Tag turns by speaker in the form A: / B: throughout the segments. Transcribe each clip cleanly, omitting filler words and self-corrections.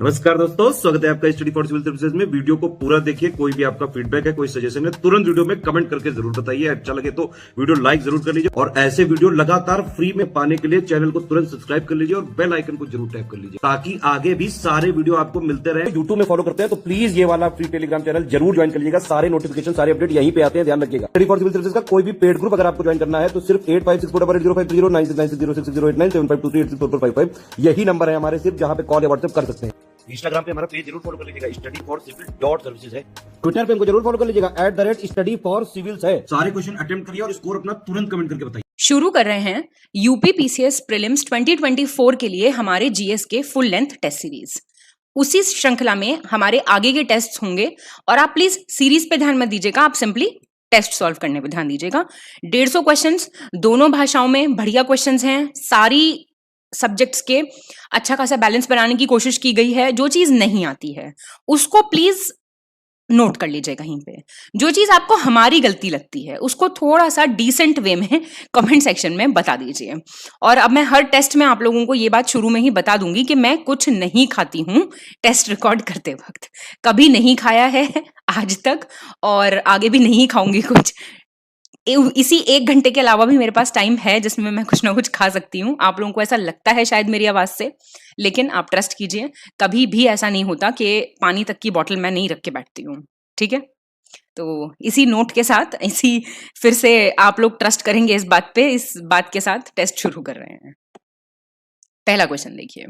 A: नमस्कार दोस्तों, स्वागत है आपका स्टडी फॉर सिविल सर्विसेज में। वीडियो को पूरा देखिए। कोई भी आपका फीडबैक है, कोई सजेशन है, तुरंत वीडियो में कमेंट करके जरूर बताइए। अच्छा लगे तो वीडियो लाइक जरूर कर लीजिए और ऐसे वीडियो लगातार फ्री में पाने के लिए चैनल को तुरंत सब्सक्राइब कर लीजिए और बेल आइकन को जरूर टैप कर लीजिए ताकि आगे भी सारे वीडियो आपको मिलते रहे।
B: यूट्यूब में फॉलो करते हैं तो प्लीज ये वाला फ्री टेलीग्राम चैनल जरूर ज्वाइन कर लीजिएगा। सारे नोटिफिकेशन, सारे अपडेट यहीं पे आते हैं, ध्यान रखिएगा। स्टडी फॉर सिविल सर्विसेज का कोई भी पेड ग्रुप अगर आपको ज्वाइन करना है तो सिर्फ 856488053096952386089742386455 यही नंबर है हमारे, सिर्फ जहां पे कॉल या व्हाट्सएप कर सकते हैं। इंस्टाग्राम पे हमारा पेज जरूर फॉलो कर लीजिएगा, study4civil.services है। ट्विटर पे हमको जरूर फॉलो कर लीजिएगा, @study4civils है। सारे क्वेश्चन अटेम्प्ट करिए और स्कोर अपना तुरंत कमेंट करके बताइए।
C: शुरू कर रहे हैं यूपी पीसीएस प्रीलिम्स 2024 के लिए हमारे जीएस के फुल लेंथ टेस्ट सीरीज। उसी श्रृंखला में हमारे आगे के टेस्ट होंगे और आप प्लीज सीरीज पे ध्यान मत दीजिएगा, आप सिंपली टेस्ट सॉल्व करने पे ध्यान दीजिएगा। 150 क्वेश्चंस दोनों भाषाओं में, बढ़िया क्वेश्चंस हैं। सारी सब्जेक्ट्स के अच्छा खासा बैलेंस बनाने की कोशिश की गई है। जो चीज नहीं आती है उसको प्लीज नोट कर लीजिए कहीं पे। जो चीज आपको हमारी गलती लगती है उसको थोड़ा सा डिसेंट वे में कमेंट सेक्शन में बता दीजिए। और अब मैं हर टेस्ट में आप लोगों को ये बात शुरू में ही बता दूंगी कि मैं कुछ नहीं खाती हूं टेस्ट रिकॉर्ड करते वक्त, कभी नहीं खाया है आज तक और आगे भी नहीं खाऊंगी कुछ। इसी 1 घंटे के अलावा भी मेरे पास टाइम है जिसमें मैं कुछ ना कुछ खा सकती हूँ। आप लोगों को ऐसा लगता है शायद मेरी आवाज से, लेकिन आप ट्रस्ट कीजिए कभी भी ऐसा नहीं होता कि पानी तक की बोतल मैं नहीं रख के बैठती हूँ, ठीक है। तो इसी नोट के साथ, इसी फिर से आप लोग ट्रस्ट करेंगे इस बात पे, इस बात के साथ टेस्ट शुरू कर रहे हैं। पहला क्वेश्चन देखिए,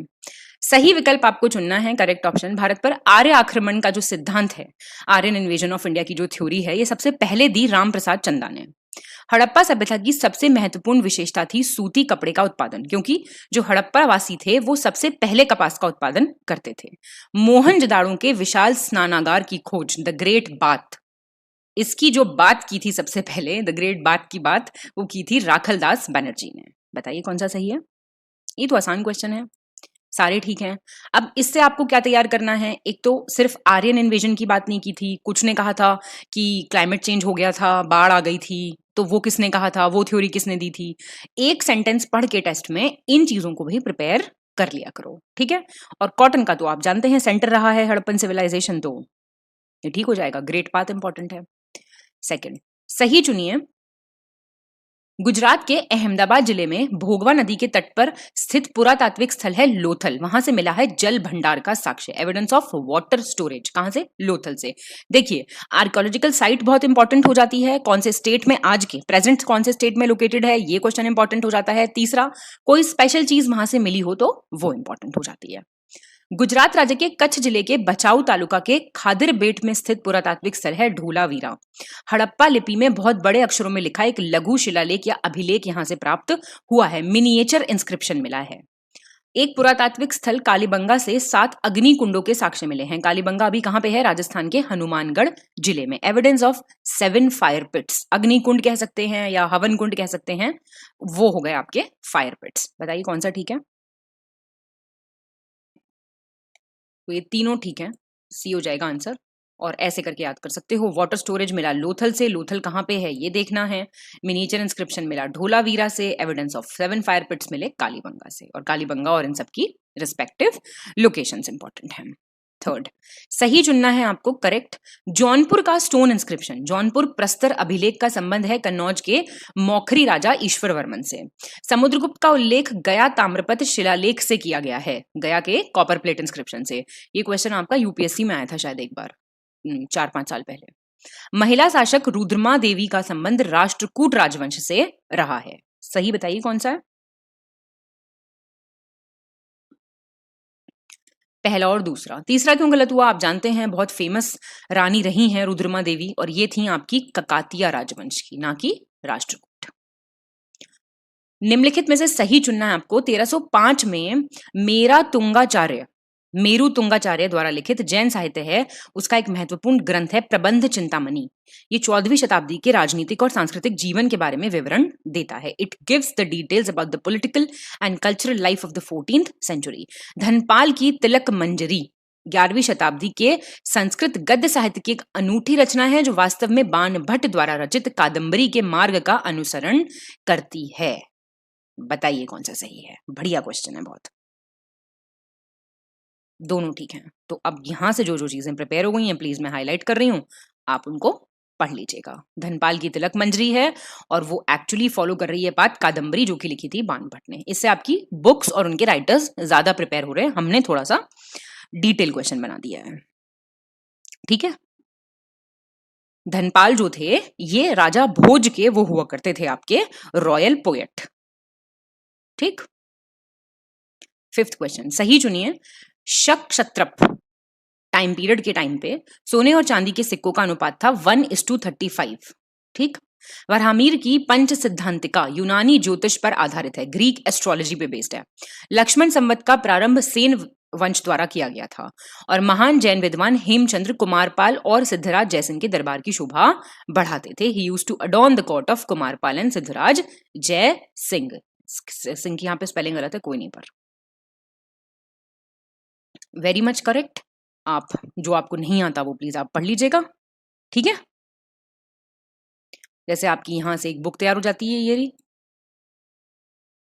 C: सही विकल्प आपको चुनना है, करेक्ट ऑप्शन। भारत पर आर्य आक्रमण का जो सिद्धांत है, आर्यन इन्वेजन ऑफ इंडिया की जो थ्योरी है, ये सबसे पहले दी राम प्रसाद चंदा ने। हड़प्पा सभ्यता की सबसे महत्वपूर्ण विशेषता थी सूती कपड़े का उत्पादन, क्योंकि जो हड़प्पा वासी थे वो सबसे पहले कपास का उत्पादन करते थे। मोहनजोदाड़ो के विशाल स्नानागार की खोज, द ग्रेट बाथ, इसकी जो बात की थी सबसे पहले, द ग्रेट बाथ की बात वो की थी राखलदास बनर्जी ने। बताइए कौन सा सही है। ये तो आसान क्वेश्चन है, सारे ठीक हैं। अब इससे आपको क्या तैयार करना है, एक तो सिर्फ आर्यन इन्वेजन की बात नहीं की थी, कुछ ने कहा था कि क्लाइमेट चेंज हो गया था, बाढ़ आ गई थी, तो वो किसने कहा था, वो थ्योरी किसने दी थी। एक सेंटेंस पढ़ के टेस्ट में इन चीजों को भी प्रिपेयर कर लिया करो, ठीक है। और कॉटन का तो आप जानते हैं सेंटर रहा है हड़प्पन सिविलाइजेशन, तो ये ठीक हो जाएगा। ग्रेट बात इंपॉर्टेंट है। सेकंड, सही चुनिए। गुजरात के अहमदाबाद जिले में भोगवा नदी के तट पर स्थित पुरातात्विक स्थल है लोथल। वहां से मिला है जल भंडार का साक्ष्य, एविडेंस ऑफ वाटर स्टोरेज। कहां से? लोथल से। देखिए, आर्कियोलॉजिकल साइट बहुत इंपॉर्टेंट हो जाती है। कौन से स्टेट में, आज के प्रेजेंट कौन से स्टेट में लोकेटेड है, ये क्वेश्चन इंपॉर्टेंट हो जाता है। तीसरा, कोई स्पेशल चीज वहां से मिली हो तो वो इंपॉर्टेंट हो जाती है। गुजरात राज्य के कच्छ जिले के बचाऊ तालुका के खादिर बेट में स्थित पुरातात्विक स्थल है ढोलावीरा। हड़प्पा लिपि में बहुत बड़े अक्षरों में लिखा एक लघु शिलालेख या अभिलेख यहां से प्राप्त हुआ है, मिनिएचर इंस्क्रिप्शन मिला है। एक पुरातात्विक स्थल कालीबंगा से 7 अग्नि कुंडों के साक्ष्य मिले हैं। कालीबंगा अभी कहां पे है? राजस्थान के हनुमानगढ़ जिले में। एविडेंस ऑफ 7 फायर पिट्स, अग्नि कुंड कह सकते हैं या हवन कुंड कह सकते हैं, वो हो गए आपके फायर पिट्स। बताइए कौन सा ठीक है। तो ये तीनों ठीक है, सी हो जाएगा आंसर। और ऐसे करके याद कर सकते हो। वाटर स्टोरेज मिला लोथल से, लोथल कहां पे है ये देखना है। मिनिएचर इंस्क्रिप्शन मिला ढोलावीरा से, एविडेंस ऑफ 7 फायर पिट्स मिले कालीबंगा से, और कालीबंगा और इन सब की रिस्पेक्टिव लोकेशंस इंपॉर्टेंट हैं। थर्ड, सही चुनना है आपको, करेक्ट। जौनपुर का स्टोन इंस्क्रिप्शन, जौनपुर प्रस्तर अभिलेख का संबंध है कन्नौज के मौखरी राजा ईश्वर वर्मन से। समुद्रगुप्त का उल्लेख गया ताम्रपत्र शिलालेख से किया गया है, गया के कॉपर प्लेट इंस्क्रिप्शन से। ये क्वेश्चन आपका यूपीएससी में आया था शायद एक बार 4-5 साल पहले। महिला शासक रुद्रमा देवी का संबंध राष्ट्रकूट राजवंश से रहा है। सही बताइए कौन सा है। पहला और दूसरा। तीसरा क्यों गलत हुआ आप जानते हैं, बहुत फेमस रानी रही हैं रुद्रमा देवी, और ये थी आपकी ककातिया राजवंश की, ना कि राष्ट्रकूट। निम्नलिखित में से सही चुनना है आपको। 1305 में मेरु तुंगाचार्य द्वारा लिखित जैन साहित्य है, उसका एक महत्वपूर्ण ग्रंथ है प्रबंध चिंतामणि। ये 14वीं शताब्दी के राजनीतिक और सांस्कृतिक जीवन के बारे में विवरण देता है। It gives the details about the political and cultural life of the 14th century. Dhanpal की तिलक मंजरी 11वीं शताब्दी के संस्कृत गद्य साहित्य की एक अनूठी रचना है जो वास्तव में बाण भट्ट द्वारा रचित कादंबरी के मार्ग का अनुसरण करती है। बताइए कौन सा सही है। बढ़िया क्वेश्चन है बहुत। दोनों ठीक हैं। तो अब यहां से जो जो चीजें प्रिपेयर हो गई हैं प्लीज मैं हाईलाइट कर रही हूं, आप उनको पढ़ लीजिएगा। धनपाल की तिलक मंजरी है और वो एक्चुअली फॉलो कर रही है बात कादम्बरी जो कि लिखी थी बाण भट्ट ने। इससे आपकी बुक्स और उनके राइटर्स ज्यादा प्रिपेयर हो रहे हैं, हमने थोड़ा सा डिटेल क्वेश्चन बना दिया है। ठीक है, धनपाल जो थे ये राजा भोज के वो हुआ करते थे आपके रॉयल पोएट। ठीक, फिफ्थ क्वेश्चन सही चुनिए। शक क्षत्रप टाइम पीरियड के टाइम पे सोने और चांदी के सिक्कों का अनुपात था 1:35। ठीक, वरहामीर की पंच सिद्धांतिका यूनानी ज्योतिष पर आधारित है, ग्रीक एस्ट्रोलॉजी पे बेस्ड है। लक्ष्मण संवत का प्रारंभ सेन वंश द्वारा किया गया था और महान जैन विद्वान हेमचंद्र कुमारपाल और सिद्धराज जयसिंह के दरबार की शोभा बढ़ाते थे। He used to adorn the court of Kumarpal and Siddhraj Jai Singh. Singh की यहाँ पे स्पेलिंग गलत है, कोई नहीं, पर वेरी मच करेक्ट। आप जो आपको नहीं आता वो प्लीज आप पढ़ लीजिएगा। ठीक है, जैसे आपकी यहां से एक बुक तैयार हो जाती है, ये रही।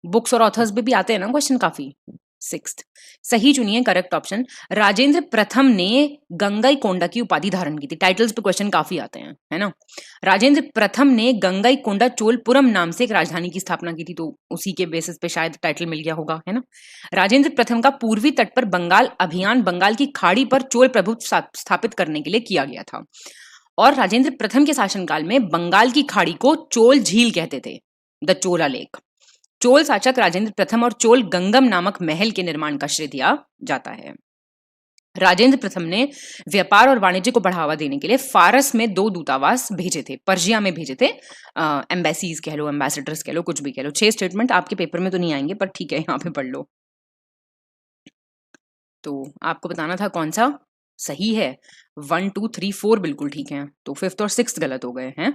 C: बुक्स और ऑथर्स पे भी आते हैं ना क्वेश्चन काफी। सिक्स्थ सही चुनिए करेक्ट ऑप्शन। राजेंद्र प्रथम ने गंगईकोंडा की उपाधि धारण की थी। टाइटल्स पे क्वेश्चन काफी आते हैं, है ना। राजेंद्र प्रथम ने गंगईकोंडा चोलपुरम नाम से एक राजधानी की स्थापना की थी, तो उसी के बेसिस पे शायद टाइटल मिल गया होगा, है ना। राजेंद्र प्रथम का पूर्वी तट पर बंगाल अभियान बंगाल की खाड़ी पर चोल प्रभुत्व स्थापित करने के लिए किया गया था और राजेंद्र प्रथम के शासनकाल में बंगाल की खाड़ी को चोल झील कहते थे, द चोला लेक। चोल शासक राजेंद्र प्रथम और चोल गंगम नामक महल के निर्माण का श्रेय दिया जाता है। राजेंद्र प्रथम ने व्यापार और वाणिज्य को बढ़ावा देने के लिए फारस में 2 दूतावास भेजे थे, पर्शिया में भेजे थे, एम्बेसीज कह लो, एम्बेसडर्स कह लो, कुछ भी कह लो। 6 स्टेटमेंट आपके पेपर में तो नहीं आएंगे, पर ठीक है यहाँ पे पढ़ लो। तो आपको बताना था कौन सा सही है। 1 2 3 4 बिल्कुल ठीक है, तो 5th और 6th गलत हो गए हैं।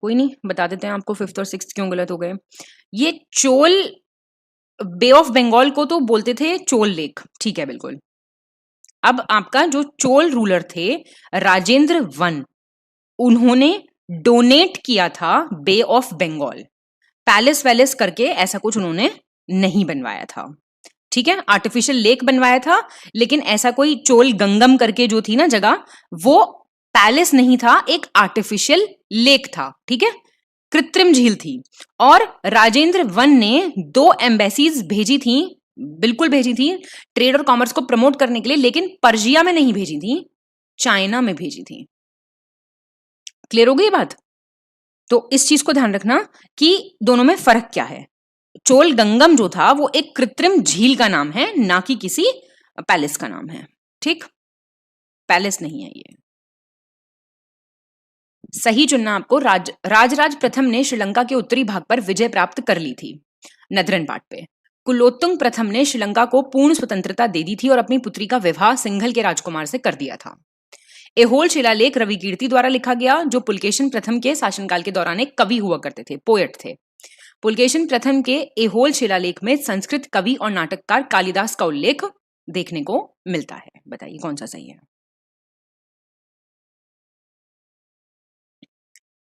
C: कोई नहीं, बता देते हैं आपको 5th और 6th क्यों गलत हो गए। ये चोल बे ऑफ बंगाल को तो बोलते थे चोल लेक, ठीक है बिल्कुल। अब आपका जो चोल रूलर थे राजेंद्र वन, उन्होंने डोनेट किया था बे ऑफ बंगाल। पैलेस वैलेस करके ऐसा कुछ उन्होंने नहीं बनवाया था, ठीक है। आर्टिफिशियल लेक बनवाया था, लेकिन ऐसा कोई चोल गंगम करके जो थी ना जगह, वो पैलेस नहीं था, एक आर्टिफिशियल लेक था, ठीक है, कृत्रिम झील थी। और राजेंद्र वन ने 2 एम्बेसीज भेजी थी, बिल्कुल भेजी थी, ट्रेड और कॉमर्स को प्रमोट करने के लिए, लेकिन पर्शिया में नहीं भेजी थी, चाइना में भेजी थी। क्लियर हो गई बात। तो इस चीज को ध्यान रखना कि दोनों में फर्क क्या है। चोल गंगम जो था वो एक कृत्रिम झील का नाम है, ना कि किसी पैलेस का नाम है, ठीक। पैलेस नहीं है ये। सही चुनना आपको। राजराज प्रथम ने श्रीलंका के उत्तरी भाग पर विजय प्राप्त कर ली थी, नदरन पार्ट पे। कुलोत्तुंग प्रथम ने श्रीलंका को पूर्ण स्वतंत्रता दे दी थी और अपनी पुत्री का विवाह सिंघल के राजकुमार से कर दिया था। एहोल शिलालेख रवि कीर्ति द्वारा लिखा गया, जो पुलकेशिन प्रथम के शासनकाल के दौरान एक कवि हुआ करते थे, पोएट थे। पुलकेशिन प्रथम के एहोल शिलालेख में संस्कृत कवि और नाटककार कालिदास का उल्लेख देखने को मिलता है। बताइए कौन सा सही है।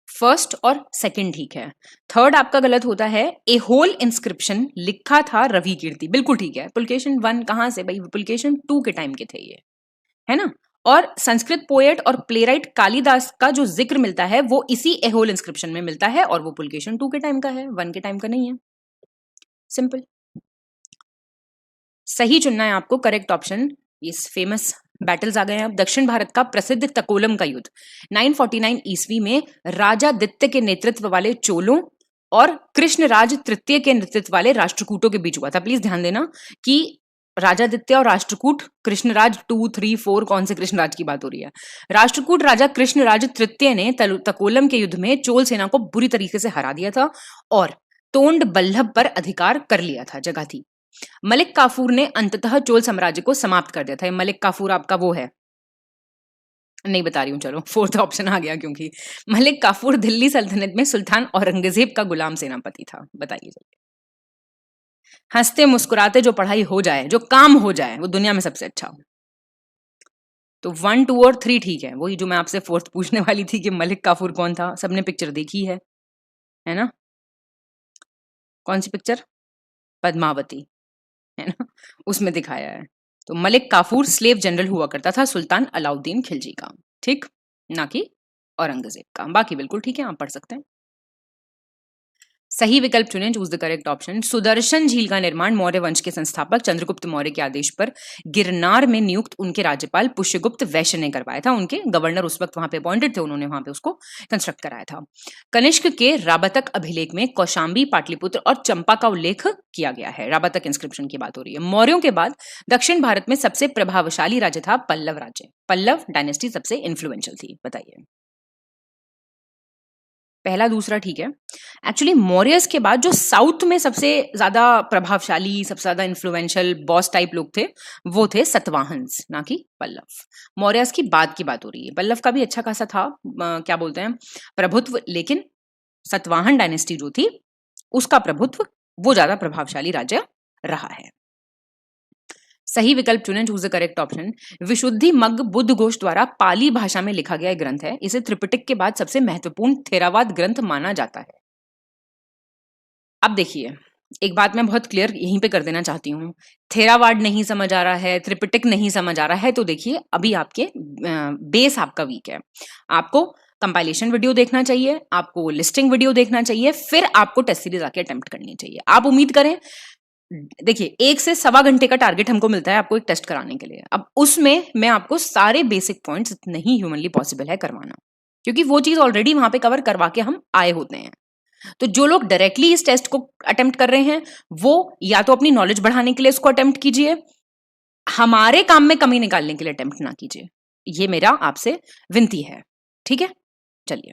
C: फर्स्ट और सेकंड ठीक है, थर्ड आपका गलत होता है। एहोल इंस्क्रिप्शन लिखा था रवि कीर्ति, बिल्कुल ठीक है। पुलकेशिन 1 कहां से भाई, पुलकेशिन 2 के टाइम के थे ये, है ना। और संस्कृत पोएट और प्लेराइट कालिदास का जो जिक्र मिलता है वो इसी एहोल इंस्क्रिप्शन में मिलता है, और वो पुलकेशिन 2 के टाइम का है, 1 के टाइम का नहीं है। सिंपल। सही चुनना है आपको करेक्ट ऑप्शन। ये फेमस बैटल्स आ गए हैं अब। दक्षिण भारत का प्रसिद्ध तकोलम का युद्ध 949 ईस्वी में राजादित्य के नेतृत्व वाले चोलों और कृष्णराज तृतीय के नेतृत्व वाले राष्ट्रकूटों के बीच हुआ था। प्लीज ध्यान देना कि राजादित्य और राष्ट्रकूट, कृष्णराज 2 3 4 कौन से कृष्णराज की बात हो रही है। राष्ट्रकूट राजा कृष्णराज तृतीय ने तकोलम के युद्ध में चोल सेना को बुरी तरीके से हरा दिया था और तोंड बल्लभ पर अधिकार कर लिया था, जगह थी। मलिक काफूर ने अंततः चोल साम्राज्य को समाप्त कर दिया था। मलिक काफूर आपका वो है, नहीं बता रही हूं, चलो 4th ऑप्शन आ गया, क्योंकि मलिक काफूर दिल्ली सल्तनत में सुल्तान औरंगजेब का गुलाम सेनापति था। बताइए जल्दी। हंसते मुस्कुराते जो पढ़ाई हो जाए, जो काम हो जाए, वो दुनिया में सबसे अच्छा। तो 1 2 और 3 ठीक है। वही जो मैं आपसे 4th पूछने वाली थी कि मलिक काफूर कौन था, सबने पिक्चर देखी है ना। कौन सी पिक्चर, पद्मावती, है ना, उसमें दिखाया है। तो मलिक काफूर स्लेव जनरल हुआ करता था सुल्तान अलाउद्दीन खिलजी का, ठीक, ना कि औरंगजेब का। बाकी बिल्कुल ठीक है, आप पढ़ सकते हैं। सही विकल्प चुनें, choose the correct option. Sudarshan झील का निर्माण मौर्य वंश के संस्थापक चंद्रगुप्त मौर्य के आदेश पर गिरनार में नियुक्त उनके राज्यपाल पुष्यगुप्त वैश्य ने करवाया था। उनके गवर्नर उस वक्त वहां पे अपॉइंटेड थे, उन्होंने वहां पे उसको कंस्ट्रक्ट कराया था। कनिष्क के राबतक अभिलेख में कौशाम्बी, पाटलिपुत्र और चंपा का उल्लेख किया गया है। राबतक इंस्क्रिप्शन की बात हो रही है। मौर्यों के बाद दक्षिण भारत में सबसे प्रभावशाली राज्य था पल्लव राज्य। पल्लव डायनेस्टी सबसे इन्फ्लुएंशियल थी, बताइए। पहला दूसरा ठीक है। एक्चुअली मौर्यस के बाद जो साउथ में सबसे ज्यादा प्रभावशाली, सबसे ज्यादा इन्फ्लुएंशियल बॉस टाइप लोग थे, वो थे सतवाहन्स, ना कि पल्लव। मौर्यस की बाद की बात हो रही है। पल्लव का भी अच्छा खासा था, क्या बोलते हैं, प्रभुत्व, लेकिन सतवाहन डायनेस्टी जो थी उसका प्रभुत्व, वो ज्यादा प्रभावशाली राज्य रहा है। सही विकल्प चुनें, choose the correct option. Visuddhimagga Buddhaghosa द्वारा पाली भाषा में लिखा गया एक ग्रंथ है। इसे त्रिपिटक के बाद सबसे महत्वपूर्ण थेरावाद ग्रंथ माना जाता है। अब देखिए, एक बात मैं बहुत क्लियर यहीं पे कर देना चाहती हूँ। थेरावाद नहीं समझ आ रहा है, त्रिपिटक नहीं समझ आ रहा है, तो देखिए अभी आपके बेस आपका वीक है। आपको कंपाइलेशन वीडियो देखना चाहिए, आपको लिस्टिंग वीडियो देखना चाहिए, फिर आपको टेस्ट सीरीज आके अटेम्प्ट करनी चाहिए। आप उम्मीद करें, देखिए 1 से सवा घंटे का टारगेट हमको मिलता है आपको एक टेस्ट कराने के लिए। अब उसमें मैं आपको सारे बेसिक पॉइंट्स नहीं ह्यूमनली पॉसिबल है करवाना, क्योंकि वो चीज ऑलरेडी वहां पे कवर करवा के हम आए होते हैं। तो जो लोग डायरेक्टली इस टेस्ट को अटेम्प्ट कर रहे हैं, वो या तो अपनी नॉलेज बढ़ाने के लिए इसको अटेम्प्ट कीजिए, हमारे काम में कमी निकालने के लिए अटेम्प्ट ना कीजिए। ये मेरा आपसे विनती है, ठीक है। चलिए,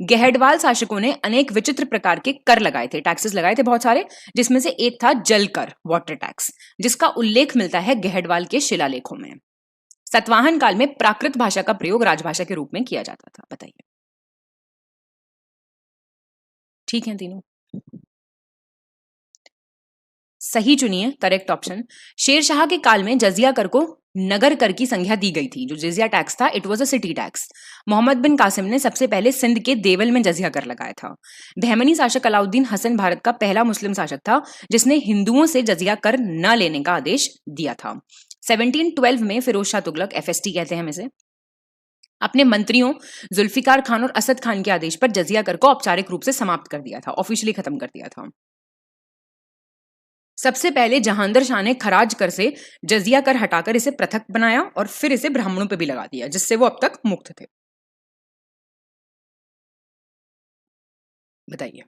C: गहडवाल शासकों ने अनेक विचित्र प्रकार के कर लगाए थे, टैक्सेस लगाए थे बहुत सारे, जिसमें से एक था जल कर, वाटर टैक्स, जिसका उल्लेख मिलता है गहडवाल के शिलालेखों में। सतवाहन काल में प्राकृत भाषा का प्रयोग राजभाषा के रूप में किया जाता था, बताइए। ठीक है तीनों, सही चुनिए करेक्ट ऑप्शन। शेरशाह के काल में जजिया कर को नगर कर की संज्ञा दी गई थी। जो जजिया टैक्स था, it was a city tax. Muhammad bin Qasim ने सबसे पहले सिंध के देवल में जजिया कर लगाया था। बहमनी शासक अलाउद्दीन हसन भारत का पहला मुस्लिम शासक था जिसने हिंदुओं से जजिया कर न लेने का आदेश दिया था। 1712 में फिरोज शाह तुगलक, एफएसटी कहते हैं हम इसे, अपने मंत्रियों जुल्फिकार खान और असद खान के आदेश पर जजिया कर को औपचारिक रूप से समाप्त कर दिया था, ऑफिशियली खत्म कर दिया था। सबसे पहले जहांदर शाह ने खराज कर से जजिया कर हटाकर इसे पृथक बनाया और फिर इसे ब्राह्मणों पे भी लगा दिया, जिससे वो अब तक मुक्त थे, बताइए।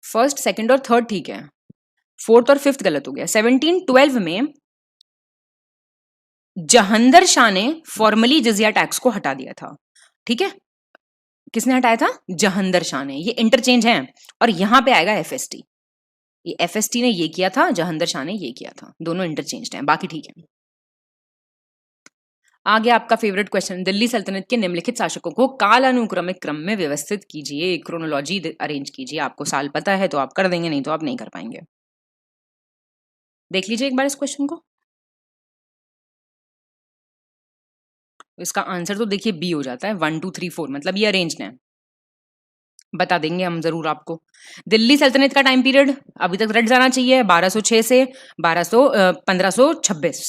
C: फर्स्ट, सेकंड और थर्ड ठीक है, फोर्थ और फिफ्थ गलत हो गया। 1712 में जहांदर शाह ने फॉर्मली जजिया टैक्स को हटा दिया था, ठीक है। किसने हटाया था? जहांदर शाह ने। ये इंटरचेंज है और यहां पे आएगा एफएसटी। ये एफएसटी ने ये किया था, जहांदर शाह ने ये किया था, दोनों इंटरचेंज हैं, बाकी ठीक है। आगे आपका फेवरेट क्वेश्चन, दिल्ली सल्तनत के निम्नलिखित शासकों को कालानुक्रमिक क्रम में व्यवस्थित कीजिए, क्रोनोलॉजी अरेंज कीजिए। आपको साल पता है तो आप कर देंगे, नहीं तो आप नहीं कर पाएंगे। देख लीजिए एक बार इस क्वेश्चन को। इसका आंसर तो देखिए बी हो जाता है, 1 2 3 4, मतलब ये अरेंज है, बता देंगे हम जरूर आपको। दिल्ली सल्तनत का टाइम पीरियड अभी तक रट जाना चाहिए, 1206 से 1526,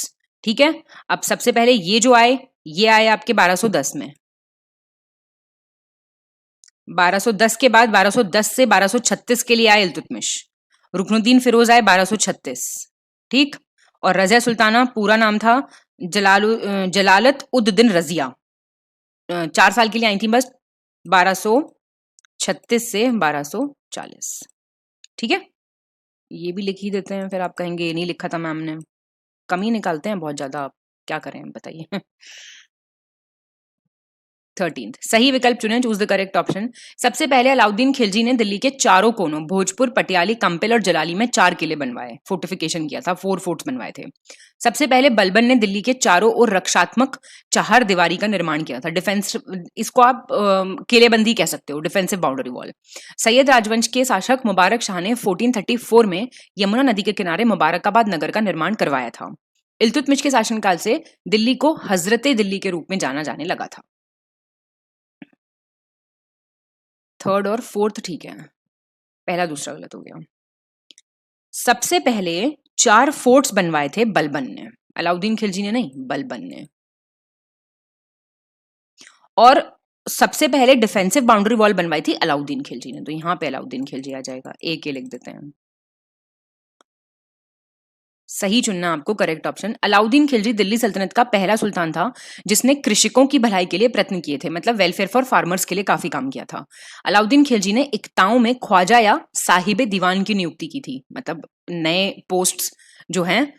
C: ठीक है। अब सबसे पहले ये जो आए, ये आए आपके 1210 में, 1210 के बाद 1210 से 1236 के लिए आए इल्तुतमिश। रुकनुद्दीन फिरोज आए 1236, ठीक। और रजिया सुल्ताना, पूरा नाम था जलालत उद दिन रजिया, 4 साल के लिए आई थी बस, 1236 से 1240, ठीक है। ये भी लिख ही देते हैं, फिर आप कहेंगे ये नहीं लिखा था मैम ने। कमी निकालते हैं बहुत ज्यादा, आप क्या करें बताइए। 13th सही विकल्प चुने, चूज द करेक्ट ऑप्शन। सबसे पहले अलाउद्दीन खिलजी ने दिल्ली के चारों कोनों भोजपुर, पटियाली, कंपिल और जलाली में 4 किले बनवाए, फोर्टिफिकेशन किया था, 4 फोर्ट्स बनवाए थे। सबसे पहले बलबन ने दिल्ली के चारों ओर रक्षात्मक चार दीवारी का निर्माण किया था, डिफेंस, इसको आप किलेबंदी कह सकते हो, डिफेंसिव बाउंड्री वॉल। सैयद राजवंश के शासक मुबारक शाह ने 1434 में यमुना नदी के किनारे मुबारकाबाद नगर का निर्माण करवाया था। इल्तुतमिश के शासनकाल से दिल्ली को हजरते दिल्ली के रूप में जाना जाने लगा था। थर्ड और फोर्थ ठीक है, पहला दूसरा गलत हो गया। सबसे पहले 4 फोर्ट्स बनवाए थे बलबन ने, अलाउद्दीन खिलजी ने नहीं, बलबन ने। और सबसे पहले डिफेंसिव बाउंड्री वॉल बनवाई थी अलाउद्दीन खिलजी ने, तो यहां पे अलाउद्दीन खिलजी आ जाएगा, ए के लिख देते हैं। सही चुनना आपको करेक्ट ऑप्शन। अलाउद्दीन खिलजी दिल्ली सल्तनत का पहला सुल्तान था जिसने कृषकों की भलाई के लिए प्रयत्न किए थे, मतलब वेलफेयर फॉर फार्मर्स के लिए काफी काम किया था। अलाउद्दीन खिलजी ने इकताओं में ख्वाजा या साहिबे दीवान की नियुक्ति की थी, मतलब नए पोस्ट्स जो हैं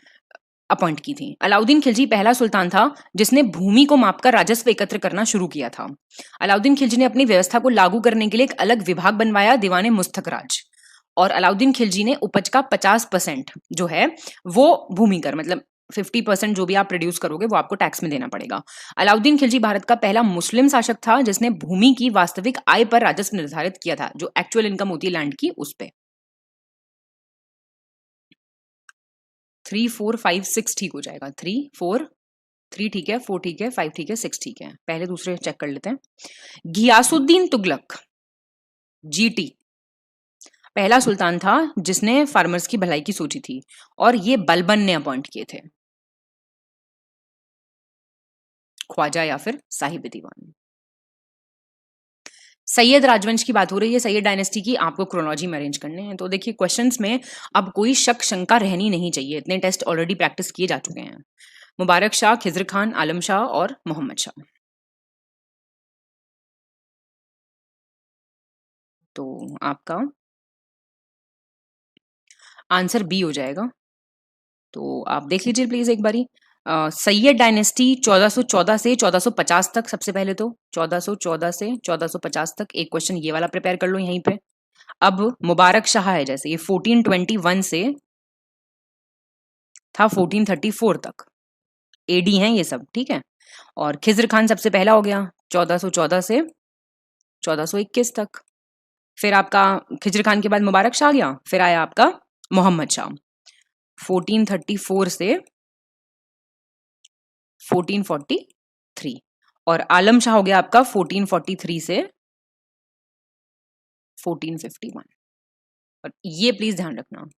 C: अपॉइंट की थी। अलाउद्दीन खिलजी पहला सुल्तान था जिसने भूमि को मापकर राजस्व एकत्र करना शुरू किया था। अलाउद्दीन खिलजी ने अपनी व्यवस्था को लागू करने के लिए एक अलग विभाग बनवाया, दीवाने मुस्तखराज। और अलाउद्दीन खिलजी ने उपज का 50% जो है वो भूमि कर, मतलब 50% जो भी आप प्रोड्यूस करोगे वो आपको टैक्स में देना पड़ेगा। अलाउद्दीन खिलजी भारत का पहला मुस्लिम शासक था जिसने भूमि की वास्तविक आय पर राजस्व निर्धारित किया था, जो एक्चुअल इनकम होती है लैंड की उस पे। 3 4 5 6 ठीक हो जाएगा। 3 4 3 ठीक है, 4 ठीक है, 5 ठीक है, 6 ठीक है। पहले दूसरे चेक कर लेते हैं। घियासुद्दीन तुगलक, जीटी, पहला सुल्तान था जिसने फार्मर्स की भलाई की सोची थी, और ये बलबन ने अपॉइंट किए थे, ख्वाजा या फिर साहिब दीवान। सैयद राजवंश की बात हो रही है, सैयद डायनेस्टी की, आपको क्रोनोलॉजी में अरेंज करने हैं। तो देखिए क्वेश्चंस में अब कोई शक शंका रहनी नहीं चाहिए, इतने टेस्ट ऑलरेडी प्रैक्टिस किए जा चुके हैं। मुबारक शाह, खिजर खान, आलम शाह और मोहम्मद शाह। तो आपका आंसर बी हो जाएगा। तो आप देख लीजिए प्लीज एक बारी। सैयद डायनेस्टी 1414 से 1450 तक, सबसे पहले तो 1414 से 1450 तक एक क्वेश्चन ये वाला प्रिपेयर कर लो यहीं पे। अब मुबारक शाह है, जैसे ये 1421 से था 1434 तक, एडी हैं ये सब, ठीक है। और खिजर खान सबसे पहला हो गया 1414 से 1421 तक। फिर आपका खिजर खान के बाद मुबारक शाह गया, फिर आया आपका मोहम्मद शाह 1434 से 1443, और आलम शाह हो गया आपका 1443 से 1451। और ये प्लीज ध्यान रखना,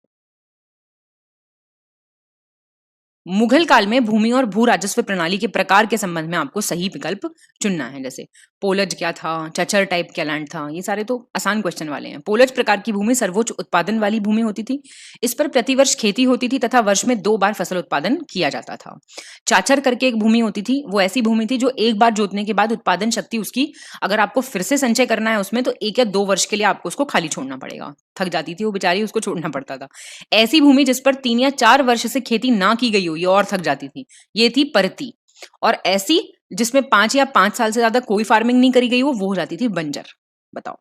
C: मुगल काल में भूमि और भू राजस्व प्रणाली के प्रकार के संबंध में आपको सही विकल्प चुनना है। जैसे पोलज क्या था, चचर टाइप क्या लैंड था, ये सारे तो आसान क्वेश्चन वाले हैं। पोलज प्रकार की भूमि सर्वोच्च उत्पादन वाली भूमि होती थी, इस पर प्रतिवर्ष खेती होती थी तथा वर्ष में 2 बार फसल उत्पादन किया जाता था। चाचर करके एक भूमि होती थी, वो ऐसी भूमि थी जो एक बार जोतने के बाद उत्पादन शक्ति उसकी, अगर आपको फिर से संचय करना है उसमें, तो 1 या 2 वर्ष के लिए आपको उसको खाली छोड़ना पड़ेगा। थक जाती थी वो बेचारी, उसको छोड़ना पड़ता था। ऐसी भूमि जिस पर 3 या 4 वर्ष से खेती ना की गई हो, ये और थक जाती थी, ये थी परती। और ऐसी जिसमें 5 या 5 साल से ज्यादा कोई फार्मिंग नहीं करी गई वो हो जाती थी बंजर। बताओ,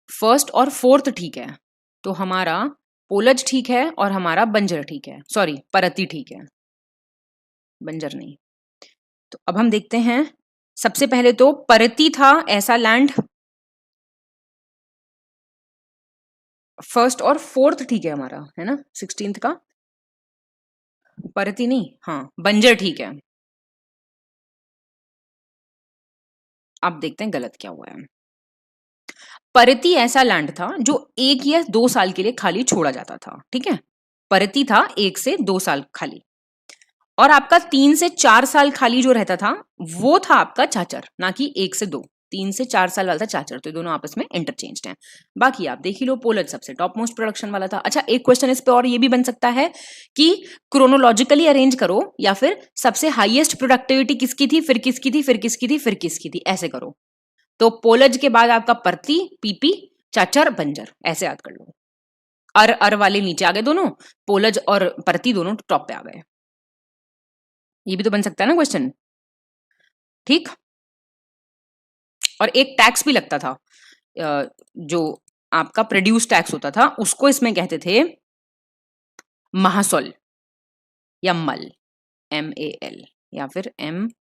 C: फर्स्ट और फोर्थ ठीक है, तो हमारा पोलज ठीक है और हमारा बंजर ठीक है, सॉरी परती ठीक है, बंजर नहीं। तो अब हम देखते हैं, सबसे पहले तो परती था ऐसा लैंड, फर्स्ट और फोर्थ ठीक है हमारा, है ना, 16th का परती नहीं, हाँ बंजर ठीक है। अब देखते हैं गलत क्या हुआ है। परती ऐसा लैंड था जो 1 या 2 साल के लिए खाली छोड़ा जाता था, ठीक है। परती था 1 से 2 साल खाली, और आपका 3 से 4 साल खाली जो रहता था वो था आपका चाचर, ना कि 1 से 2, 3 से 4 साल वाला था चाचर, तो दोनों आपस में इंटरचेंज हैं। बाकी आप देख ही लो, पोलज सबसे टॉप मोस्ट प्रोडक्शन वाला था। अच्छा, एक क्वेश्चन इस पे और ये भी बन सकता है कि क्रोनोलॉजिकली अरेंज करो, या फिर सबसे हाईएस्ट प्रोडक्टिविटी किसकी थी, फिर किसकी थी, फिर किसकी थी, फिर किसकी थी, ऐसे करो। तो पोलज के बाद आपका परती, पीपी, चाचर, बंजर, ऐसे याद कर लो। अर वाले नीचे आ गए दोनों, पोलज और परती दोनों टॉप पे आ गए। ये भी तो बन सकता है ना क्वेश्चन, ठीक। और एक टैक्स भी लगता था, जो आपका प्रोड्यूस टैक्स होता था, उसको इसमें कहते थे महासोल या मल, MAL, या फिर MAHASUL।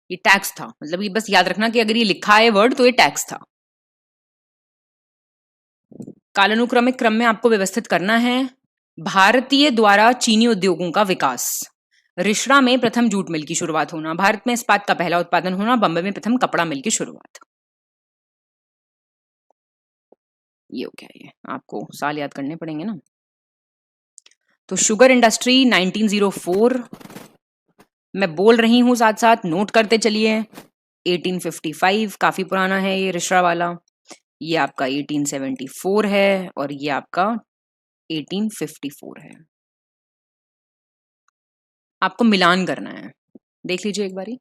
C: ये टैक्स था, मतलब ये बस याद रखना कि अगर ये लिखा है वर्ड तो ये टैक्स था। कालानुक्रमिक क्रम में आपको व्यवस्थित करना है। भारतीय द्वारा चीनी उद्योगों का विकास, रिश्रा में प्रथम जूट मिल की शुरुआत होना, भारत में इस्पात का पहला उत्पादन होना, बॉम्बे में प्रथम कपड़ा मिल की शुरुआत। ये हो गया, ये आपको साल याद करने पड़ेंगे ना। तो शुगर इंडस्ट्री 1904 मैं बोल रही हूं, साथ साथ नोट करते चलिए। 1855 काफी पुराना है ये रिश्रा वाला, ये आपका 1874 है और ये आपका 1854 है। आपको मिलान करना है, देख लीजिए एक बारी,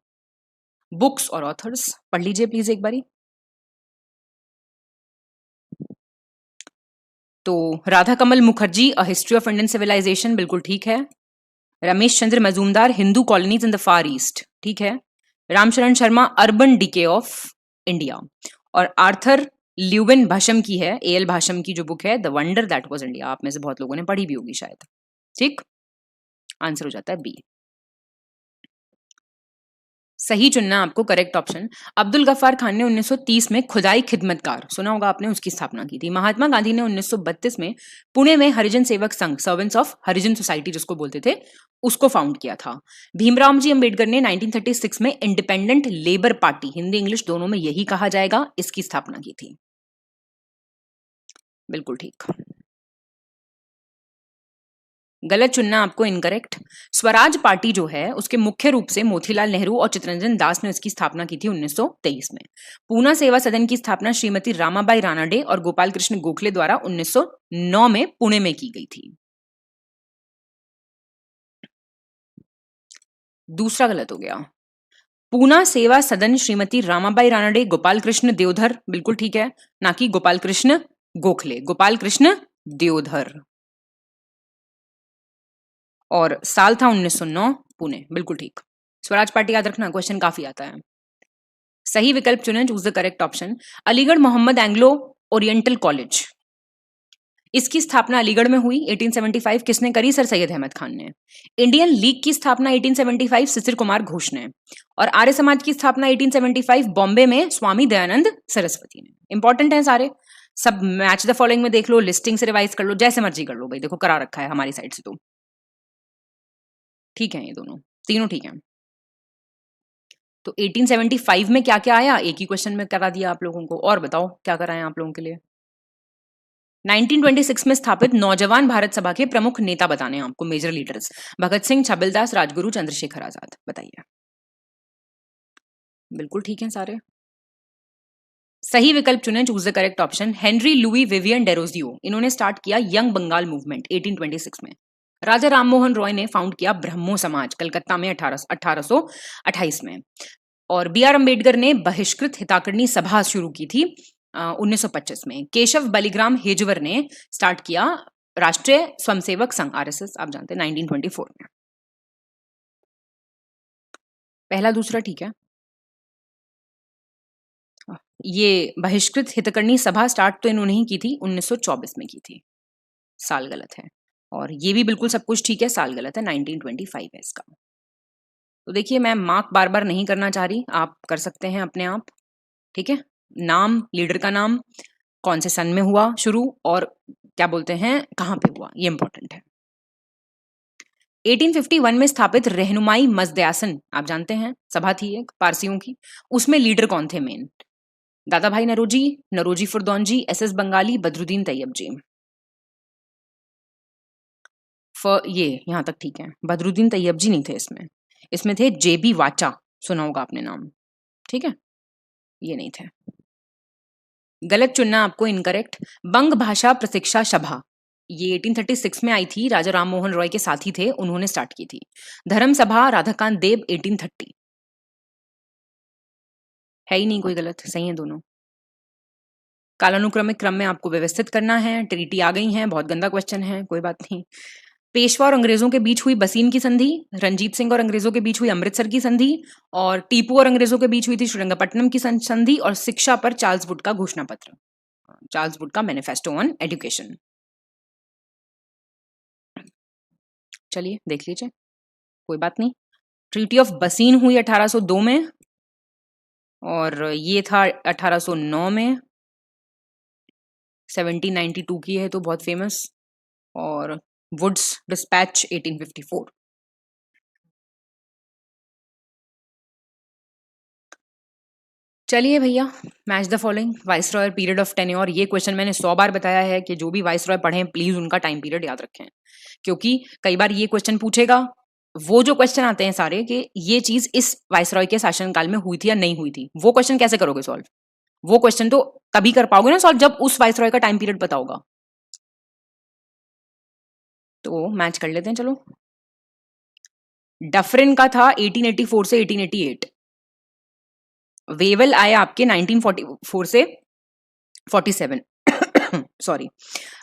C: बुक्स और ऑथर्स पढ़ लीजिए प्लीज एक बारी। तो Radha Kamal Mukherjee a history of Indian civilization बिल्कुल ठीक है। Ramesh Chandra Majumdar Hindu colonies in the Far East ठीक है। Ramcharan Sharma urban decay of India, और आर्थर ल्यूविन भाषम की है, एएल भाषम की जो बुक है the wonder that was India, आप में से बहुत लोगों ने पढ़ी भी होगी शायद। ठीक, आंसर हो जाता है बी। सही चुनना आपको करेक्ट ऑप्शन। अब्दुल गफ्फार खान ने 1930 में खुदाई खिदमतकार सुना होगा आपने, उसकी स्थापना की थी। महात्मा गांधी ने 1932 में पुणे में Harijan Sevak Sangh, servants of Harijan society जिसको बोलते थे, उसको फाउंड किया था। भीमराव जी अंबेडकर ने 1936 में independent labour party, Hindi English दोनों में यही कहा जाएगा, इसकी स्थापना की थी। बिल्कुल ठीक। गलत चुनना आपको इनकरेक्ट। स्वराज पार्टी जो है उसके मुख्य रूप से मोतीलाल नेहरू और चित्तरंजन दास ने इसकी स्थापना की थी 1923 में। पूना सेवा सदन की स्थापना श्रीमती रामाबाई रानाडे और गोपाल कृष्ण गोखले द्वारा 1909 में पुणे में की गई थी। दूसरा गलत हो गया। पूना सेवा सदन श्रीमती रामाबाई रानाडे गोपाल कृष्ण देवधर बिल्कुल ठीक है, ना कि गोपाल कृष्ण गोखले, गोपाल कृष्ण देवधर। और साल था 1909, पुणे बिल्कुल ठीक। स्वराज पार्टी याद रखना, क्वेश्चन काफी आता है। सही विकल्प चुनें, choose the correct option. Aligarh Mohammad Anglo Oriental College, इसकी स्थापना अलीगढ़ में हुई 1875, किसने करी? सर सैयद अहमद खान ने। इंडियन लीग की स्थापना 1875 सिसिर कुमार घोष ने, और आर्य समाज की स्थापना 1875 बॉम्बे में स्वामी दयानंद सरस्वती ने। इंपॉर्टेंट है सारे, सब मैच द फॉलोइंग में देख लो, लिस्टिंग से रिवाइज कर लो, जैसे मर्जी कर लो भाई, देखो करा रखा है हमारी साइड से तो ठीक है, ये दोनों तीनों ठीक है। तो 1875 में क्या क्या आया, एक ही क्वेश्चन में करा दिया आप लोगों को, और बताओ क्या कराएं आप लोगों के लिए। 1926 में स्थापित नौजवान भारत सभा के प्रमुख नेता बताने हैं आपको, मेजर लीडर्स, भगत सिंह, छबिलदास, राजगुरु, चंद्रशेखर आजाद, बताइए। बिल्कुल ठीक है सारे। सही विकल्प चुनें, choose the correct option. Henry Louis Vivian Derozio, इन्होंने स्टार्ट किया यंग बंगाल मूवमेंट 1826 में। राजा राममोहन रॉय ने फाउंड किया ब्रह्मो समाज कलकत्ता में 1828 में। और बी आर अम्बेडकर ने बहिष्कृत हिताकर्णी सभा शुरू की थी 1925 में। केशव बलिग्राम हेजवर ने स्टार्ट किया राष्ट्रीय स्वयंसेवक संघ, आरएसएस, आप जानते हैं, 1924 में। पहला दूसरा ठीक है। ये बहिष्कृत हितकर्णी सभा स्टार्ट तो इन्होंने ही की थी, 1924 में की थी, साल गलत है। और ये भी बिल्कुल सब कुछ ठीक है, साल गलत है, 1925 है इसका। तो देखिए मैं मार्क बार बार नहीं करना चाह रही, आप कर सकते हैं अपने आप, ठीक है। नाम, लीडर का नाम, कौन से सन में हुआ शुरू, और क्या बोलते हैं कहां पे हुआ, ये इंपॉर्टेंट है। 1851 में स्थापित रहनुमाई मजदयासन, आप जानते हैं, सभा थी एक पारसियों की, उसमें लीडर कौन थे मेन? दादा भाई नरोजी, नरोजी फुरदौनजी, एसएस बंगाली, बदरुद्दीन तैयब जी। ये यहां तक ठीक है, बदरुद्दीन तैयब जी नहीं थे इसमें, इसमें थे जेबी वाचा, सुना होगा आपने नाम, ठीक है, ये नहीं थे। गलत चुनना आपको इनकरेक्ट। बंग भाषा प्रशिक्षा सभा, ये 1836 में आई थी, राजा राम मोहन रॉय के साथी थे, उन्होंने स्टार्ट की थी। धर्म सभा राधाकांत देव 1830, है ही नहीं कोई गलत, सही है दोनों। कालानुक्रमिक क्रम में आपको व्यवस्थित करना है, ट्रीटी आ गई है, बहुत गंदा क्वेश्चन है, कोई बात नहीं। पेशवा और अंग्रेजों के बीच हुई बसीन की संधि, रंजीत सिंह और अंग्रेजों के बीच हुई अमृतसर की संधि, और टीपू और अंग्रेजों के बीच हुई थी श्रीरंगपट्टनम की संधि, और शिक्षा पर चार्ल्स वुड का घोषणा पत्र, चार्ल्स वुड का मैनिफेस्टो ऑन एजुकेशन। चलिए देख लीजिए, कोई बात नहीं। ट्रीटी ऑफ बसीन हुई 1802 में, और ये था 1809 में। 1792 की है तो बहुत फेमस, और वुड्स डिस्पैच 1854। चलिए भैया, match the following viceroy period of tenure. ये क्वेश्चन मैंने 100 बार बताया है कि जो भी वाइसरॉय पढ़ें प्लीज उनका टाइम पीरियड याद रखें, क्योंकि कई बार ये क्वेश्चन पूछेगा। वो जो क्वेश्चन आते हैं सारे कि ये चीज इस वाइसरॉय के शासनकाल में हुई थी या नहीं हुई थी, वो क्वेश्चन कैसे करोगे सॉल्व? वो क्वेश्चन तो तभी कर पाओगे ना सॉल्व जब उस वाइसरॉय का टाइम पीरियड पता होगा। तो मैच कर लेते हैं चलो। डफरिन का था 1884 से 1888। वेवल आए आपके 1944 से 47 सॉरी।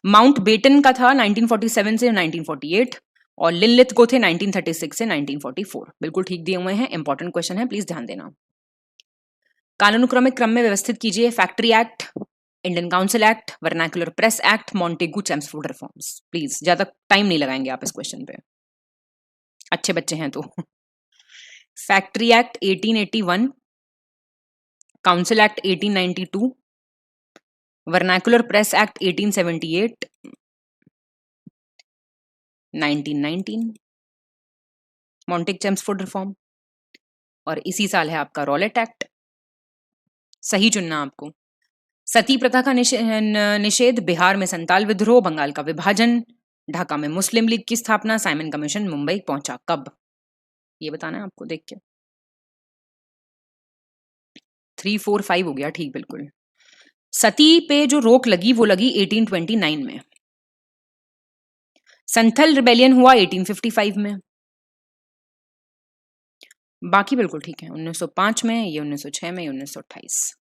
C: माउंट बेटन का था 1947 से 1948 और लिनलिथ को थे 1936 से 1944। बिल्कुल ठीक दिए हुए हैं, इंपॉर्टेंट क्वेश्चन है, प्लीज ध्यान देना। कालानुक्रमिक क्रम में व्यवस्थित कीजिए। Factory act, Indian council act, vernacular press act, Montagu Chelmsford reforms. Please ज्यादा टाइम नहीं लगाएंगे आप इस क्वेश्चन पे, अच्छे बच्चे हैं तो। Factory act 1881, council act 1892, vernacular press act 1878, 1919, Montagu Chelmsford reform, और इसी साल है आपका रॉलेट एक्ट। सही चुनना आपको। सती प्रथा का निषेध, बिहार में संताल विद्रोह, बंगाल का विभाजन, ढाका में मुस्लिम लीग की स्थापना, साइमन कमीशन मुंबई पहुंचा कब, ये बताना है आपको देख के। 3, 4, 5 हो गया ठीक बिल्कुल। सती पे जो रोक लगी वो लगी 1829 में। संथल रिबेलियन हुआ 1855 में। बाकी बिल्कुल ठीक है। 1905 में, ये 1906 में, ये 1928।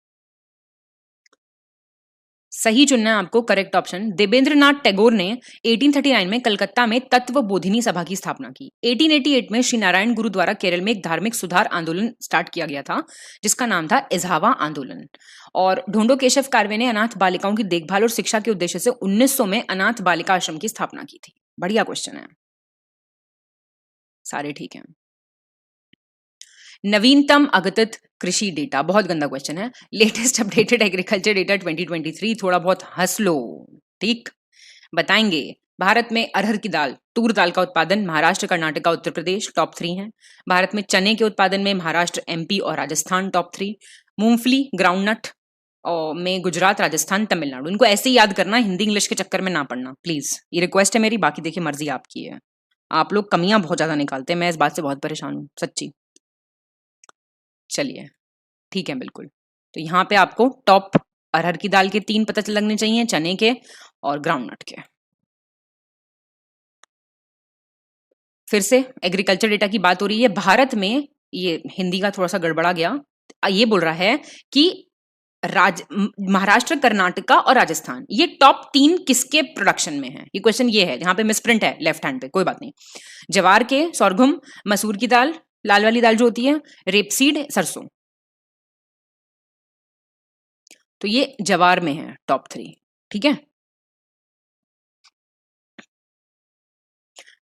C: सही चुनना है आपको, करेक्ट ऑप्शन। देवेंद्रनाथ टैगोर ने 1839 में कलकत्ता में तत्व बोधिनी सभा की स्थापना की। 1888 में श्री नारायण गुरु द्वारा केरल में एक धार्मिक सुधार आंदोलन स्टार्ट किया गया था जिसका नाम था इज़हावा आंदोलन। और ढूंढो केशव कार्वे ने अनाथ बालिकाओं की देखभाल और शिक्षा के उद्देश्य से 1900 में अनाथ बालिका आश्रम की स्थापना की थी। बढ़िया क्वेश्चन है, सारे ठीक हैं। नवीनतम अघटित कृषि डेटा, बहुत गंदा क्वेश्चन है। लेटेस्ट अपडेटेड एग्रीकल्चर डेटा 2023, थोड़ा बहुत हंस लो ठीक। बताएंगे भारत में अरहर की दाल, तूर दाल का उत्पादन महाराष्ट्र, कर्नाटक, उत्तर प्रदेश टॉप 3 हैं। भारत में चने के उत्पादन में महाराष्ट्र, एमपी और राजस्थान टॉप 3। मूंगफली, ग्राउंडनट और में गुजरात, राजस्थान, तमिलनाडु। इनको ऐसे ही याद करना, हिंदी इंग्लिश के चक्कर में ना पढ़ना प्लीज, ये रिक्वेस्ट है मेरी। बाकी देखिए मर्जी आपकी है, आप लोग कमियां बहुत ज्यादा निकालते हैं, मैं इस बात से बहुत परेशान हूँ सच्ची। चलिए ठीक है बिल्कुल। तो यहाँ पे आपको टॉप अरहर की दाल के 3 पता लगने चाहिए, चने के और ग्राउंडनट के। फिर से एग्रीकल्चर डेटा की बात हो रही है। भारत में, ये हिंदी का थोड़ा सा गड़बड़ा गया, ये बोल रहा है कि महाराष्ट्र, कर्नाटका और राजस्थान ये टॉप 3 किसके प्रोडक्शन में है। ये क्वेश्चन ये है, यहाँ पे मिसप्रिंट है लेफ्ट हैंड पे, कोई बात नहीं। जवार के, सोरगुम, मसूर की दाल, लाल वाली दाल जो होती है, रेपसीड, सरसों। तो ये जवार में है टॉप 3, ठीक है।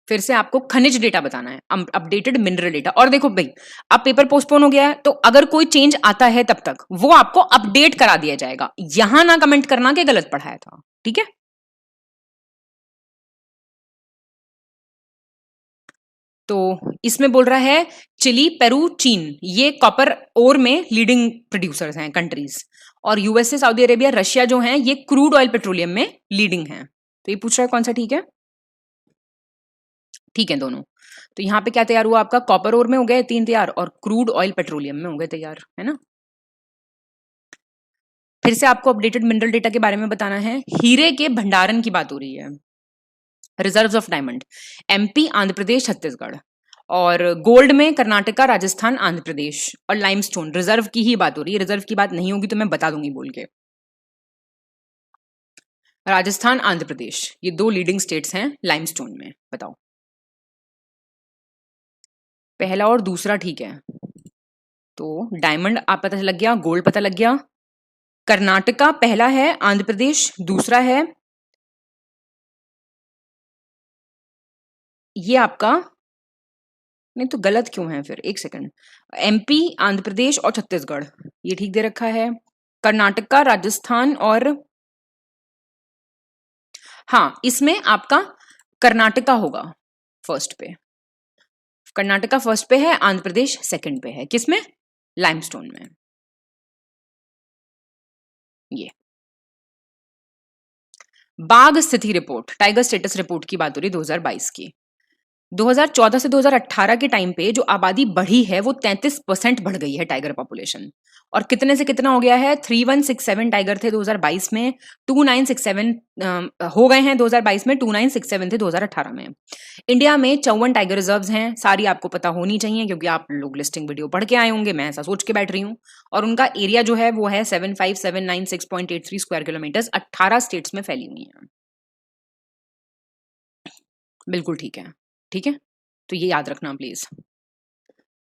C: फिर से आपको खनिज डेटा बताना है, अपडेटेड मिनरल डेटा। और देखो भाई, अब पेपर पोस्टपोन हो गया है तो अगर कोई चेंज आता है तब तक वो आपको अपडेट करा दिया जाएगा। यहां ना कमेंट करना कि गलत पढ़ाया था, ठीक है। तो इसमें बोल रहा है चिली, पेरू, चीन ये कॉपर ओर में लीडिंग प्रोड्यूसर्स हैं कंट्रीज, और यूएसए, सऊदी अरेबिया, रशिया जो हैं ये क्रूड ऑयल पेट्रोलियम में लीडिंग हैं। तो ये पूछ रहा है कौन सा ठीक है। ठीक है दोनों। तो यहाँ पे क्या तैयार हुआ आपका, कॉपर ओर में हो गए 3 तैयार और क्रूड ऑयल पेट्रोलियम में हो गए तैयार, है ना। फिर से आपको अपडेटेड मिनरल डेटा के बारे में बताना है। हीरे के भंडारण की बात हो रही है, reserves of diamond, MP, Andhra Pradesh, Chhattisgarh. और गोल्ड में कर्नाटका, राजस्थान, आंध्र प्रदेश। और लाइमस्टोन रिजर्व की ही बात हो रही है, रिजर्व की बात नहीं होगी तो मैं बता दूंगी बोल के। राजस्थान, आंध्र प्रदेश ये 2 लीडिंग स्टेट्स हैं लाइमस्टोन में। बताओ पहला और दूसरा ठीक है। तो डायमंड आप पता लग गया, गोल्ड पता लग गया। कर्नाटका पहला है, आंध्र प्रदेश दूसरा है। ये आपका, नहीं तो गलत क्यों है फिर, एक सेकंड। एमपी, आंध्र प्रदेश और छत्तीसगढ़ ये ठीक दे रखा है। कर्नाटका, राजस्थान और, हाँ इसमें आपका कर्नाटका होगा फर्स्ट पे। कर्नाटका फर्स्ट पे है, आंध्र प्रदेश सेकंड पे है। किसमें, लाइमस्टोन में। ये बाघ स्थिति रिपोर्ट, टाइगर स्टेटस रिपोर्ट की बात हो रही 2022 की। 2014 से 2018 के टाइम पे जो आबादी बढ़ी है वो 33% बढ़ गई है टाइगर पॉपुलेशन। और कितने से कितना हो गया है? 3167 टाइगर थे 2022 में, 2967 हो गए हैं 2022 में, 2967 थे 2018 में। इंडिया में 54 टाइगर रिजर्व्स हैं, सारी आपको पता होनी चाहिए क्योंकि आप लोग लिस्टिंग वीडियो पढ़ के आए होंगे, मैं ऐसा सोच के बैठ रही हूँ। और उनका एरिया जो है वो है 75796.83 स्क्वायर किलोमीटर, 18 स्टेट्स में फैली हुई है। बिल्कुल ठीक है, ठीक है, तो ये याद रखना प्लीज।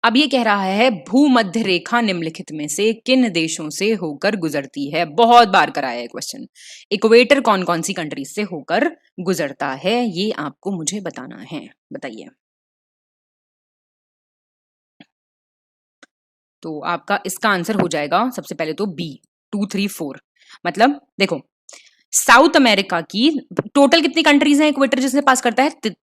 C: अब ये कह रहा है भूमध्य रेखा निम्नलिखित में से किन देशों से होकर गुजरती है? बहुत बार कराया है क्वेश्चन। इक्वेटर कौन कौन सी कंट्रीज से होकर गुजरता है, ये आपको मुझे बताना है, बताइए। तो आपका इसका आंसर हो जाएगा सबसे पहले तो बी, 2, 3, 4। मतलब देखो, साउथ अमेरिका की टोटल कितनी कंट्रीज हैं इक्वेटर जिससे पास करता है?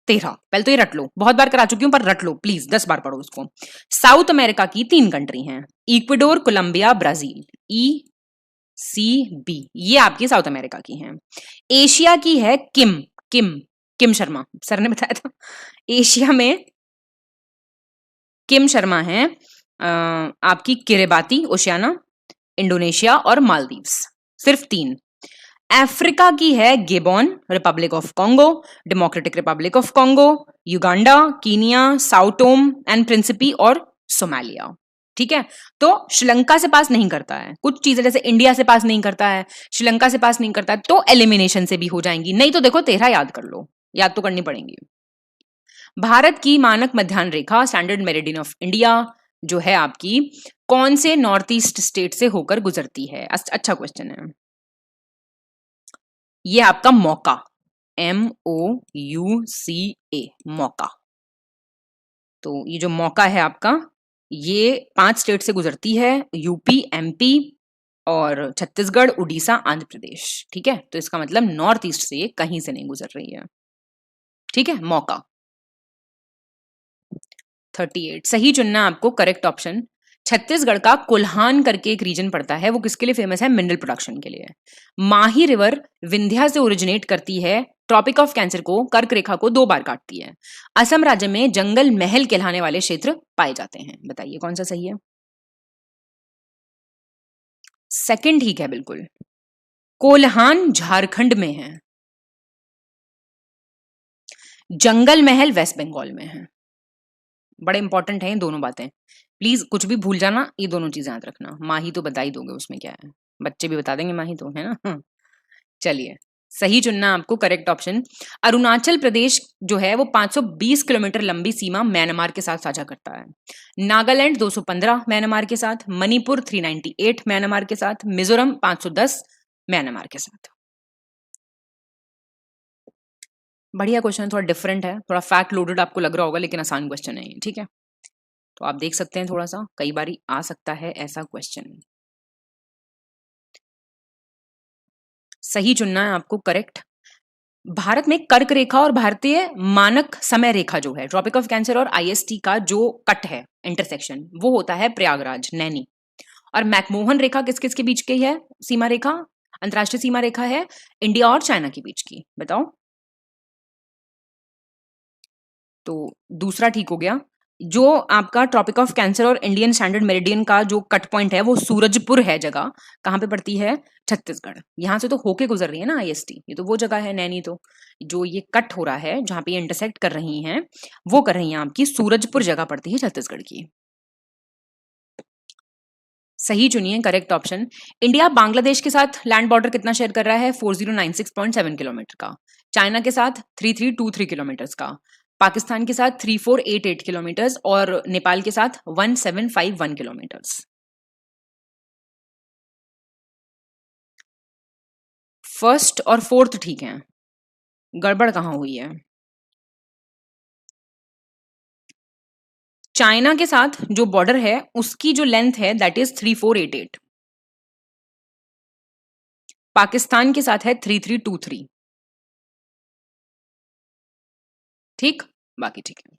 C: 13। पहले तो ये रट लो, बहुत बार करा चुकी हूं पर रट लो प्लीज, 10 बार पढ़ो उसको। साउथ अमेरिका की 3 कंट्री हैं, इक्वेडोर, कोलंबिया, ब्राजील। ECB, ये आपकी साउथ अमेरिका की हैं। एशिया की है किम, किम शर्मा, सर ने बताया था। एशिया में किम शर्मा है आपकी किरिबाती, ओशियाना, इंडोनेशिया और मालदीव्स, सिर्फ 3। अफ्रीका की है Gabon, Republic of Congo, Democratic Republic of Congo, Uganda, Kenya, Sao Tome and Principe और सोमालिया। ठीक है, तो श्रीलंका से पास नहीं करता है, कुछ चीजें जैसे इंडिया से पास नहीं करता है, श्रीलंका से पास नहीं करता है, तो एलिमिनेशन से भी हो जाएंगी, नहीं तो देखो 13 याद कर लो, याद तो करनी पड़ेंगी। भारत की मानक मध्यान्ह रेखा, स्टैंडर्ड मेरिडियन ऑफ इंडिया, जो है आपकी कौन से नॉर्थ ईस्ट स्टेट से होकर गुजरती है? अच्छा क्वेश्चन है ये। आपका मौका, MOUCA, मौका। तो ये जो मौका है आपका, ये 5 स्टेट से गुजरती है, यूपी, MP और छत्तीसगढ़, उड़ीसा, आंध्र प्रदेश। ठीक है, तो इसका मतलब नॉर्थ ईस्ट से कहीं से नहीं गुजर रही है। ठीक है, मौका। 38 सही चुनना आपको, करेक्ट ऑप्शन। छत्तीसगढ़ का कोल्हान करके एक रीजन पड़ता है, वो किसके लिए फेमस है? मिनरल प्रोडक्शन के लिए। माही रिवर विंध्या से ओरिजिनेट करती है, ट्रॉपिक ऑफ कैंसर को, कर्क रेखा को 2 बार काटती है। असम राज्य में जंगल महल कहलाने वाले क्षेत्र पाए जाते हैं, बताइए कौन सा सही है? सेकंड ठीक है बिल्कुल, कोल्हान झारखंड में है, जंगल महल वेस्ट बंगाल में है। बड़े इंपॉर्टेंट हैं ये दोनों बातें, प्लीज कुछ भी भूल जाना, ये दोनों चीजें याद रखना। माही तो बता ही दोगे, उसमें क्या है, बच्चे भी बता देंगे माही तो, है ना। चलिए, सही चुनना आपको, करेक्ट ऑप्शन। अरुणाचल प्रदेश जो है वो 520 किलोमीटर लंबी सीमा म्यांमार के साथ साझा करता है। नागालैंड 215 म्यांमार के साथ, मणिपुर 398 म्यांमार के साथ, मिजोरम 510 म्यांमार के साथ। बढ़िया क्वेश्चन, थोड़ा डिफरेंट है, थोड़ा फैक्ट लोडेड आपको लग रहा होगा, लेकिन आसान क्वेश्चन है ये। ठीक है, तो आप देख सकते हैं, थोड़ा सा कई बारी आ सकता है ऐसा क्वेश्चन। सही चुनना है आपको, करेक्ट। भारत में कर्क रेखा और भारतीय मानक समय रेखा जो है, ट्रॉपिक ऑफ कैंसर और IST का जो कट है, इंटरसेक्शन, वो होता है प्रयागराज, नैनी। और मैकमोहन रेखा किस किस के बीच की है सीमा रेखा? अंतरराष्ट्रीय सीमा रेखा है इंडिया और चाइना के बीच की, बताओ। तो दूसरा ठीक हो गया। जो आपका ट्रॉपिक ऑफ कैंसर और इंडियन स्टैंडर्ड मेरिडियन का जो कट पॉइंट है वो सूरजपुर है जगह, कहाँ पे पड़ती है? छत्तीसगढ़। यहां से तो होके गुजर रही है ना IST, ये तो वो जगह है नैनी। तो जो ये कट हो रहा है, जहां पे ये इंटरसेक्ट कर रही हैं, वो कर रही हैं आपकी सूरजपुर जगह पड़ती है छत्तीसगढ़ की। सही चुनिए, करेक्ट ऑप्शन। इंडिया बांग्लादेश के साथ लैंड बॉर्डर कितना शेयर कर रहा है? 4096.7 किलोमीटर का। चाइना के साथ 3323 किलोमीटर का। पाकिस्तान के साथ 3488 किलोमीटर और नेपाल के साथ 1751 किलोमीटर। फर्स्ट और फोर्थ ठीक है, गड़बड़ कहां हुई है? चाइना के साथ जो बॉर्डर है उसकी जो लेंथ है दैट इज 3488। पाकिस्तान के साथ है 3323। ठीक, बाकी ठीक है।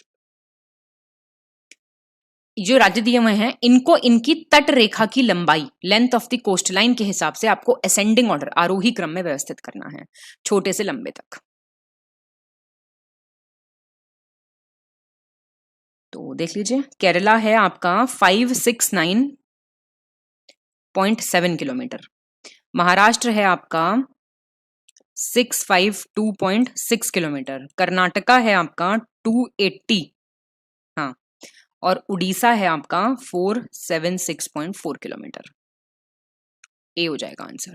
C: जो राज्य दिए हुए हैं इनको इनकी तट रेखा की लंबाई, length of the coast line के हिसाब से आपको असेंडिंग ऑर्डर, आरोही क्रम में व्यवस्थित करना है, छोटे से लंबे तक। तो देख लीजिए, केरला है आपका 569.7 किलोमीटर, महाराष्ट्र है आपका 652.6 किलोमीटर, कर्नाटका है आपका 280, हाँ, और उड़ीसा है आपका 476.4 किलोमीटर। ए हो जाएगा आंसर।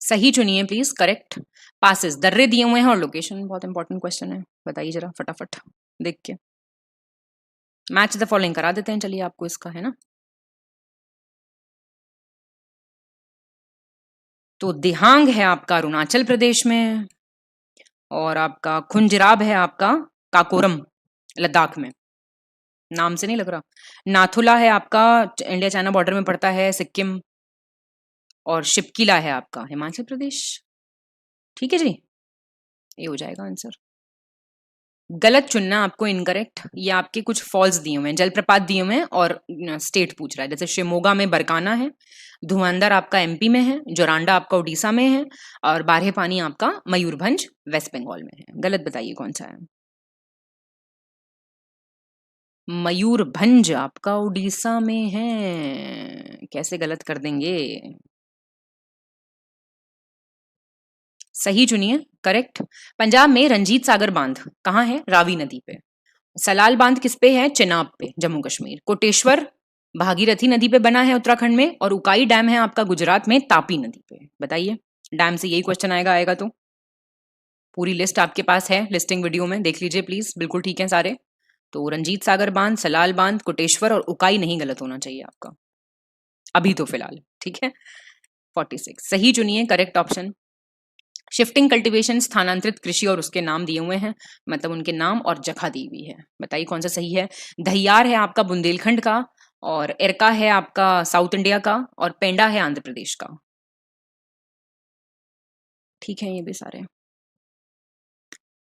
C: सही चुनिए प्लीज, करेक्ट। पासेस, दर्रे दिए हुए हैं और लोकेशन, बहुत इंपॉर्टेंट क्वेश्चन है, बताइए जरा फटाफट देख के। मैच द फॉलोइंग करा देते हैं, चलिए आपको इसका, है ना। तो दिहांग है आपका अरुणाचल प्रदेश में, और आपका खुंजराब है आपका काकोरम लद्दाख में, नाम से नहीं लग रहा। नाथुला है आपका इंडिया चाइना बॉर्डर में पड़ता है, सिक्किम, और शिपकिला है आपका हिमाचल प्रदेश। ठीक है जी, ये हो जाएगा आंसर। गलत चुनना आपको, इनकरेक्ट। ये आपके कुछ फॉल्स दिए हुए हैं, जलप्रपात दिए हुए हैं और स्टेट पूछ रहा है, जैसे शिमोगा में बरकाना है, धुआंधर आपका एमपी में है, जोरांडा आपका उड़ीसा में है, और बारहे पानी आपका मयूरभंज वेस्ट बंगाल में है। गलत बताइए कौन सा है। मयूरभंज आपका उड़ीसा में है, कैसे गलत कर देंगे। सही चुनिए, करेक्ट। पंजाब में रंजीत सागर बांध कहाँ है, रावी नदी पे। सलाल बांध किस पे है, चिनाब पे, जम्मू कश्मीर। कोटेश्वर भागीरथी नदी पे बना है उत्तराखंड में, और उकाई डैम है आपका गुजरात में तापी नदी पे। बताइए, डैम से यही क्वेश्चन आएगा तो। पूरी लिस्ट आपके पास है लिस्टिंग वीडियो में, देख लीजिए प्लीज, बिल्कुल ठीक है सारे। तो रंजीत सागर बांध, सलाल बांध, कोटेश्वर और उकाई नहीं गलत होना चाहिए आपका अभी तो फिलहाल, ठीक है। 46 सही चुनिए, करेक्ट ऑप्शन। शिफ्टिंग कल्टीवेशन, स्थानांतरित कृषि, और उसके नाम दिए हुए हैं, मतलब उनके नाम और जगह दी हुई है। बताइए कौन सा सही है। धैयार है आपका बुंदेलखंड का, और एरका है आपका साउथ इंडिया का, और पेंडा है आंध्र प्रदेश का। ठीक है, ये भी सारे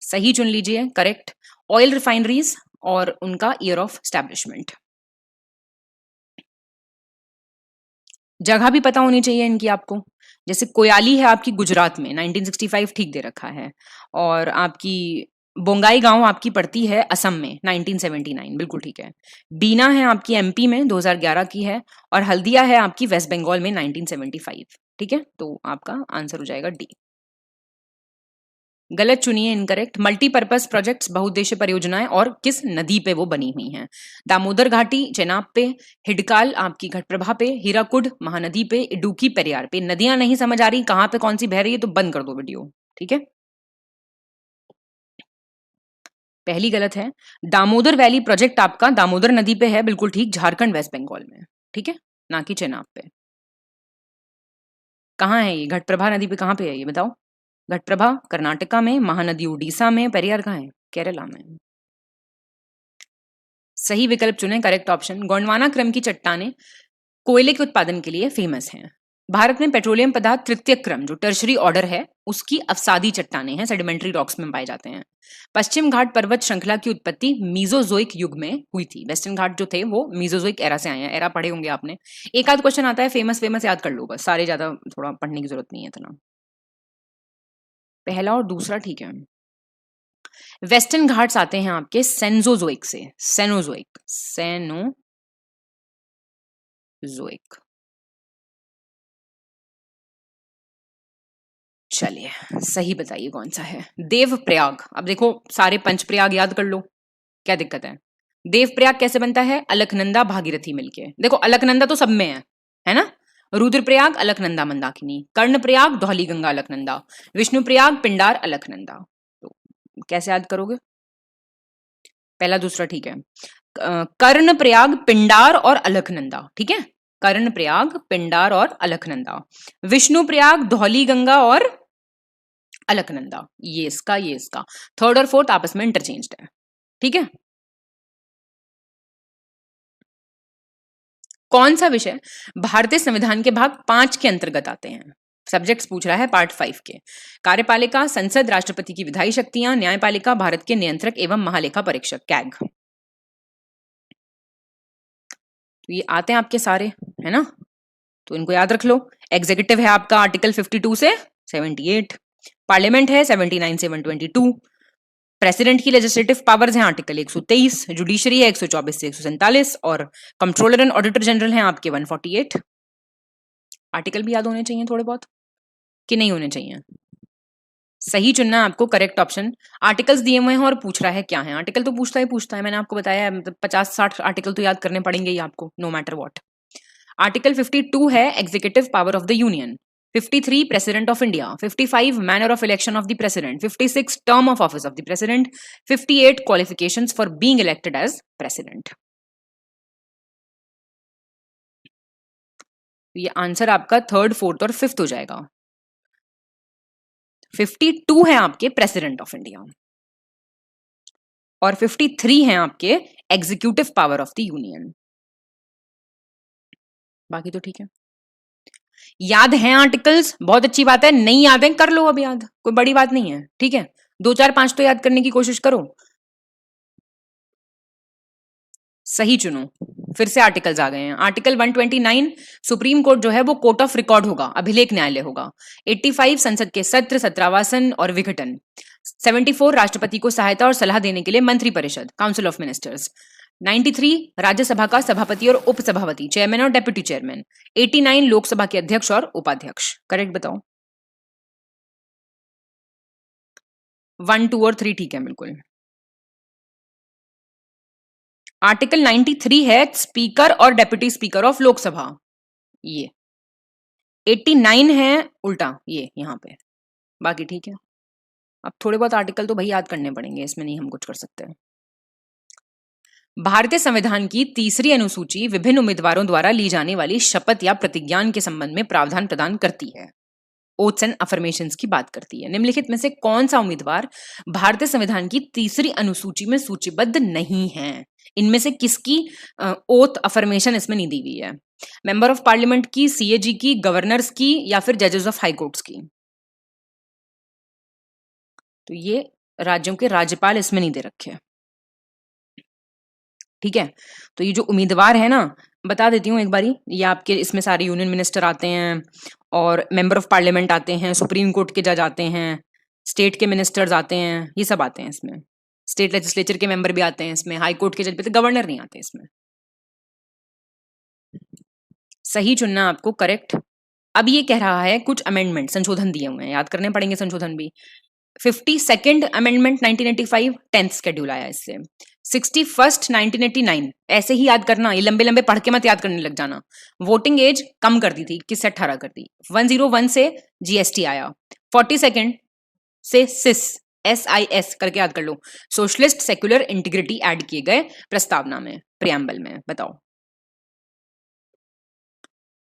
C: सही चुन लीजिए, करेक्ट। ऑयल रिफाइनरीज और उनका ईयर ऑफ स्टैब्लिशमेंट, जगह भी पता होनी चाहिए इनकी आपको। जैसे कोयाली है आपकी गुजरात में, 1965 ठीक दे रखा है, और आपकी बोंगाई गांव आपकी पड़ती है असम में, 1979 बिल्कुल ठीक है। बीना है आपकी एमपी में, 2011 की है, और हल्दिया है आपकी वेस्ट बंगाल में, 1975। ठीक है, तो आपका आंसर हो जाएगा डी। गलत चुनिए, इनकरेक्ट। मल्टीपर्पज प्रोजेक्ट्स, बहुउद्देश्य परियोजनाएं, और किस नदी पे वो बनी हुई हैं। दामोदर घाटी चेनाब पे, हिडकाल आपकी घटप्रभा पे, हीराकुड महानदी पे, इडुक्की पेरियार पे। नदियां नहीं समझ आ रही कहां पे कौन सी बह रही है तो बंद कर दो वीडियो, ठीक है। पहली गलत है। दामोदर वैली प्रोजेक्ट आपका दामोदर नदी पे है, बिल्कुल ठीक, झारखंड वेस्ट बंगाल में, ठीक है, ना कि चेनाब पे। कहाँ है ये घटप्रभा नदी पे, कहाँ पे है ये बताओ। घटप्रभा कर्नाटका में, महानदी उड़ीसा में, पेरियार कहाँ है, केरला में। सही विकल्प चुने, करेक्ट ऑप्शन। गोंडवाना क्रम की चट्टानें कोयले के उत्पादन के लिए फेमस हैं। भारत में पेट्रोलियम पदार्थ तृतीय क्रम जो टर्शरी ऑर्डर है उसकी अवसादी चट्टानें हैं, सेडिमेंट्री रॉक्स में पाए जाते हैं। पश्चिम घाट पर्वत श्रृंखला की उत्पत्ति मीजोजोइक युग में हुई थी। वेस्टर्न घाट जो थे वो मीजोजोइक एरा से आए हैं, एरा पढ़े होंगे आपने। एक आध क्वेश्चन आता है फेमस फेमस याद कर लो बस, सारे ज्यादा थोड़ा पढ़ने की जरूरत नहीं है इतना। पहला और दूसरा ठीक है। वेस्टर्न घाट्स आते हैं आपके सेनोजोइक से, सेनोजोइक। चलिए सही बताइए कौन सा है। देव प्रयाग, अब देखो सारे पंचप्रयाग याद कर लो, क्या दिक्कत है। देव प्रयाग कैसे बनता है, अलकनंदा भागीरथी मिलके। देखो अलकनंदा तो सब में है ना। रुद्रप्रयाग अलकनंदा मंदाकिनी, कर्ण प्रयाग धौली गंगा अलकनंदा, विष्णु प्रयाग पिंडार अलकनंदा। तो कैसे याद करोगे, पहला दूसरा ठीक है। कर्ण प्रयाग पिंडार और अलकनंदा, ठीक है, कर्ण प्रयाग पिंडार और अलकनंदा। विष्णु प्रयाग धौली गंगा और अलकनंदा, ये इसका थर्ड और फोर्थ आपस में इंटरचेंज्ड है, ठीक है। कौन सा विषय भारतीय संविधान के भाग 5 के अंतर्गत आते हैं। सब्जेक्ट्स पूछ रहा है पार्ट 5 के। कार्यपालिका, संसद, राष्ट्रपति की विधायी शक्तियां, न्यायपालिका, भारत के नियंत्रक एवं महालेखा परीक्षक, कैग। तो ये आते हैं आपके सारे, है ना, तो इनको याद रख लो। एग्जीक्यूटिव है आपका आर्टिकल 52 से 78, पार्लियामेंट है 79 से 122, प्रेसिडेंट की लेजिस्लेटिव पावर्स हैं आर्टिकल 123, जुडिशरी है 124 से 147 और कंट्रोलर एंड ऑडिटर जनरल हैं आपके 148। आर्टिकल भी याद होने चाहिए थोड़े बहुत कि नहीं होने चाहिए? सही चुनना है आपको, करेक्ट ऑप्शन। आर्टिकल्स दिए हुए हैं और पूछ रहा है क्या है, आर्टिकल तो पूछता है, मैंने आपको बताया है, मतलब 50-60 आर्टिकल तो याद करने पड़ेंगे ही आपको, नो मैटर व्हाट। आर्टिकल 52 है executive power of the union, 53 president of India, 55 manner of election of the president, 56 term of office of the president, 58 qualifications for being elected as president. ये answer आपका third, fourth और fifth हो जाएगा। 52 है आपके president of India और 53 है आपके executive power of the union. बाकी तो ठीक है, याद हैं आर्टिकल्स, बहुत अच्छी बात है। नहीं याद है कर लो अब याद, कोई बड़ी बात नहीं है, ठीक है। 2 4 5 तो याद करने की कोशिश करो, सही चुनो। फिर से आर्टिकल्स आ गए हैं। आर्टिकल 129 सुप्रीम कोर्ट जो है वो कोर्ट ऑफ रिकॉर्ड होगा, अभिलेख न्यायालय होगा। 85 संसद के सत्र, सत्रावासन और विघटन। 74 राष्ट्रपति को सहायता और सलाह देने के लिए मंत्रिपरिषद, काउंसिल ऑफ मिनिस्टर्स। 93 राज्यसभा का सभापति और उपसभापति, चेयरमैन और डेप्यूटी चेयरमैन। 89 लोकसभा के अध्यक्ष और उपाध्यक्ष। करेक्ट बताओ? 1 2 और 3 ठीक है बिल्कुल। आर्टिकल 93 है स्पीकर और डेप्यूटी स्पीकर ऑफ लोकसभा, ये 89 है उल्टा ये यहां पे। बाकी ठीक है, अब थोड़े बहुत आर्टिकल तो भाई याद करने पड़ेंगे, इसमें नहीं हम कुछ कर सकते। भारतीय संविधान की तीसरी अनुसूची विभिन्न उम्मीदवारों द्वारा ली जाने वाली शपथ या प्रतिज्ञान के संबंध में प्रावधान प्रदान करती है। ओथ्स एंड अफर्मेशंस की बात करती है। निम्नलिखित में से कौन सा उम्मीदवार भारतीय संविधान की तीसरी अनुसूची में सूचीबद्ध नहीं है? इनमें से किसकी ओथ अफर्मेशन इसमें नहीं दी हुई है? मेंबर ऑफ पार्लियामेंट की, सीएजी की, गवर्नर्स की या फिर जजेस ऑफ हाई कोर्ट्स की? तो ये राज्यों के राज्यपाल इसमें नहीं दे रखे, ठीक है। तो ये जो उम्मीदवार है ना, बता देती हूँ एक बारी, ये आपके इसमें सारे यूनियन मिनिस्टर आते हैं और मेंबर ऑफ पार्लियामेंट आते हैं, सुप्रीम कोर्ट के जज आते हैं, स्टेट के मिनिस्टर्स आते हैं, ये सब आते हैं इसमें। स्टेट लेजिस्लेचर के मेंबर भी आते हैं इसमें, हाई कोर्ट के जज भी, तो गवर्नर नहीं आते इसमें। सही चुनना आपको, करेक्ट। अब ये कह रहा है कुछ अमेंडमेंट, संशोधन दिए हुए हैं, याद करने पड़ेंगे संशोधन भी। 52nd अमेंडमेंट 1985 10th शेड्यूल आया इससे। 61st 1989 ऐसे ही याद करना, ये लंबे लंबे पढ़ के मत याद करने लग जाना। वोटिंग एज कम कर दी थी, 21 से 18 कर दी। 101 से जीएसटी आया। 42nd से सिस, SIS करके याद कर लो, सोशलिस्ट सेक्युलर इंटीग्रिटी ऐड किए गए प्रस्तावना में, प्रियम्बल में। बताओ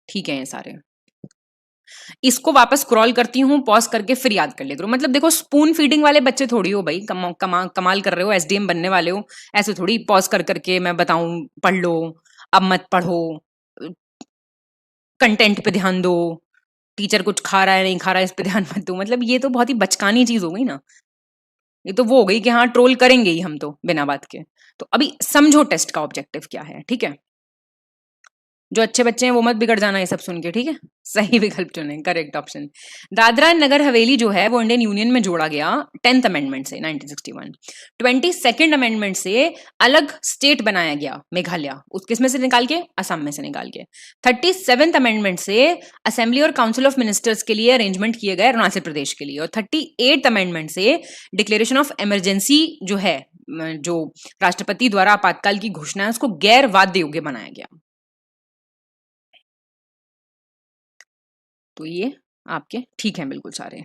C: ठीक है ये सारे। इसको वापस स्क्रॉल करती हूँ, पॉज करके फिर याद कर लेते हो। मतलब देखो, स्पून फीडिंग वाले बच्चे थोड़ी हो भाई, कमाल कर रहे हो, एसडीएम बनने वाले हो। ऐसे थोड़ी पॉज कर करके मैं बताऊं पढ़ लो, अब मत पढ़ो, कंटेंट पे ध्यान दो, टीचर कुछ खा रहा है नहीं खा रहा है इस पे ध्यान मत दो। मतलब ये तो बहुत ही बचकानी चीज हो गई ना, ये तो वो हो गई कि हाँ ट्रोल करेंगे ही हम तो बिना बात के। तो अभी समझो टेस्ट का ऑब्जेक्टिव क्या है, ठीक है। जो अच्छे बच्चे हैं वो मत बिगड़ जाना ये सब सुन के, ठीक है। सही विकल्प चुने, correct option. Dadra and Nagar Haveli जो है वो इंडियन यूनियन में जोड़ा गया 10th अमेंडमेंट से 1961। 22nd अमेंडमेंट से अलग स्टेट बनाया गया मेघालय, उस किस में से निकाल के? असम में से निकाल के। 37th अमेंडमेंट से असेंबली और काउंसिल ऑफ मिनिस्टर्स के लिए अरेंजमेंट किए गए अरुणाचल प्रदेश के लिए। और 38th अमेंडमेंट से डिक्लेरेशन ऑफ इमरजेंसी जो है, जो राष्ट्रपति द्वारा आपातकाल की घोषणा है, उसको गैर वाद्य योग्य बनाया गया। तो ये आपके ठीक हैं बिल्कुल सारे,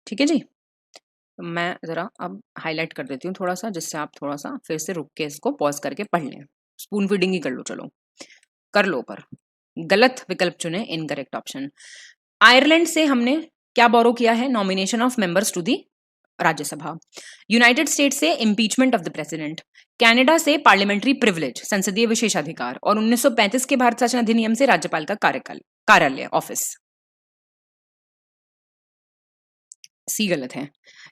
C: ठीक है जी। तो मैं जरा अब हाईलाइट कर देती हूँ थोड़ा सा, जिससे आप थोड़ा सा फिर से रुक के इसको पॉज करके पढ़ लें। स्पून फीडिंग ही कर लो, चलो कर लो। पर गलत विकल्प चुने, इनकरेक्ट ऑप्शन। आयरलैंड से हमने क्या बोरो किया है? Nomination of members to the Rajya Sabha. United States से impeachment of the president. Canada से पार्लियामेंट्री प्रिविलेज, संसदीय विशेषाधिकार। और 1935 के भारत शासन अधिनियम से राज्यपाल का कार्यालय, ऑफिस। सी गलत है,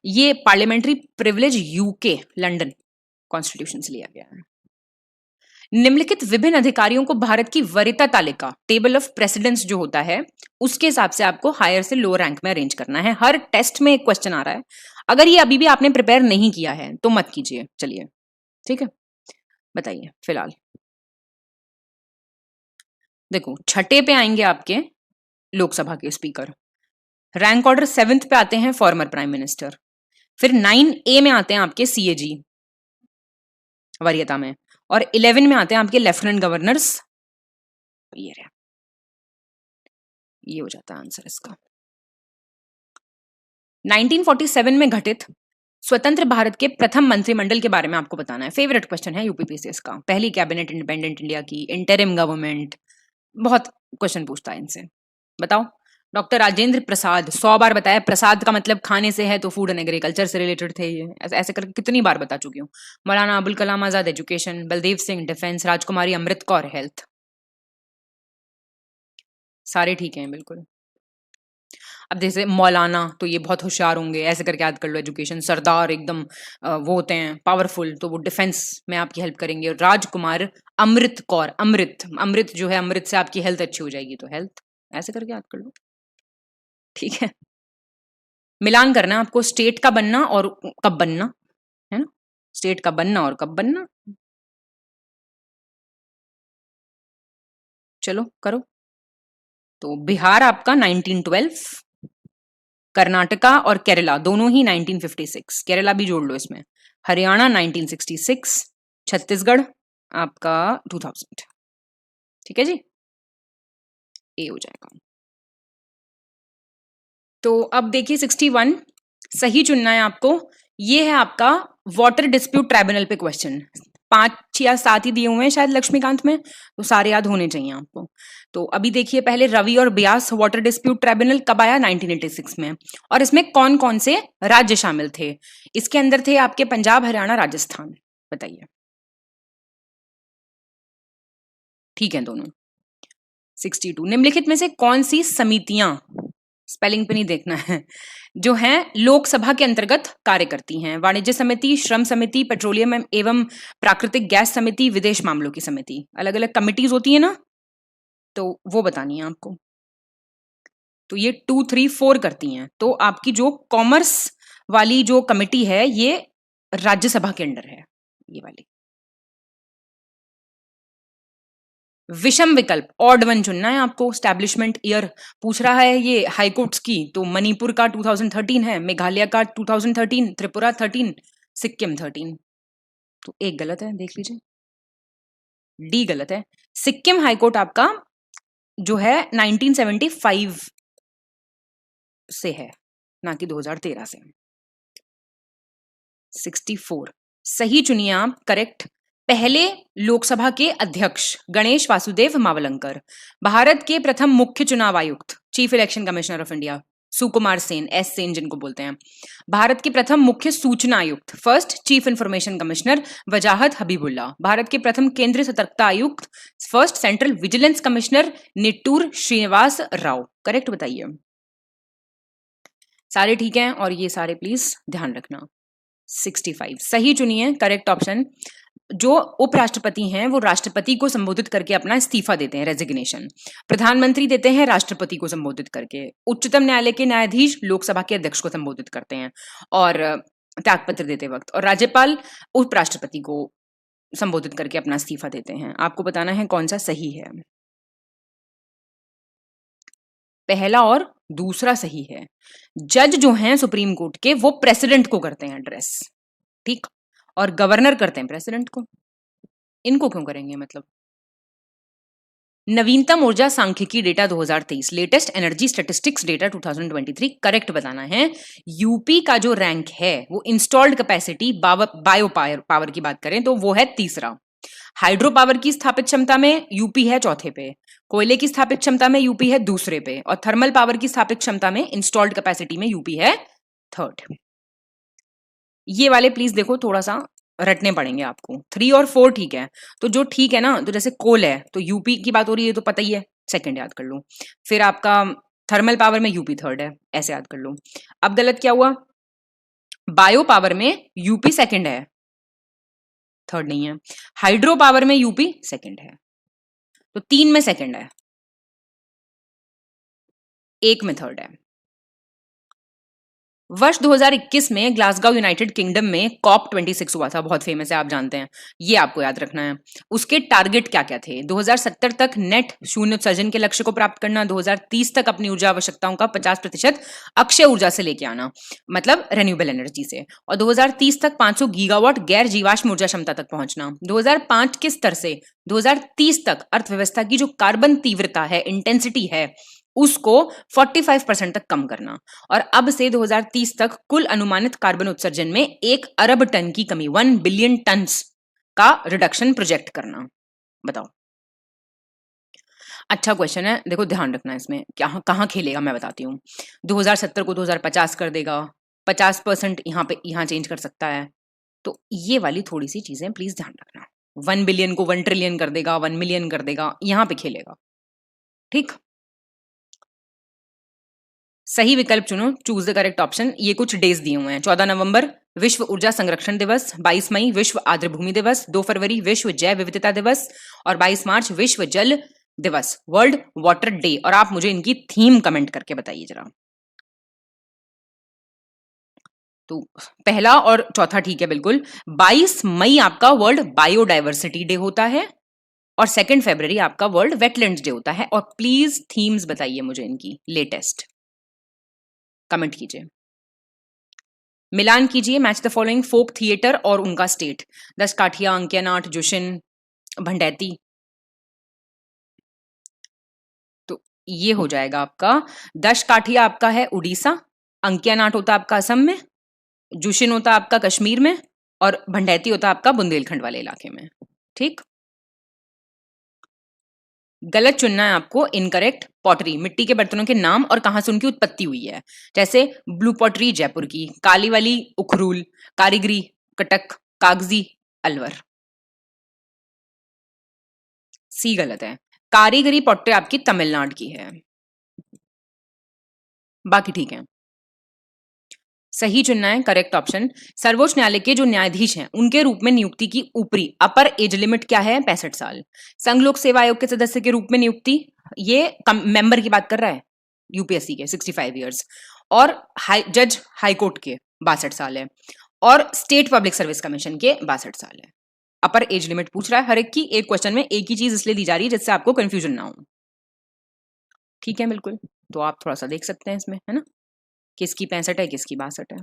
C: ये parliamentary privilege UK London constitution से लिया गया है। निम्नलिखित विभिन्न अधिकारियों को भारत की वरीयता तालिका, टेबल ऑफ प्रेसिडेंस जो होता है, उसके हिसाब से आपको हायर से लोअर रैंक में अरेंज करना है। हर टेस्ट में एक क्वेश्चन आ रहा है, अगर ये अभी भी आपने प्रिपेयर नहीं किया है तो मत कीजिए। चलिए ठीक है, बताइए। फिलहाल देखो, छठे पे आएंगे आपके लोकसभा के स्पीकर, रैंक ऑर्डर 7th पे आते हैं फॉर्मर प्राइम मिनिस्टर, फिर 9A में आते हैं आपके CAG वरीयता में, और 11 में आते हैं आपके लेफ्टिनेंट गवर्नर्स। ये हो जाता है आंसर इसका। 1947 में घटित स्वतंत्र भारत के प्रथम मंत्रिमंडल के बारे में आपको बताना है। फेवरेट क्वेश्चन है यूपीपीसीएस का। पहली कैबिनेट इंडिपेंडेंट इंडिया की, इंटरिम गवर्नमेंट, बहुत क्वेश्चन पूछता है इनसे। बताओ। डॉक्टर राजेंद्र प्रसाद, 100 बार बताया, प्रसाद का मतलब खाने से है तो फूड एंड एग्रीकल्चर से रिलेटेड थे ये, ऐसे करके कितनी बार बता चुकी हूँ। मौलाना अबुल कलाम आजाद, एजुकेशन, बलदेव सिंह, डिफेंस, राजकुमारी अमृत कौर, हेल्थ। सारे ठीक हैं बिल्कुल। अब जैसे मौलाना तो ये बहुत होशियार होंगे, ऐसे करके याद कर लो। एजुकेशन, सरदार एकदम वो होते हैं पावरफुल, तो वो डिफेंस में आपकी हेल्प करेंगे। राजकुमार अमृत कौर, अमृत जो है, अमृत से आपकी हेल्थ अच्छी हो जाएगी, तो हेल्थ, ऐसे करके याद कर लो। ठीक है, मिलान करना आपको स्टेट का बनना और कब बनना है ना, स्टेट का बनना और कब बनना। चलो करो। तो बिहार आपका 1912, कर्नाटका और केरला दोनों ही 1956, केरला भी जोड़ लो इसमें। हरियाणा 1966, छत्तीसगढ़ आपका 2000। ठीक है जी, ए हो जाएगा। तो अब देखिए 61 सही चुनना है आपको। ये है आपका वाटर डिस्प्यूट ट्राइब्यूनल पे क्वेश्चन, 5 या 7 ही दिए हुए हैं शायद लक्ष्मीकांत में, तो सारे याद होने चाहिए आपको। तो अभी देखिए, पहले रवि और ब्यास वाटर डिस्प्यूट ट्राइब्यूनल कब आया, 1986 में, और इसमें कौन कौन से राज्य शामिल थे। इसके अंदर थे आपके पंजाब, हरियाणा, राजस्थान। बताइए। ठीक है दोनों। 62 निम्नलिखित में से कौन सी समितियां, स्पेलिंग पे नहीं देखना है, जो हैं लोकसभा के अंतर्गत कार्य करती हैं। वाणिज्य समिति, श्रम समिति, पेट्रोलियम एवं प्राकृतिक गैस समिति, विदेश मामलों की समिति, अलग अलग कमिटीज होती है ना, तो वो बतानी है आपको। तो ये 2, 3, 4 करती हैं। तो आपकी जो कॉमर्स वाली जो कमिटी है ये राज्यसभा के अंडर है, ये वाली। विषम विकल्प, ऑड वन चुनना है आपको। स्टैब्लिशमेंट ईयर पूछ रहा है ये हाईकोर्ट्स की, तो मणिपुर का 2013 है, मेघालय का 2013, त्रिपुरा 13, सिक्किम 13। तो एक गलत है, देख लीजिए, डी गलत है। सिक्किम हाईकोर्ट आपका जो है 1975 से है, ना कि 2013 से। 64 सही चुनिए आप, करेक्ट। पहले लोकसभा के अध्यक्ष गणेश वासुदेव मावलंकर, भारत के प्रथम मुख्य चुनाव आयुक्त, chief election commissioner of India Sukumar Sen, S Sen जिनको बोलते हैं। भारत के प्रथम मुख्य सूचना आयुक्त, फर्स्ट चीफ इंफॉर्मेशन कमिश्नर वजाहत हबीबुल्ला। भारत के प्रथम केंद्रीय सतर्कता आयुक्त, first central vigilance commissioner Nittoor Srinivasa Rao. Correct बताइए। सारे ठीक हैं, और ये सारे प्लीज ध्यान रखना। 65 सही चुनिए, करेक्ट ऑप्शन। जो उपराष्ट्रपति हैं वो राष्ट्रपति को संबोधित करके अपना इस्तीफा देते हैं, रेजिग्नेशन। प्रधानमंत्री देते हैं राष्ट्रपति को संबोधित करके। उच्चतम न्यायालय के न्यायाधीश लोकसभा के अध्यक्ष को संबोधित करते हैं और त्यागपत्र देते वक्त, और राज्यपाल उपराष्ट्रपति को संबोधित करके अपना इस्तीफा देते हैं। आपको बताना है कौन सा सही है। पहला और दूसरा सही है। जज जो हैं सुप्रीम कोर्ट के वो प्रेसिडेंट को करते हैं एड्रेस, ठीक, और गवर्नर करते हैं प्रेसिडेंट को। इनको क्यों करेंगे मतलब। नवीनतम ऊर्जा सांख्यिकी data 2023, latest energy statistics data 2023, correct बताना है। यूपी का जो रैंक है वो इंस्टॉल्ड कैपेसिटी बायो पावर की बात करें तो वो है तीसरा। हाइड्रो पावर की स्थापित क्षमता में यूपी है चौथे पे, कोयले की स्थापित क्षमता में यूपी है दूसरे पे, और थर्मल पावर की स्थापित क्षमता में इंस्टॉल्ड कैपेसिटी में यूपी है थर्ड। ये वाले प्लीज देखो, थोड़ा सा रटने पड़ेंगे आपको। 3 और 4 ठीक है, तो जो ठीक है ना, तो जैसे कोल है तो यूपी की बात हो रही है तो पता ही है, सेकंड याद कर लो। फिर आपका थर्मल पावर में यूपी थर्ड है, ऐसे याद कर लो। अब गलत क्या हुआ, बायो पावर में यूपी सेकंड है, थर्ड नहीं है। हाइड्रो पावर में यूपी सेकंड है, तो 3 में सेकंड है, 1 में थर्ड है। वर्ष 2021 में ग्लासगो यूनाइटेड किंगडम में कॉप 26 हुआ था, बहुत फेमस है, आप जानते हैं, ये आपको याद रखना है। उसके टारगेट क्या क्या थे? 2070 तक नेट शून्य उत्सर्जन के लक्ष्य को प्राप्त करना, 2030 तक अपनी ऊर्जा आवश्यकताओं का 50% अक्षय ऊर्जा से लेके आना, मतलब रेन्यूएबल एनर्जी से, और 2030 तक 500 गीगावाट गैर जीवाश्म ऊर्जा क्षमता तक पहुंचना। 2005 के स्तर से 2030 तक अर्थव्यवस्था की जो कार्बन तीव्रता है, इंटेंसिटी है, उसको 45% तक कम करना, और अब से 2030 तक कुल अनुमानित कार्बन उत्सर्जन में 1 अरब टन की कमी, 1 बिलियन टन्स का रिडक्शन प्रोजेक्ट करना। बताओ, अच्छा क्वेश्चन है, देखो ध्यान रखना इसमें, क्या कहाँ खेलेगा मैं बताती हूँ। 2070 को 2050 कर देगा, 50% यहाँ चेंज कर सकता है, तो ये वाली थोड़ी सी चीजें प्लीज ध्यान रखना। 1 बिलियन को 1 ट्रिलियन कर देगा, 1 मिलियन कर देगा, यहाँ पे खेलेगा। ठीक, सही विकल्प चुनो, चूज द करेक्ट ऑप्शन। ये कुछ डेज दिए हुए हैं। 14 नवंबर विश्व ऊर्जा संरक्षण दिवस, 22 मई विश्व आर्द्र भूमि दिवस, 2 फरवरी विश्व जैव विविधता दिवस, और 22 मार्च विश्व जल दिवस, वर्ल्ड वाटर डे। और आप मुझे इनकी थीम कमेंट करके बताइए जरा। तो पहला और चौथा ठीक है बिल्कुल। 22 मई आपका वर्ल्ड बायोडाइवर्सिटी डे होता है, और 2 फरवरी आपका वर्ल्ड वेटलैंड्स डे होता है। और प्लीज थीम्स बताइए मुझे इनकी लेटेस्ट, कमेंट कीजिए, मिलान कीजिए। Match the following folk theatre और उनका स्टेट। 10 काठिया, अंक्यानाट, जुशिन, भंडैती। तो ये हो जाएगा आपका 10 काठिया आपका है उड़ीसा, अंक्यानाट होता आपका असम में, जुशिन होता आपका कश्मीर में, और भंडैती होता आपका बुंदेलखंड वाले इलाके में। ठीक, गलत चुनना है आपको, इनकरेक्ट। पॉटरी, मिट्टी के बर्तनों के नाम और कहां से उनकी उत्पत्ति हुई है, जैसे ब्लू पॉटरी जयपुर की, काली वाली उखरूल, कारीगरी कटक, कागजी अलवर। सी गलत है, कारीगरी पॉटरी आपकी तमिलनाडु की है, बाकी ठीक है। सही चुनना है करेक्ट ऑप्शन। सर्वोच्च न्यायालय के जो न्यायाधीश हैं उनके रूप में नियुक्ति की ऊपरी अपर एज लिमिट क्या है? 65 साल। संघ लोक सेवा आयोग के सदस्य के रूप में नियुक्ति, ये मेंबर की बात कर रहा है यूपीएससी के, 65 इयर्स। और जज हाईकोर्ट के 62 साल है, और स्टेट पब्लिक सर्विस कमीशन के 62 साल है। अपर एज लिमिट पूछ रहा है हर एक की, एक क्वेश्चन में एक ही चीज इसलिए दी जा रही है जिससे आपको कंफ्यूजन ना हो। ठीक है बिल्कुल, तो आप थोड़ा सा देख सकते हैं इसमें, है ना, किसकी 65 है किसकी 62 है।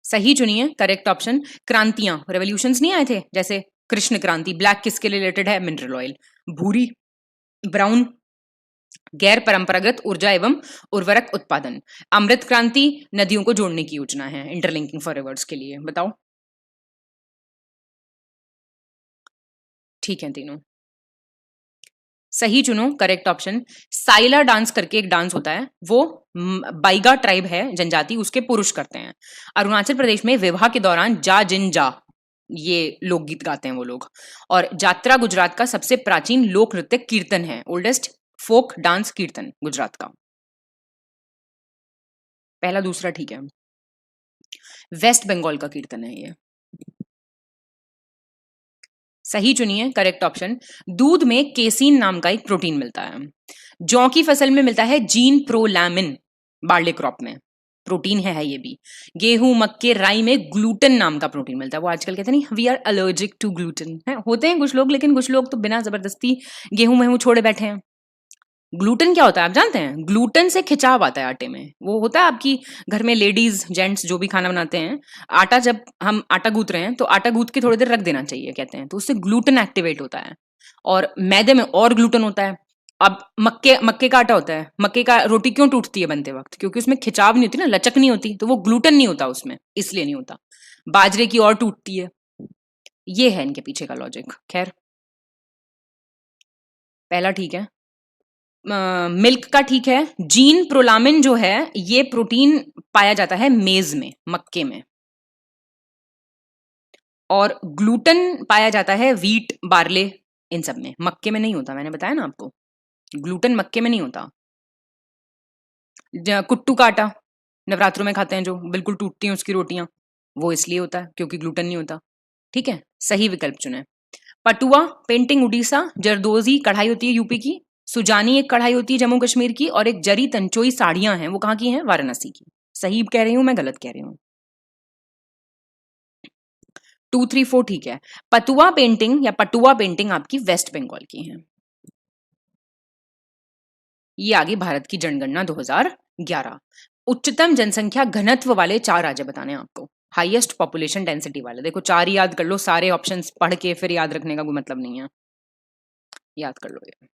C: सही चुनिए करेक्ट ऑप्शन। क्रांतियां, रेवोल्यूशंस नहीं आए थे, जैसे कृष्ण क्रांति, ब्लैक किसके रिलेटेड है? Mineral oil. भूरी, ब्राउन, गैर परंपरागत ऊर्जा एवं उर्वरक उत्पादन। अमृत क्रांति, नदियों को जोड़ने की योजना है, इंटरलिंकिंग फॉर रिवर्स के लिए। बताओ, ठीक है तीनों, सही चुनो करेक्ट ऑप्शन। साइला डांस करके एक डांस होता है, वो बाइगा ट्राइब है जनजाति, उसके पुरुष करते हैं। अरुणाचल प्रदेश में विवाह के दौरान जा जिन जा ये लोकगीत गाते हैं वो लोग। और जात्रा गुजरात का सबसे प्राचीन लोक नृत्य कीर्तन है, ओल्डेस्ट फोक डांस कीर्तन गुजरात का। पहला दूसरा ठीक है, वेस्ट बंगाल का कीर्तन है ये। सही चुनिए करेक्ट ऑप्शन। दूध में केसीन नाम का एक प्रोटीन मिलता है। जौ की फसल में मिलता है जीन प्रोलैमिन, बार्ले क्रॉप में प्रोटीन है ये भी। गेहूं, मक्के, राई में ग्लूटेन नाम का प्रोटीन मिलता है। वो आजकल कहते हैं नहीं, we are allergic to gluten, है होते हैं कुछ लोग, लेकिन कुछ लोग तो बिना जबरदस्ती गेहूं में छोड़े बैठे हैं। ग्लूटेन क्या होता है आप जानते हैं? ग्लूटेन से खिंचाव आता है आटे में। वो होता है आपकी घर में लेडीज जेंट्स जो भी खाना बनाते हैं, आटा जब हम आटा गूंथ रहे हैं तो आटा गूंथ के थोड़ी देर रख देना चाहिए कहते हैं, तो उससे ग्लूटेन एक्टिवेट होता है। और मैदे में और ग्लूटेन होता है। अब मक्के का आटा होता है, मक्के का रोटी क्यों टूटती है बनते वक्त? क्योंकि उसमें खिंचाव नहीं होती ना, लचक नहीं होती, तो वो ग्लूटेन नहीं होता उसमें, इसलिए नहीं होता। बाजरे की और टूटती है, ये है इनके पीछे का लॉजिक। खैर, पहला ठीक है। मिल्क का ठीक है। जीन प्रोलामिन जो है ये प्रोटीन पाया जाता है मेज में, मक्के में। और ग्लूटेन पाया जाता है व्हीट, बार्ले, इन सब में, मक्के में नहीं होता। मैंने बताया ना आपको, ग्लूटेन मक्के में नहीं होता। कुट्टू का आटा नवरात्रों में खाते हैं जो, बिल्कुल टूटती हैं उसकी रोटियां, वो इसलिए होता है क्योंकि ग्लूटेन नहीं होता। ठीक है, सही विकल्प चुने। पटुआ पेंटिंग उड़ीसा, जरदोजी कढ़ाई होती है यूपी की, सुजानी एक कढ़ाई होती है जम्मू कश्मीर की, और एक जरी तंचोई साड़ियां हैं वो कहाँ की हैं? वाराणसी की। सही कह रही हूं मैं, गलत कह रही हूँ? 2, 3, 4 ठीक है। पटुआ पेंटिंग या पटुआ पेंटिंग आपकी वेस्ट बंगाल की है। ये आगे भारत की जनगणना 2011। उच्चतम जनसंख्या घनत्व वाले 4 राज्य बताने हैं आपको, हाईएस्ट पॉपुलेशन डेंसिटी वाले। देखो 4 ही याद कर लो, सारे ऑप्शंस पढ़ के फिर याद रखने का कोई मतलब नहीं है, याद कर लो ये।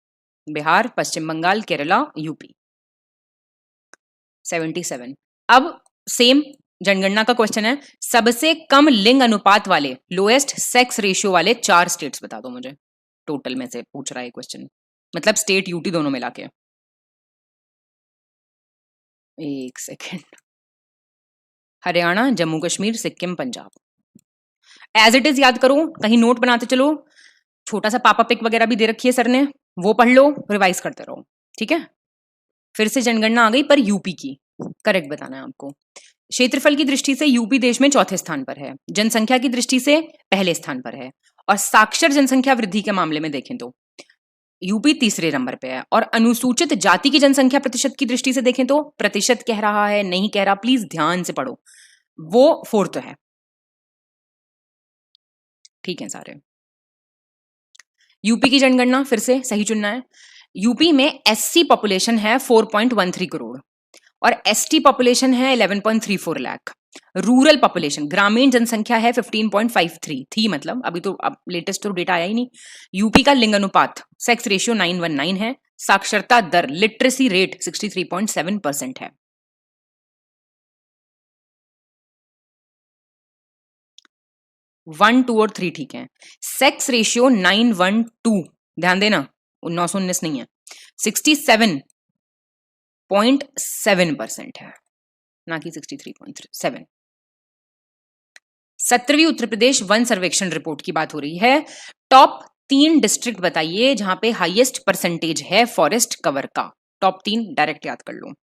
C: बिहार, पश्चिम बंगाल, केरला, यूपी। 77। अब सेम जनगणना का क्वेश्चन है, सबसे कम लिंग अनुपात वाले, लोएस्ट सेक्स रेशियो वाले 4 स्टेट्स बता दो मुझे। टोटल में से पूछ रहा है क्वेश्चन, मतलब स्टेट यूटी दोनों मिला के। एक second. Haryana, Jammu Kashmir, Sikkim, Punjab. As it is याद करो, कहीं नोट बनाते चलो, छोटा सा पापा पिक वगैरह भी दे रखी है सर ने, वो पढ़ लो, रिवाइज करते रहो। ठीक है, फिर से जनगणना आ गई पर यूपी की, करेक्ट बताना है आपको। क्षेत्रफल की दृष्टि से यूपी देश में चौथे स्थान पर है, जनसंख्या की दृष्टि से पहले स्थान पर है, और साक्षर जनसंख्या वृद्धि के मामले में देखें तो यूपी तीसरे नंबर पे है, और अनुसूचित जाति की जनसंख्या प्रतिशत की दृष्टि से देखें तो, प्रतिशत कह रहा है नहीं कह रहा, प्लीज ध्यान से पढ़ो, वो 4th है। ठीक है सारे। यूपी की जनगणना फिर से सही चुनना है। यूपी में एससी पॉपुलेशन है 4.13 करोड़ और एसटी पॉपुलेशन है 11.34 लाख। रूरल पॉपुलेशन, ग्रामीण जनसंख्या है 15.53 थी, मतलब अभी तो अब लेटेस्ट तो डेटा आया ही नहीं। यूपी का लिंगानुपात सेक्स रेशियो 919 है। साक्षरता दर लिटरेसी रेट 63.7% है। वन, 2 और 3 ठीक है। सेक्स रेशियो 912, ध्यान देना 919 नहीं है, 67.7% है, ना कि 63.7। 17वीं उत्तर प्रदेश वन सर्वेक्षण रिपोर्ट की बात हो रही है। टॉप 3 डिस्ट्रिक्ट बताइए जहां पे हाईएस्ट परसेंटेज है फॉरेस्ट कवर का। टॉप 3 डायरेक्ट याद कर लो,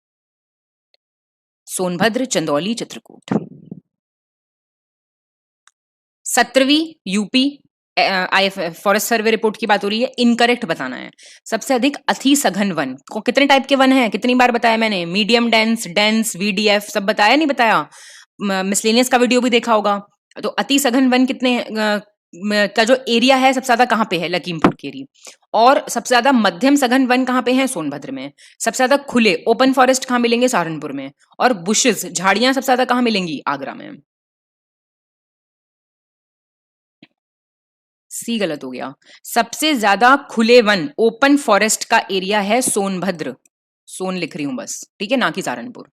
C: सोनभद्र, चंदौली, चित्रकूट। 17वीं यूपी फॉरेस्ट सर्वे रिपोर्ट की बात हो रही है, इनकरेक्ट बताना है। सबसे अधिक अति सघन वन को कितने टाइप के वन है, कितनी बार बताया मैंने? मीडियम डेंस, डेंस, वीडीएफ, सब बताया नहीं बताया? मिसलेनियस का वीडियो भी देखा होगा। तो अति सघन वन कितने का जो एरिया है सबसे ज्यादा कहां पे है? लखीमपुर केरी। और सबसे ज्यादा मध्यम सघन वन कहां पे है? सोनभद्र में। सबसे ज्यादा खुले ओपन फॉरेस्ट कहां मिलेंगे? सहारनपुर में। और बुशेस, झाड़ियां सबसे ज्यादा कहां मिलेंगी? आगरा में। सी गलत हो गया। सबसे ज्यादा खुले वन ओपन फॉरेस्ट का एरिया है सोनभद्र। सोन लिख रही हूं बस, ठीक है, ना कि सहारनपुर।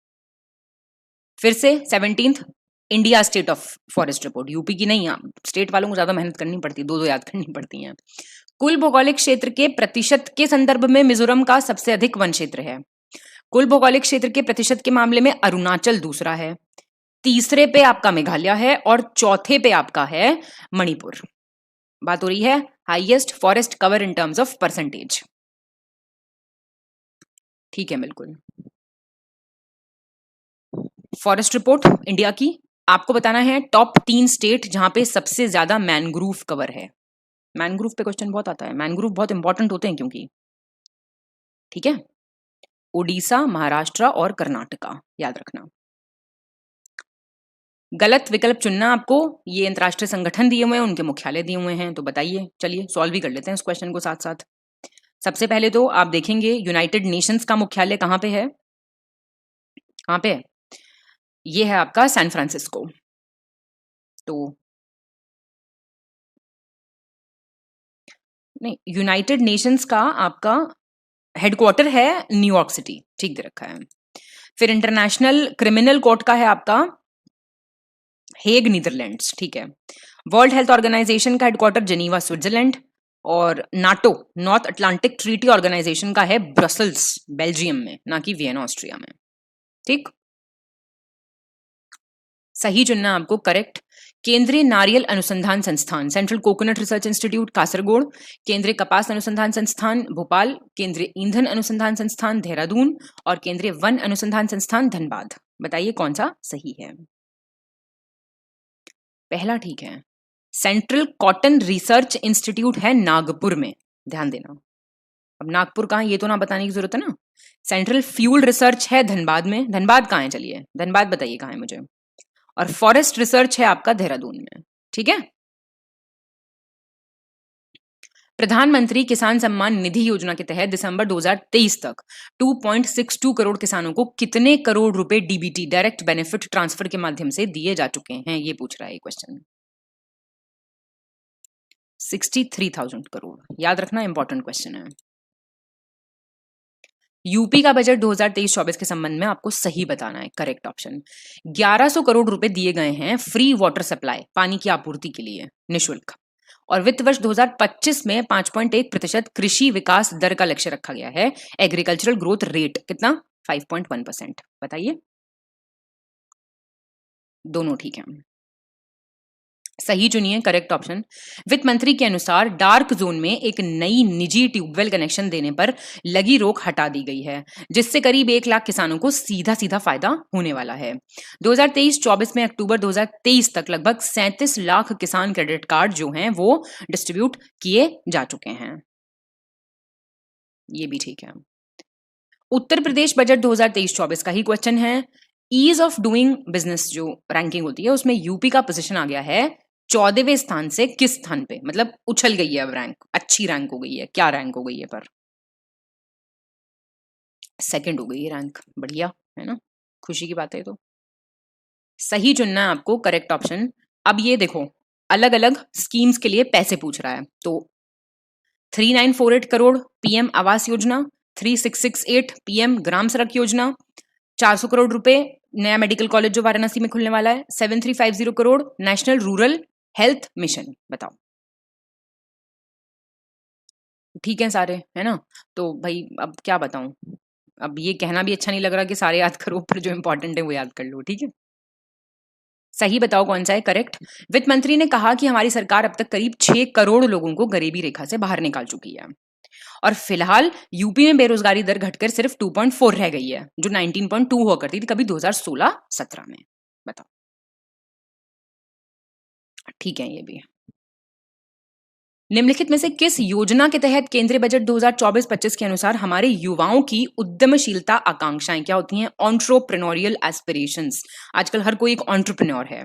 C: फिर से 17th India state of forest report, UP की नहीं, स्टेट वालों को ज्यादा मेहनत करनी पड़ती है, 2 याद करनी पड़ती हैं। कुल भौगोलिक क्षेत्र के प्रतिशत के संदर्भ में मिजोरम का सबसे अधिक वन क्षेत्र है। कुल भौगोलिक क्षेत्र के प्रतिशत के मामले में अरुणाचल दूसरा है, तीसरे पे आपका मेघालय है, और चौथे पे आपका है मणिपुर। बात हो रही है highest forest cover in terms of percentage. ठीक है, बिल्कुल। फॉरेस्ट रिपोर्ट इंडिया की, आपको बताना है टॉप 3 स्टेट जहां पे सबसे ज्यादा मैनग्रूव कवर है। मैनग्रूव पे क्वेश्चन बहुत आता है, मैनग्रूव बहुत इंपॉर्टेंट होते हैं क्योंकि, ठीक है। उड़ीसा, महाराष्ट्र और कर्नाटका, याद रखना। गलत विकल्प चुनना आपको, ये अंतरराष्ट्रीय संगठन दिए हुए हैं, उनके मुख्यालय दिए हुए हैं, तो बताइए। चलिए सॉल्व भी कर लेते हैं इस क्वेश्चन को साथ साथ। सबसे पहले तो आप देखेंगे यूनाइटेड नेशंस का मुख्यालय कहां पे है? कहां पे है? ये है आपका सैन फ्रांसिस्को। तो नहीं, यूनाइटेड नेशंस का आपका हेडक्वार्टर है न्यूयॉर्क सिटी, ठीक दे रखा है। फिर इंटरनेशनल क्रिमिनल कोर्ट का है आपका हेग, नीदरलैंड्स, ठीक है। वर्ल्ड हेल्थ ऑर्गेनाइजेशन का हेडक्वार्टर जेनीवा, स्विट्जरलैंड। और NATO, North Atlantic Treaty Organization का है ब्रसल्स, बेल्जियम में, ना कि वियना, ऑस्ट्रिया में। ठीक, सही चुनना आपको, करेक्ट। केंद्रीय नारियल अनुसंधान संस्थान, central coconut research institute Kasaragod, केंद्रीय कपास अनुसंधान संस्थान भोपाल, केंद्रीय ईंधन अनुसंधान संस्थान देहरादून और केंद्रीय वन अनुसंधान संस्थान धनबाद। बताइए कौन सा सही है? पहला ठीक है। सेंट्रल कॉटन रिसर्च इंस्टीट्यूट है नागपुर में, ध्यान देना। अब नागपुर कहाँ, ये तो ना बताने की जरूरत है ना। सेंट्रल फ्यूल रिसर्च है धनबाद में, धनबाद कहाँ है, चलिए धनबाद बताइए कहाँ है मुझे। और फॉरेस्ट रिसर्च है आपका देहरादून में, ठीक है। प्रधानमंत्री किसान सम्मान निधि योजना के तहत दिसंबर 2023 तक 2.62 करोड़ किसानों को कितने करोड़ रुपए डीबीटी, डायरेक्ट बेनिफिट ट्रांसफर के माध्यम से दिए जा चुके हैं, ये पूछ रहा है क्वेश्चन। 63,000 करोड़, याद रखना, इंपॉर्टेंट क्वेश्चन है। यूपी का बजट 2023-24 के संबंध में आपको सही बताना है, करेक्ट ऑप्शन। 1100 करोड़ रुपए दिए गए हैं फ्री वाटर सप्लाई, पानी की आपूर्ति के लिए निःशुल्क। और वित्त वर्ष 2025 में 5.1% कृषि विकास दर का लक्ष्य रखा गया है। एग्रीकल्चरल ग्रोथ रेट कितना, 5.1%। बताइए, दोनों ठीक है, सही चुनिए करेक्ट ऑप्शन। वित्त मंत्री के अनुसार डार्क जोन में एक नई निजी ट्यूबवेल कनेक्शन देने पर लगी रोक हटा दी गई है, जिससे करीब 1 लाख किसानों को सीधा सीधा फायदा होने वाला है। 2023-24 में अक्टूबर 2023 तक लगभग 37 लाख किसान क्रेडिट कार्ड जो हैं वो डिस्ट्रीब्यूट किए जा चुके हैं, ये भी ठीक है। उत्तर प्रदेश बजट 2023-24 का ही क्वेश्चन है। ईज ऑफ डूइंग बिजनेस जो रैंकिंग होती है उसमें यूपी का पोजीशन आ गया है 14वें स्थान से किस स्थान पे, मतलब उछल गई है अब रैंक, अच्छी रैंक हो गई है, क्या रैंक हो गई है, पर सेकंड हो गई है रैंक, बढ़िया है ना, खुशी की बात है। तो सही चुनना है आपको करेक्ट ऑप्शन। अब ये देखो, अलग अलग स्कीम्स के लिए पैसे पूछ रहा है, तो 3948 करोड़ पीएम आवास योजना, 3668 पीएम ग्राम सड़क योजना, 400 करोड़ रुपए नया मेडिकल कॉलेज जो वाराणसी में खुलने वाला है, 7350 crore national rural health mission. बताओ, ठीक है सारे, है ना। तो भाई अब क्या बताऊं, अब ये कहना भी अच्छा नहीं लग रहा कि सारे याद करो, पर जो इंपॉर्टेंट है वो याद कर लो, ठीक है। सही बताओ कौन सा है करेक्ट। वित्त मंत्री ने कहा कि हमारी सरकार अब तक करीब 6 करोड़ लोगों को गरीबी रेखा से बाहर निकाल चुकी है, और फिलहाल यूपी में बेरोजगारी दर घटकर सिर्फ 2.4 रह गई है, जो 19.2 हुआ करती थी कभी 2016-17 में। बताओ, ठीक है ये भी। निम्नलिखित में से किस योजना के तहत केंद्रीय बजट 2024-25 के अनुसार हमारे युवाओं की उद्यमशीलता आकांक्षाएं क्या होती हैं, एंटरप्रेन्योरियल एस्पिरेशंस, आजकल हर कोई एक एंटरप्रेन्योर है,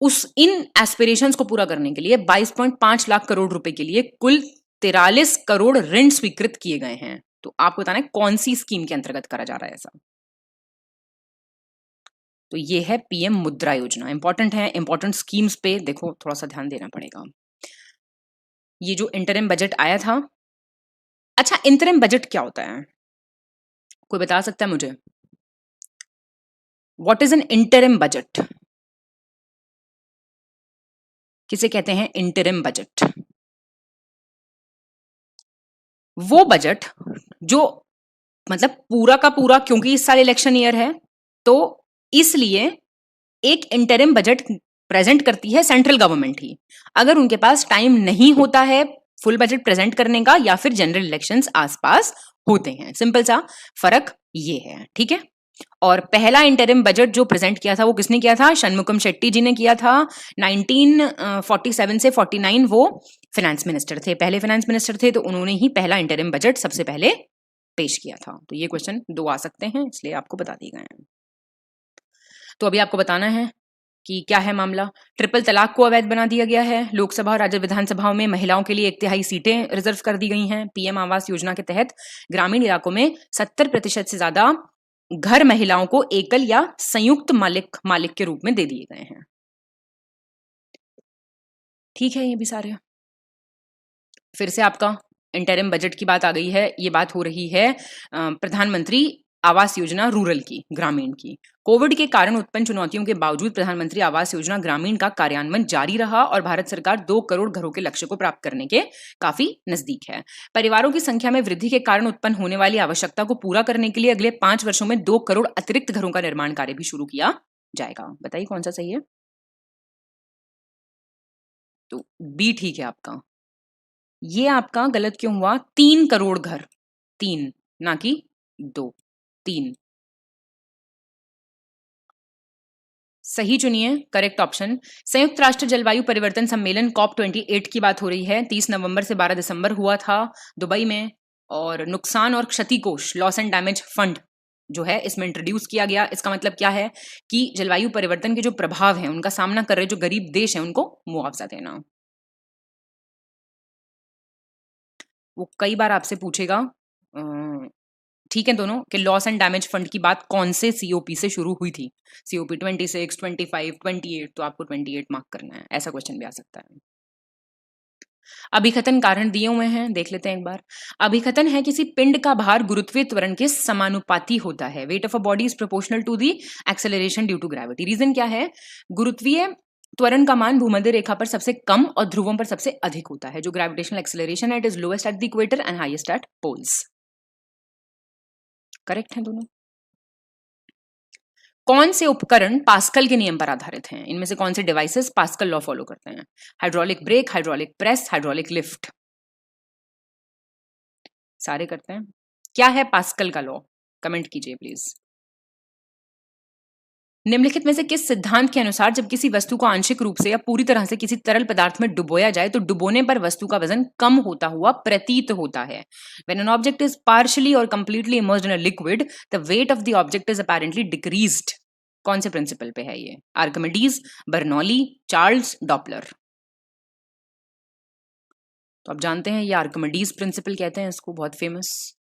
C: उस इन एस्पिरेशंस को पूरा करने के लिए 22.5 लाख करोड़ रुपए के लिए कुल 43 करोड़ ऋण स्वीकृत किए गए हैं। तो आपको बताना है कौन सी स्कीम के अंतर्गत करा जा रहा है ऐसा। तो ये है पीएम मुद्रा योजना, इंपॉर्टेंट है, इंपॉर्टेंट स्कीम्स पे देखो थोड़ा सा ध्यान देना पड़ेगा। ये जो इंटरिम बजट आया था, अच्छा इंटरिम बजट क्या होता है, कोई बता सकता है मुझे, what is an interim budget, किसे कहते हैं इंटरिम बजट? वो बजट जो मतलब पूरा का पूरा, क्योंकि इस साल इलेक्शन ईयर है तो इसलिए एक इंटरिम बजट प्रेजेंट करती है सेंट्रल गवर्नमेंट ही, अगर उनके पास टाइम नहीं होता है फुल बजट प्रेजेंट करने का या फिर जनरल इलेक्शंस आसपास होते हैं, सिंपल सा फर्क ये है, ठीक है। और पहला इंटरिम बजट जो प्रेजेंट किया था वो किसने किया था, षणमुगम शेट्टी जी ने किया था। 1947 से 49 वो फाइनेंस मिनिस्टर थे, पहले फाइनेंस मिनिस्टर थे, तो उन्होंने ही पहला इंटरिम बजट सबसे पहले पेश किया था। तो ये क्वेश्चन 2 आ सकते हैं, इसलिए आपको बता दिए गए हैं। तो अभी आपको बताना है कि क्या है मामला। ट्रिपल तलाक को अवैध बना दिया गया है, लोकसभा और राज्य विधानसभाओं में महिलाओं के लिए 1/3 सीटें रिजर्व कर दी गई हैं। पीएम आवास योजना के तहत ग्रामीण इलाकों में 70% से ज्यादा घर महिलाओं को एकल या संयुक्त मालिक के रूप में दे दिए गए हैं, ठीक है। ये भी सारे फिर से आपका इंटरिम बजट की बात आ गई है, ये बात हो रही है प्रधानमंत्री आवास योजना रूरल की, ग्रामीण की। कोविड के कारण उत्पन्न चुनौतियों के बावजूद प्रधानमंत्री आवास योजना ग्रामीण का कार्यान्वयन जारी रहा और भारत सरकार 2 करोड़ घरों के लक्ष्य को प्राप्त करने के काफी नजदीक है। परिवारों की संख्या में वृद्धि के कारण उत्पन्न होने वाली आवश्यकता को पूरा करने के लिए अगले 5 वर्षों में 2 करोड़ अतिरिक्त घरों का निर्माण कार्य भी शुरू किया जाएगा। बताइए कौन सा सही है। तो बी ठीक है आपका। ये आपका गलत क्यों हुआ, 3 करोड़ घर, 3 ना कि 2, 3। सही चुनिए करेक्ट ऑप्शन। संयुक्त राष्ट्र जलवायु परिवर्तन सम्मेलन COP28 की बात हो रही है। 30 नवंबर से 12 दिसंबर हुआ था दुबई में, और नुकसान और क्षति कोष, लॉस एंड डैमेज फंड जो है इसमें इंट्रोड्यूस किया गया। इसका मतलब क्या है कि जलवायु परिवर्तन के जो प्रभाव हैं उनका सामना कर रहे जो गरीब देश हैं उनको मुआवजा देना। वो कई बार आपसे पूछेगा, ठीक है दोनों, कि लॉस एंड डैमेज फंड की बात कौन से सीओपी से शुरू हुई थी, सीओपी 26, 25, 28, तो आपको 28 मार्क करना है। ऐसा क्वेश्चन भी आ सकता है। अभिकथन कारण दिए हुए हैं, देख लेते हैं एक बार। अभिकथन है किसी पिंड का भार गुरुत्वीय त्वरण के समानुपाती होता है। Weight of a body is proportional to the acceleration due to gravity. Reason क्या है? गुरुत्वीय त्वरण का मान भूमध्य रेखा पर सबसे कम और ध्रुवों पर सबसे अधिक होता है। जो ग्रेविटेशनल एक्सेलरेशन है it is lowest at the equator and highest at poles. Correct है दोनों। कौन से उपकरण पास्कल के नियम पर आधारित हैं? इनमें से कौन से डिवाइसेस पास्कल लॉ फॉलो करते हैं? Hydraulic brake, hydraulic press, hydraulic lift. सारे करते हैं। क्या है पास्कल का लॉ? कमेंट कीजिए प्लीज। निम्नलिखित में से किस सिद्धांत के अनुसार जब किसी वस्तु को आंशिक रूप से या पूरी तरह से किसी तरल पदार्थ में डुबोया जाए तो डुबोने पर वस्तु का वजन कम होता हुआ प्रतीत होता है? When an object is partially or completely immersed in a liquid, the weight of the object is apparently decreased. कौन से प्रिंसिपल पे है ये? Archimedes, Bernoulli, Charles, Doppler. तो आप जानते हैं ये आर्किमिडीज प्रिंसिपल कहते हैं इसको, बहुत फेमस।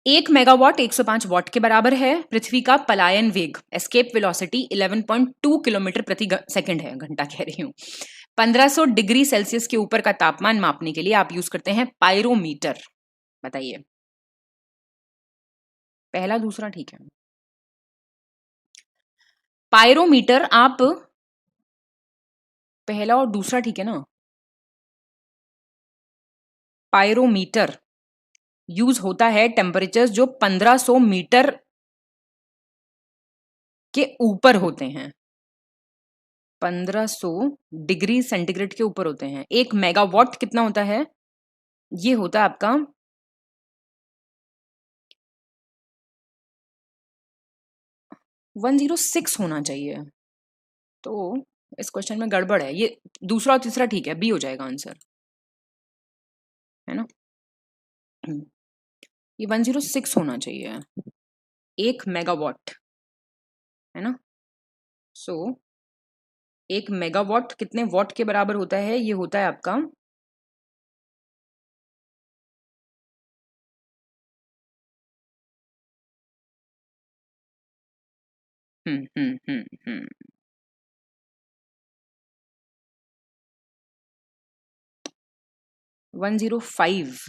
C: 1 मेगावाट 105 वॉट के बराबर है। पृथ्वी का पलायन वेग, एस्केप वेलोसिटी 11.2 किलोमीटर प्रति सेकंड है, घंटा कह रही हूं। 1500 डिग्री सेल्सियस के ऊपर का तापमान मापने के लिए आप यूज करते हैं पायरोमीटर। बताइए। पहला दूसरा ठीक है। पायरोमीटर आप, पहला और दूसरा ठीक है ना? पायरोमीटर यूज होता है टेम्परेचर्स जो 1500 मीटर के ऊपर होते हैं, 1500 डिग्री सेंटीग्रेड के ऊपर होते हैं। 1 मेगावाट कितना होता है? ये होता है आपका 106 होना चाहिए। तो इस क्वेश्चन में गड़बड़ है। ये दूसरा और तीसरा ठीक है, बी हो जाएगा आंसर, है ना? ये 106 होना चाहिए, 1 मेगावाट, है ना? सो 1 मेगावाट कितने वॉट के बराबर होता है? ये होता है आपका हम्म हम्म हम्म हम्म 105।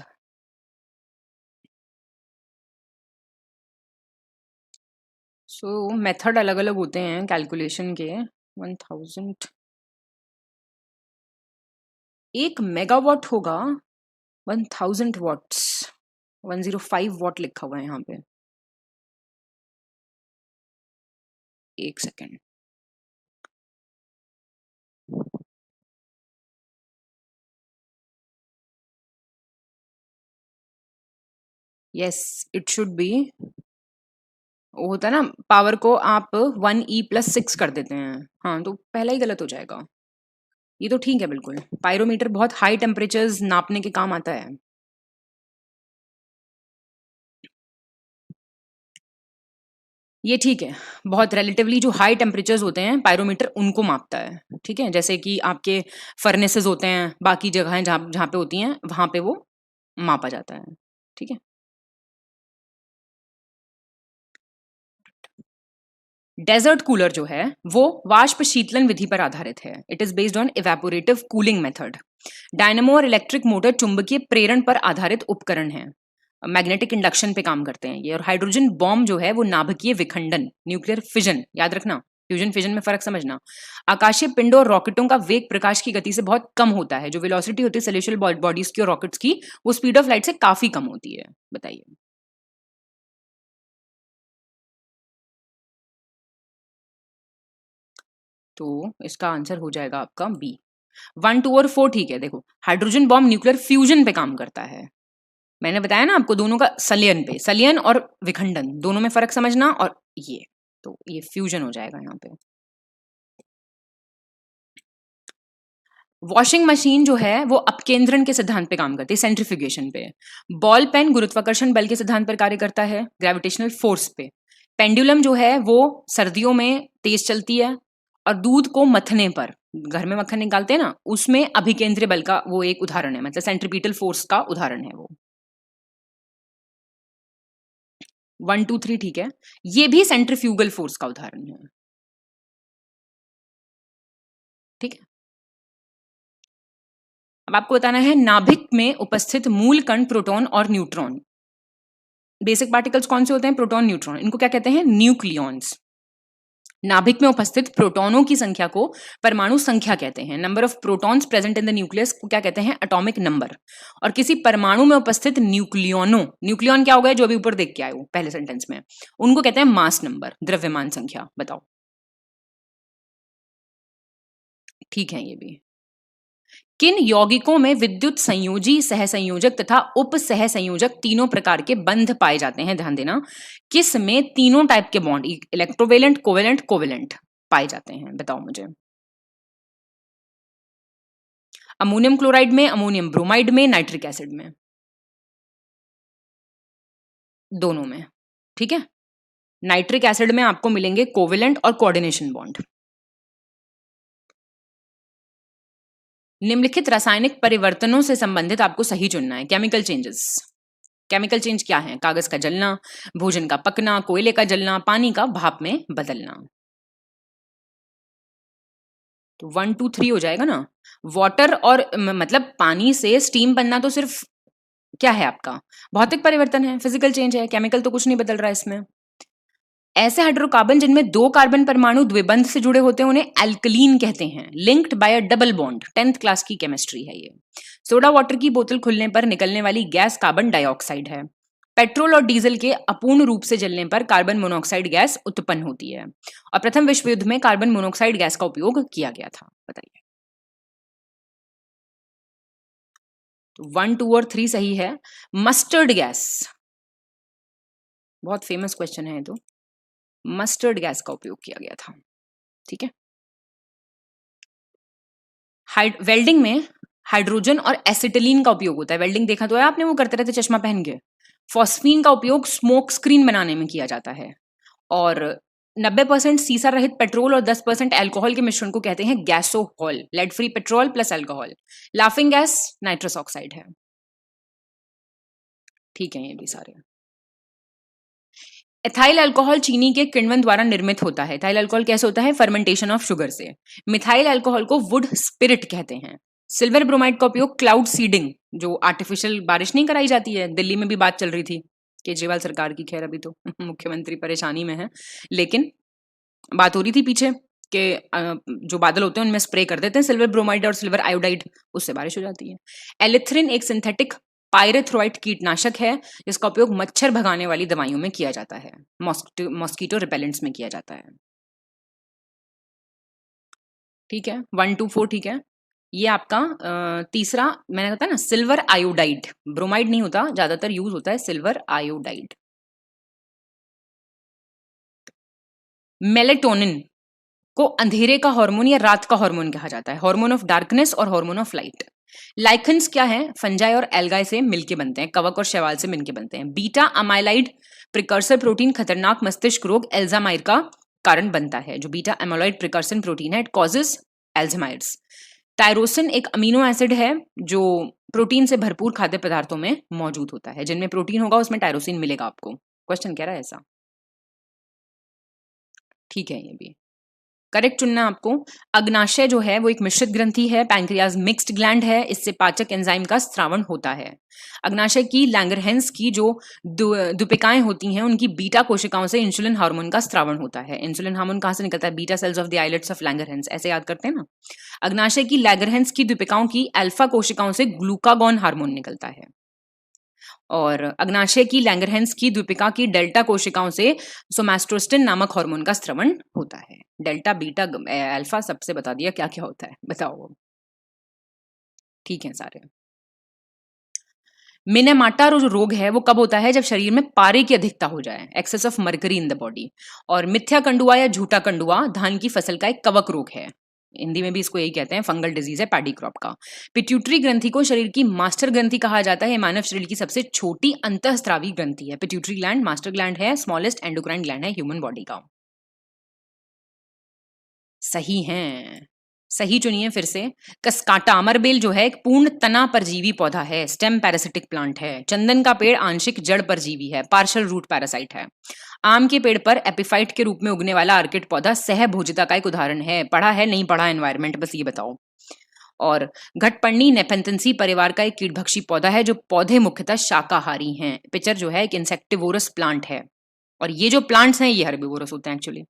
C: सो मेथड अलग अलग होते हैं कैलकुलेशन के। 1000 1 मेगावाट होगा 1000 वॉट्स, 105 वॉट लिखा हुआ है यहाँ पे। एक second. Yes it should be. वो होता है ना, पावर को आप 1e+6 कर देते हैं। हाँ तो पहला ही गलत हो जाएगा। ये तो ठीक है बिल्कुल। पायरोमीटर बहुत हाई टेम्परेचर्स नापने के काम आता है। ये ठीक है, बहुत रिलेटिवली जो हाई टेम्परेचर्स होते हैं पायरोमीटर उनको मापता है। ठीक है, जैसे कि आपके फर्नेसेस होते हैं, बाकी जगहें जहाँ जहाँ पे होती हैं वहां पे वो मापा जाता है। ठीक है। डेजर्ट कूलर जो है वो वाष्प शीतलन विधि पर आधारित है। It is based on evaporative cooling method. Dynamo और इलेक्ट्रिक मोटर चुंबकीय प्रेरण पर आधारित उपकरण है, मैग्नेटिक इंडक्शन पे काम करते हैं ये। और हाइड्रोजन बॉम्ब जो है वो नाभिकीय विखंडन, न्यूक्लियर फिजन, याद रखना, फ्यूजन फिजन में फर्क समझना। आकाशीय पिंडों और रॉकेटों का वेग प्रकाश की गति से बहुत कम होता है। जो वेलोसिटी होती है सेलेशियल बॉडीज की और रॉकेट्स की, वो स्पीड ऑफ लाइट से काफी कम होती है। बताइए। तो इसका आंसर हो जाएगा आपका बी। 1, 2 और 4 ठीक है। देखो हाइड्रोजन बॉम्ब न्यूक्लियर फ्यूजन पे काम करता है। मैंने बताया ना आपको दोनों का, संलयन पे, संलयन और विखंडन दोनों में फर्क समझना। और ये तो ये फ्यूजन हो जाएगा यहाँ पे। वॉशिंग मशीन जो है वो अपकेंद्रण के सिद्धांत पे काम करती है, सेंट्रीफ्यूगेशन पे। बॉल पेन गुरुत्वाकर्षण बल के सिद्धांत पर कार्य करता है, ग्रेविटेशनल फोर्स पे। पेंडुलम जो है वो सर्दियों में तेज चलती है, और दूध को मथने पर, घर में मक्खन निकालते हैं ना, उसमें अभिकेंद्रीय बल का वो एक उदाहरण है, मतलब सेंट्रीपिटल फोर्स का उदाहरण है वो। 1 2 3 ठीक है, ये भी सेंट्रीफ्यूगल फोर्स का उदाहरण है। ठीक है, अब आपको बताना है नाभिक में उपस्थित मूल कण प्रोटॉन और न्यूट्रॉन। बेसिक पार्टिकल्स कौन से होते हैं? Proton, neutron. इनको क्या कहते हैं? न्यूक्लियॉन्स। नाभिक में उपस्थित प्रोटॉनों की संख्या को परमाणु संख्या कहते हैं। Number of protons present in the nucleus को क्या कहते हैं? Atomic number. और किसी परमाणु में उपस्थित न्यूक्लियनों, न्यूक्लियन क्या हो गया? जो अभी ऊपर देख के आए हो पहले सेंटेंस में, उनको कहते हैं मास नंबर, द्रव्यमान संख्या। बताओ, ठीक है ये भी। किन यौगिकों में विद्युत संयोजी, सहसंयोजक तथा उप सहसंयोजक तीनों प्रकार के बंध पाए जाते हैं? ध्यान देना, किस में तीनों टाइप के बॉन्ड, इलेक्ट्रोवेलेंट, कोवेलेंट, कोवेलेंट पाए जाते हैं? बताओ मुझे। अमोनियम क्लोराइड में, अमोनियम ब्रोमाइड में, नाइट्रिक एसिड में, दोनों में। ठीक है, नाइट्रिक एसिड में आपको मिलेंगे कोवेलेंट और कोऑर्डिनेशन बॉन्ड। निम्नलिखित रासायनिक परिवर्तनों से संबंधित आपको सही चुनना है। केमिकल चेंजेस, केमिकल चेंज क्या है? कागज का जलना, भोजन का पकना, कोयले का जलना, पानी का भाप में बदलना। तो 1 2 3 हो जाएगा ना। वाटर और मतलब पानी से स्टीम बनना तो सिर्फ क्या है आपका? भौतिक परिवर्तन है, फिजिकल चेंज है, केमिकल तो कुछ नहीं बदल रहा है इसमें। ऐसे हाइड्रोकार्बन जिनमें 2 कार्बन परमाणु द्विबंध से जुड़े होते हैं उन्हें एल्कलीन कहते हैं, linked by a double bond. 10th class की केमिस्ट्री है ये। सोडा वाटर की बोतल खुलने पर निकलने वाली गैस कार्बन डाइऑक्साइड है। पेट्रोल और डीजल के अपूर्ण रूप से जलने पर कार्बन मोनोऑक्साइड गैस उत्पन्न होती है, और प्रथम विश्व युद्ध में कार्बन मोनोऑक्साइड गैस का उपयोग किया गया था। बताइए। तो 1 2 और 3 सही है। मस्टर्ड गैस, बहुत फेमस क्वेश्चन है ये तो। मस्टर्ड गैस का उपयोग किया गया था। ठीक है, वेल्डिंग में हाइड्रोजन और एसिटिलीन का उपयोग होता है। वेल्डिंग देखा तो है आपने, वो करते रहते चश्मा पहन के। फॉस्फीन का उपयोग स्मोक स्क्रीन बनाने में किया जाता है। और 90% सीसा रहित पेट्रोल और 10% अल्कोहल के मिश्रण को कहते हैं gasohol. Lead free petrol plus alcohol. Laughing gas nitrous oxide है। ठीक है, ये भी सारे। एथाइल अल्कोहल चीनी के किण्वन द्वारा निर्मित होता है। एथाइल अल्कोहल कैसे होता है? फर्मेंटेशन ऑफ शुगर से। मिथाइल अल्कोहल को वुड स्पिरिट कहते हैं। सिल्वर ब्रोमाइड का उपयोग क्लाउड सीडिंग, जो आर्टिफिशियल बारिश नहीं कराई जाती है, दिल्ली में भी बात चल रही थी केजरीवाल सरकार की, खैर अभी तो मुख्यमंत्री परेशानी में है, लेकिन बात हो रही थी पीछे कि जो बादल होते हैं उनमें स्प्रे कर देते हैं सिल्वर ब्रोमाइड और सिल्वर आयोडाइड, उससे बारिश हो जाती है। एलिथ्रिन एक सिंथेटिक पायरेथ्रोइट कीटनाशक है जिसका उपयोग मच्छर भगाने वाली दवाइयों में किया जाता है, मॉस्किटो रिपेलेंट्स में किया जाता है। ठीक है, 1 2 4 ठीक है। ये आपका तीसरा मैंने कहा था ना, सिल्वर आयोडाइड, ब्रोमाइड नहीं होता, ज्यादातर यूज होता है सिल्वर आयोडाइड। मेलेटोनिन को अंधेरे का हार्मोन या रात का हार्मोन कहा जाता है, हार्मोन ऑफ डार्कनेस और हार्मोन ऑफ लाइट। लाइकन्स क्या है? फंजाई और एल्गाई से मिलके बनते हैं, कवक और शैवाल से मिलके बनते हैं। बीटा अमाइलाइड प्रिकर्सर प्रोटीन खतरनाक मस्तिष्क रोग एल्जामाइर का कारण बनता है। जो बीटा अमाइलाइड प्रिकर्सर प्रोटीन है, इट कॉजेज एल्जामाइर्स। टायरोसिन एक अमीनो एसिड है जो प्रोटीन से भरपूर खाद्य पदार्थों में मौजूद होता है। जिनमें प्रोटीन होगा उसमें टायरोसिन मिलेगा आपको। क्वेश्चन कह रहा है ऐसा। ठीक है, ये भी करेक्ट चुनना आपको। अग्नाशय जो है वो एक मिश्रित ग्रंथि है। पैंक्रियाज मिक्स्ड ग्लैंड है, इससे पाचक एंजाइम का स्रावण होता है। अग्नाशय की लैंगरहैंस की जो दुपिकाएं होती हैं उनकी बीटा कोशिकाओं से इंसुलिन हार्मोन का स्रावण होता है। इंसुलिन हार्मोन कहां से निकलता है? Beta cells of the islets of Langerhans, ऐसे याद करते हैं ना। अग्नाशय की लैंगरहैंस की दुपिकाओं की अल्फा कोशिकाओं से ग्लूकागॉन हार्मोन निकलता है, और अग्नाशय की लैंगरहैंस की द्वीपिका की डेल्टा कोशिकाओं से सोमास्ट्रोस्टिन नामक हार्मोन का स्रवण होता है। डेल्टा बीटा अल्फा सबसे बता दिया क्या क्या होता है, बताओ। ठीक है सारे। मिनेमाटा जो रोग है वो कब होता है? जब शरीर में पारे की अधिकता हो जाए, excess of mercury in the body. और मिथ्या कंडुआ या झूठा कंडुआ धान की फसल का एक कवक रोग है, हिंदी में भी इसको यही कहते हैं, फंगल डिजीज है पैडी क्रॉप का। पिट्यूटरी ग्रंथि को शरीर की मास्टर ग्रंथि कहा जाता है, मानव शरीर की सबसे छोटी अंतःस्रावी ग्रंथि है। पिट्यूटरी ग्लैंड मास्टर ग्लैंड है, स्मॉलेस्ट एंडोक्राइन ग्लैंड है ह्यूमन बॉडी का। सही है, सही चुनिए फिर से। कसकाटा अमरबेल जो है एक पूर्ण तना परजीवी पौधा है, स्टेम पैरासिटिक प्लांट है। चंदन का पेड़ आंशिक जड़ परजीवी है, पार्शियल रूट पैरासाइट है। आम के पेड़ पर एपिफाइट के रूप में उगने वाला आर्किड पौधा सहभोजिता का एक उदाहरण है। पढ़ा है नहीं पढ़ा एनवायरमेंट, बस ये बताओ। और घटपर्णी नेपेंथेंसी परिवार का एक कीटभक्षी पौधा है, जो पौधे मुख्यतः शाकाहारी हैं। पिचर जो है एक इंसेक्टिवोरस प्लांट है, और ये जो प्लांट्स हैं ये हर्बिवोरस होते हैं एक्चुअली।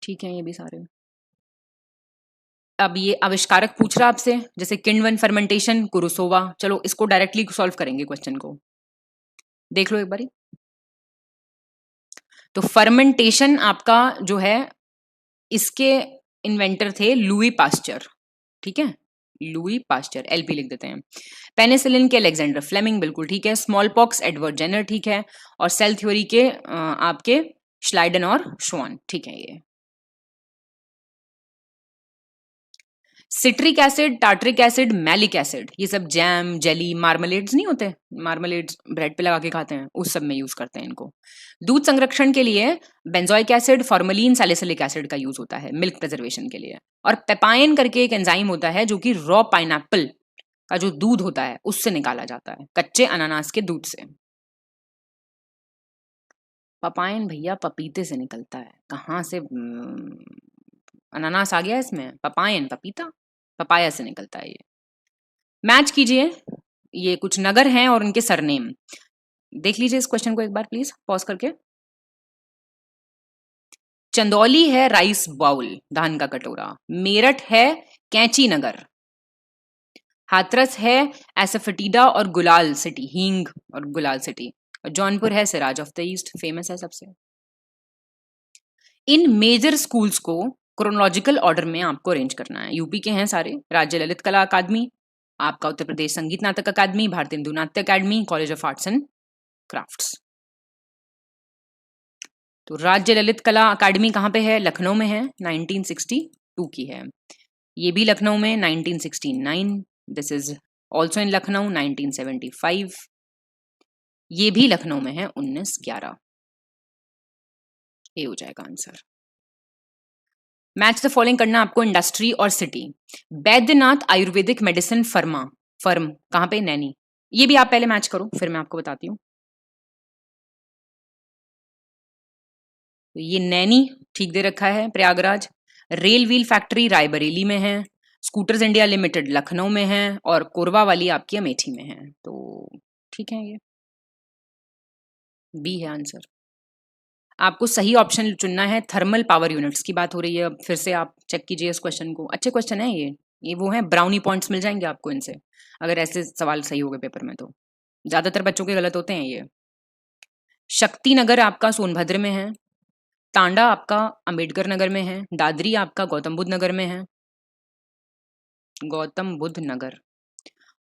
C: ठीक है, ये भी सारे। अब ये आविष्कारक पूछ रहा आपसे, जैसे किण्वन फर्मेंटेशन, कुरुसोवा। चलो इसको डायरेक्टली सॉल्व करेंगे क्वेश्चन को, देख लो एक बारी। तो फर्मेंटेशन आपका जो है, इसके इन्वेंटर थे लुई पास्चर, ठीक है, लुई पास्चर, एलपी लिख देते हैं। पेनिसिलिन के अलेक्जेंडर फ्लेमिंग, बिल्कुल ठीक है। स्मॉल पॉक्स एडवर्ड जेनर, ठीक है। और सेल थ्योरी के आपके श्लाइडन और श्वान, ठीक है। ये citric acid, tartaric acid, malic acid, ये सब जैम, जेली, मार्मलेड्स नहीं होते, मार्मलेड्स ब्रेड पे लगा के खाते हैं, उस सब में यूज करते हैं इनको। दूध संरक्षण के लिए benzoic acid, formalin, salicylic acid का यूज होता है मिल्क प्रिजर्वेशन के लिए। और पेपाइन करके एक एंजाइम होता है जो कि रॉ पाइनएप्पल का जो दूध होता है उससे निकाला जाता है, कच्चे अनानास के दूध से। पपाइन भैया पपीते से निकलता है, कहाँ से अनानास आ गया इसमें? पपायन पपीता, पपाया से निकलता है ये। मैच कीजिए, ये कुछ नगर हैं और उनके सरनेम देख लीजिए। इस क्वेश्चन को एक बार प्लीज पॉज करके। चंदौली है राइस बाउल, धान का कटोरा। मेरठ है कैंची नगर। हाथरस है एसफेटिडा और गुलाल सिटी, हींग और गुलाल सिटी। और जौनपुर है Siraj of the east, famous है सबसे। इन मेजर स्कूल्स को क्रोनोलॉजिकल ऑर्डर में आपको अरेंज करना है। यूपी के हैं सारे। राज्य ललित कला अकादमी, आपका उत्तर प्रदेश संगीत नाटक अकादमी, भारतीय हिंदू नाट्य अकादमी, college of arts and crafts. तो राज्य ललित कला अकादमी कहाँ पे है? लखनऊ में है, 1962 की है। ये भी लखनऊ में 1969, this is also in Lucknow 1975। ये भी लखनऊ में है 1911। ये हो जाएगा आंसर। मैच द फॉलोइंग करना आपको, इंडस्ट्री और city. Baidyanath Ayurvedic medicine firm कहां पे? नैनी। ये भी आप पहले मैच करो, फिर मैं आपको बताती हूँ। ये नैनी ठीक दे रखा है, Prayagraj. Rail wheel factory Raebareli में है। स्कूटर्स इंडिया लिमिटेड लखनऊ में है, और कोरबा वाली आपकी अमेठी में है। तो ठीक है, ये बी है आंसर। आपको सही ऑप्शन चुनना है। थर्मल पावर यूनिट्स की बात हो रही है, अब फिर से आप चेक कीजिए इस क्वेश्चन को। अच्छे क्वेश्चन है ये वो है, ब्राउनी पॉइंट्स मिल जाएंगे आपको इनसे, अगर ऐसे सवाल सही हो गए पेपर में। तो ज्यादातर बच्चों के गलत होते हैं ये। शक्ति नगर आपका सोनभद्र में है। तांडा आपका अंबेडकर नगर में है। दादरी आपका गौतम बुद्ध नगर में है, गौतम बुद्ध नगर।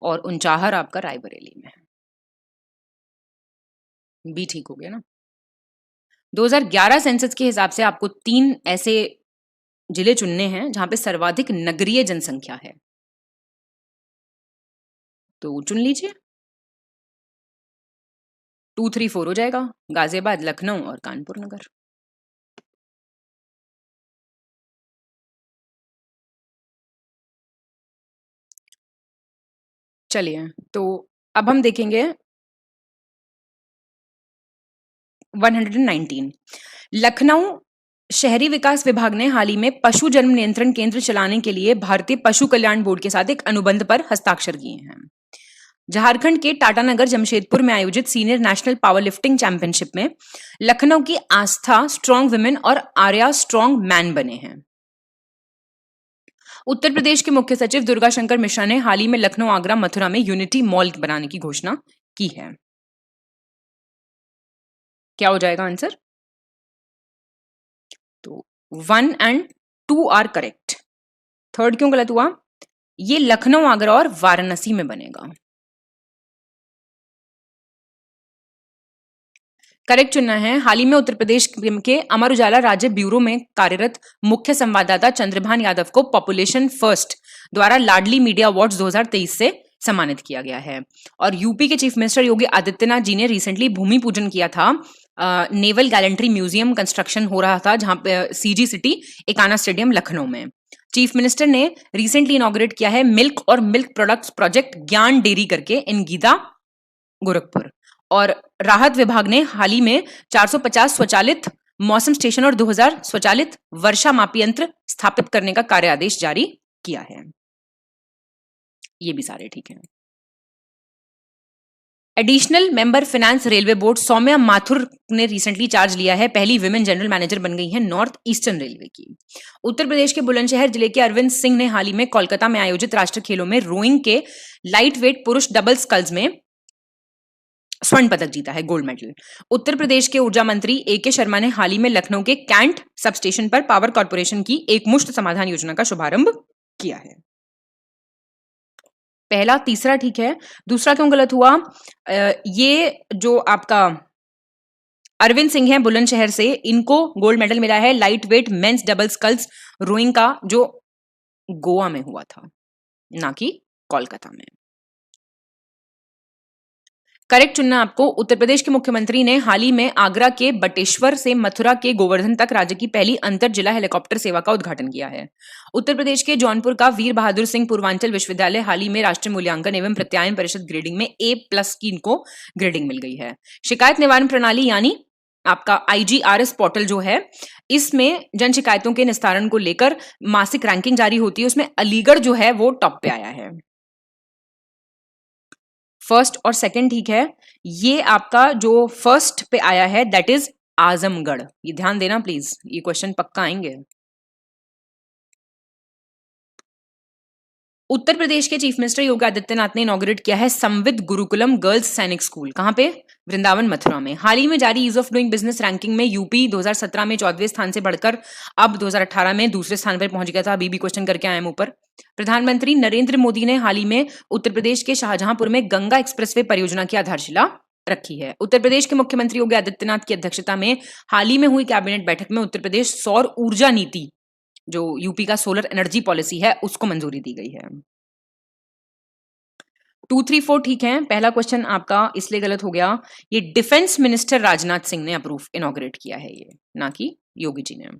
C: और ऊंचाहर आपका रायबरेली में है। बी ठीक हो गया ना। 2011 सेंसस के हिसाब से आपको 3 ऐसे जिले चुनने हैं जहां पे सर्वाधिक नगरीय जनसंख्या है, तो चुन लीजिए। 2, 3, 4 हो जाएगा, गाजियाबाद, लखनऊ और कानपुर नगर। चलिए, तो अब हम देखेंगे 119। लखनऊ शहरी विकास विभाग ने हाल ही में पशु जन्म नियंत्रण केंद्र चलाने के लिए भारतीय पशु कल्याण बोर्ड के साथ एक अनुबंध पर हस्ताक्षर किए हैं। झारखंड के टाटानगर जमशेदपुर में आयोजित senior national power lifting championship में लखनऊ की आस्था स्ट्रॉन्ग वुमेन और आर्या स्ट्रॉन्ग मैन बने हैं। उत्तर प्रदेश के मुख्य सचिव दुर्गा शंकर मिश्रा ने हाल ही में लखनऊ, आगरा, मथुरा में यूनिटी मॉल बनाने की घोषणा की है। क्या हो जाएगा आंसर? तो 1 और 2 आर करेक्ट। थर्ड क्यों गलत हुआ? ये लखनऊ, आगरा और वाराणसी में बनेगा। करेक्ट चुनना है। हाल ही में उत्तर प्रदेश के अमर उजाला राज्य ब्यूरो में कार्यरत मुख्य संवाददाता चंद्रभान यादव को पॉपुलेशन फर्स्ट द्वारा लाडली मीडिया अवार्ड्स 2023 से सम्मानित किया गया है। और यूपी के चीफ मिनिस्टर योगी आदित्यनाथ जी ने रिसेंटली भूमि पूजन किया था। नेवल गैलेंट्री म्यूजियम कंस्ट्रक्शन हो रहा था जहां पे CG city Ekana stadium Lucknow में। चीफ मिनिस्टर ने रिसेंटली इनॉग्रेट किया है मिल्क और मिल्क प्रोडक्ट्स प्रोजेक्ट ज्ञान डेयरी करके इन गीता गोरखपुर। और राहत विभाग ने हाल ही में 450 स्वचालित मौसम स्टेशन और 2000 स्वचालित वर्षा मापी यंत्र स्थापित करने का कार्य आदेश जारी किया है। ये भी सारे ठीक हैं। Additional member finance railway board Saumya Mathur ने रिसेंटली चार्ज लिया है। पहली विमेन जनरल मैनेजर बन गई है नॉर्थ ईस्टर्न रेलवे की। उत्तर प्रदेश के बुलंदशहर जिले के अरविंद सिंह ने हाल ही में कोलकाता में आयोजित राष्ट्रीय खेलों में रोइंग के लाइट वेट पुरुष डबल स्कल्स में स्वर्ण पदक जीता है, गोल्ड मेडल। उत्तर प्रदेश के ऊर्जा मंत्री ए.के. शर्मा ने हाल ही में लखनऊ के कैंट सब स्टेशन पर पावर कॉर्पोरेशन की एक मुश्त समाधान योजना का शुभारंभ किया है। पहला, तीसरा ठीक है, दूसरा क्यों गलत हुआ? ये जो आपका अरविंद सिंह है बुलंदशहर से, इनको गोल्ड मेडल मिला है light weight men's double sculls rowing का, जो गोवा में हुआ था, ना कि कोलकाता में। करेक्ट चुनना आपको। उत्तर प्रदेश के मुख्यमंत्री ने हाल ही में आगरा के बटेश्वर से मथुरा के गोवर्धन तक राज्य की पहली अंतर जिला हेलीकॉप्टर सेवा का उद्घाटन किया है। उत्तर प्रदेश के जौनपुर का वीर बहादुर सिंह पूर्वांचल विश्वविद्यालय हाल ही में राष्ट्रीय मूल्यांकन एवं प्रत्यायन परिषद ग्रेडिंग में A+ की इनको ग्रेडिंग मिल गई है। शिकायत निवारण प्रणाली यानी आपका IGRS पोर्टल जो है, इसमें जन शिकायतों के निस्तारण को लेकर मासिक रैंकिंग जारी होती है। उसमें अलीगढ़ जो है वो टॉप पे आया है। फर्स्ट और सेकंड ठीक है। ये आपका जो फर्स्ट पे आया है दैट इज आजमगढ़। ये ध्यान देना प्लीज, ये क्वेश्चन पक्का आएंगे। उत्तर प्रदेश के चीफ मिनिस्टर योगी आदित्यनाथ ने इनॉग्रेट किया है संविद गुरुकुलम गर्ल्स सैनिक स्कूल। कहां पे? वृंदावन मथुरा में। हाल ही में जारी ease of doing business ranking में यूपी 2017 में 14वें स्थान से बढ़कर अब 2018 में दूसरे स्थान पर पहुंच गया था। अभी भी क्वेश्चन करके आए हम ऊपर। प्रधानमंत्री नरेंद्र मोदी ने हाल ही में उत्तर प्रदेश के शाहजहांपुर में गंगा एक्सप्रेसवे परियोजना की आधारशिला रखी है। उत्तर प्रदेश के मुख्यमंत्री योगी आदित्यनाथ की अध्यक्षता में हाल ही में हुई कैबिनेट बैठक में उत्तर प्रदेश सौर ऊर्जा नीति, जो यूपी का सोलर एनर्जी पॉलिसी है, उसको मंजूरी दी गई है। 2, 3, 4 ठीक है। पहला क्वेश्चन आपका इसलिए गलत हो गया, ये डिफेंस मिनिस्टर राजनाथ सिंह ने अप्रूव इनॉग्रेट किया है, ये ना कि योगी जी ने।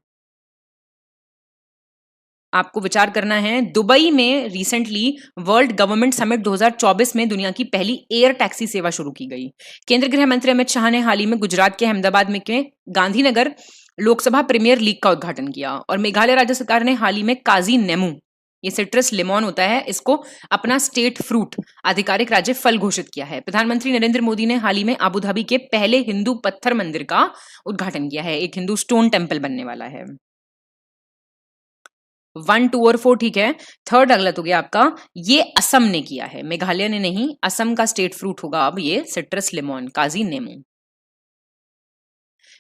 C: आपको विचार करना है, दुबई में रिसेंटली वर्ल्ड गवर्नमेंट समिट 2024 में दुनिया की पहली एयर टैक्सी सेवा शुरू की गई। केंद्रीय गृह मंत्री अमित शाह ने हाल ही में गुजरात के अहमदाबाद में के गांधीनगर लोकसभा प्रीमियर लीग का उद्घाटन किया। और मेघालय राज्य सरकार ने हाल ही में काजी नेमू, ये सिट्रस लेमन होता है, इसको अपना स्टेट फ्रूट आधिकारिक राज्य फल घोषित किया है। प्रधानमंत्री नरेंद्र मोदी ने हाल ही में अबू धाबी के पहले हिंदू पत्थर मंदिर का उद्घाटन किया है। एक हिंदू स्टोन टेम्पल बनने वाला है। 1, 2 और 4 ठीक है। थर्ड गलत हो गया आपका, ये असम ने किया है, मेघालय ने नहीं। असम का स्टेट फ्रूट होगा अब ये citrus lemon, Kaji Nemu.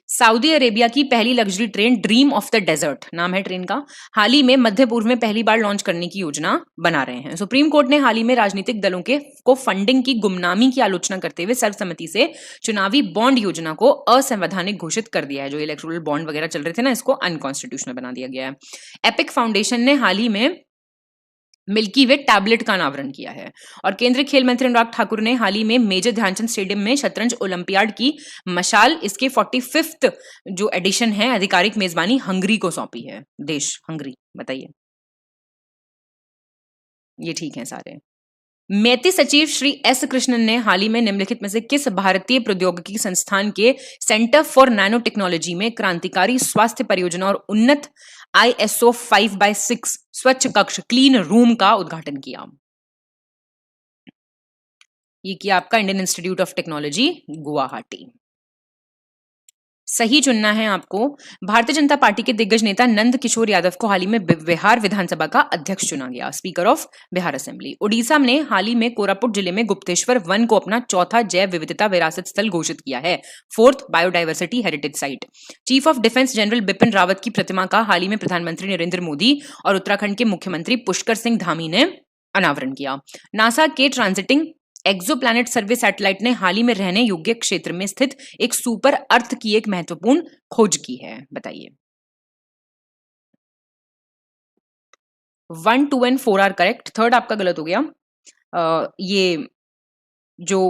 C: Saudi Arabia की पहली luxury train dream of the desert नाम है ट्रेन का, हाल ही में मध्य पूर्व में पहली बार लॉन्च करने की योजना बना रहे हैं। सुप्रीम कोर्ट ने हाल ही में राजनीतिक दलों को फंडिंग की गुमनामी की आलोचना करते हुए सर्वसम्मति से चुनावी बॉन्ड योजना को असंवैधानिक घोषित कर दिया है। जो इलेक्टोरल बॉन्ड वगैरह चल रहे थे ना, इसको अनकॉन्स्टिट्यूशनल बना दिया गया है। एपिक फाउंडेशन ने हाल ही में मिल्की वे टैबलेट का अनावरण किया है। और केंद्रीय खेल मंत्री अनुराग ठाकुर ने हाल ही में मेजर ध्यानचंद स्टेडियम में शतरंज ओलंपियाड की मशाल, इसके 45th जो एडिशन है, आधिकारिक मेजबानी हंगरी को सौंपी है। देश हंगरी, बताइए। ये ठीक है सारे। मेती सचिव श्री एस कृष्णन ने हाल ही में निम्नलिखित में से किस भारतीय प्रौद्योगिकी संस्थान के सेंटर फॉर नैनो टेक्नोलॉजी में क्रांतिकारी स्वास्थ्य परियोजना और उन्नत ISO 5/6 स्वच्छ कक्ष क्लीन रूम का उद्घाटन किया? ये किया आपका Indian institute of technology Guwahati. सही चुनना है आपको। भारतीय जनता पार्टी के दिग्गज नेता नंद किशोर यादव को हाल ही में बिहार विधानसभा का अध्यक्ष चुना गया, speaker of Bihar assembly. Odisha ने हाल ही में कोरापुट जिले में गुप्तेश्वर वन को अपना चौथा जैव विविधता विरासत स्थल घोषित किया है, 4th biodiversity heritage site. Chief of defence general Bipin Rawat की प्रतिमा का हाल ही में प्रधानमंत्री नरेंद्र मोदी और उत्तराखंड के मुख्यमंत्री पुष्कर सिंह धामी ने अनावरण किया। नासा के ट्रांजिटिंग एक्सोप्लैनेट सर्वे सैटेलाइट ने हाल ही में रहने योग्य क्षेत्र में स्थित एक सुपर अर्थ की एक महत्वपूर्ण खोज की है। बताइए। 1, 2 एंड 4 आर करेक्ट। थर्ड आपका गलत हो गया। ये जो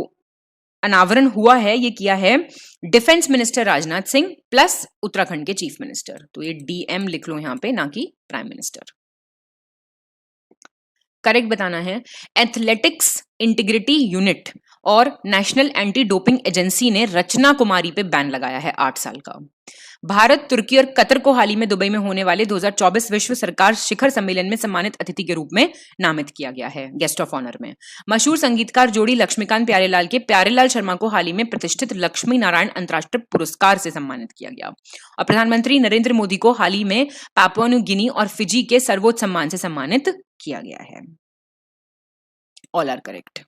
C: अनावरण हुआ है ये किया है defence minister Rajnath Singh plus Uttarakhand के चीफ मिनिस्टर। तो ये डीएम लिख लो यहां पे, ना कि प्राइम मिनिस्टर। करेक्ट बताना है। एथलेटिक्स इंटीग्रिटी यूनिट और नेशनल एंटी डोपिंग एजेंसी ने रचना कुमारी पे बैन लगाया है 8 साल का। भारत, तुर्की और कतर को हाल ही में दुबई में होने वाले 2024 विश्व सरकार शिखर सम्मेलन में सम्मानित अतिथि के रूप में नामित किया गया है, गेस्ट ऑफ ऑनर में। मशहूर संगीतकार जोड़ी लक्ष्मीकांत प्यारेलाल के प्यारेलाल शर्मा को हाल ही में प्रतिष्ठित लक्ष्मी नारायण अंतर्राष्ट्रीय पुरस्कार से सम्मानित किया गया। और प्रधानमंत्री नरेंद्र मोदी को हाल ही में पापुआ न्यू गिनी और फिजी के सर्वोच्च सम्मान से सम्मानित किया गया है। All are correct.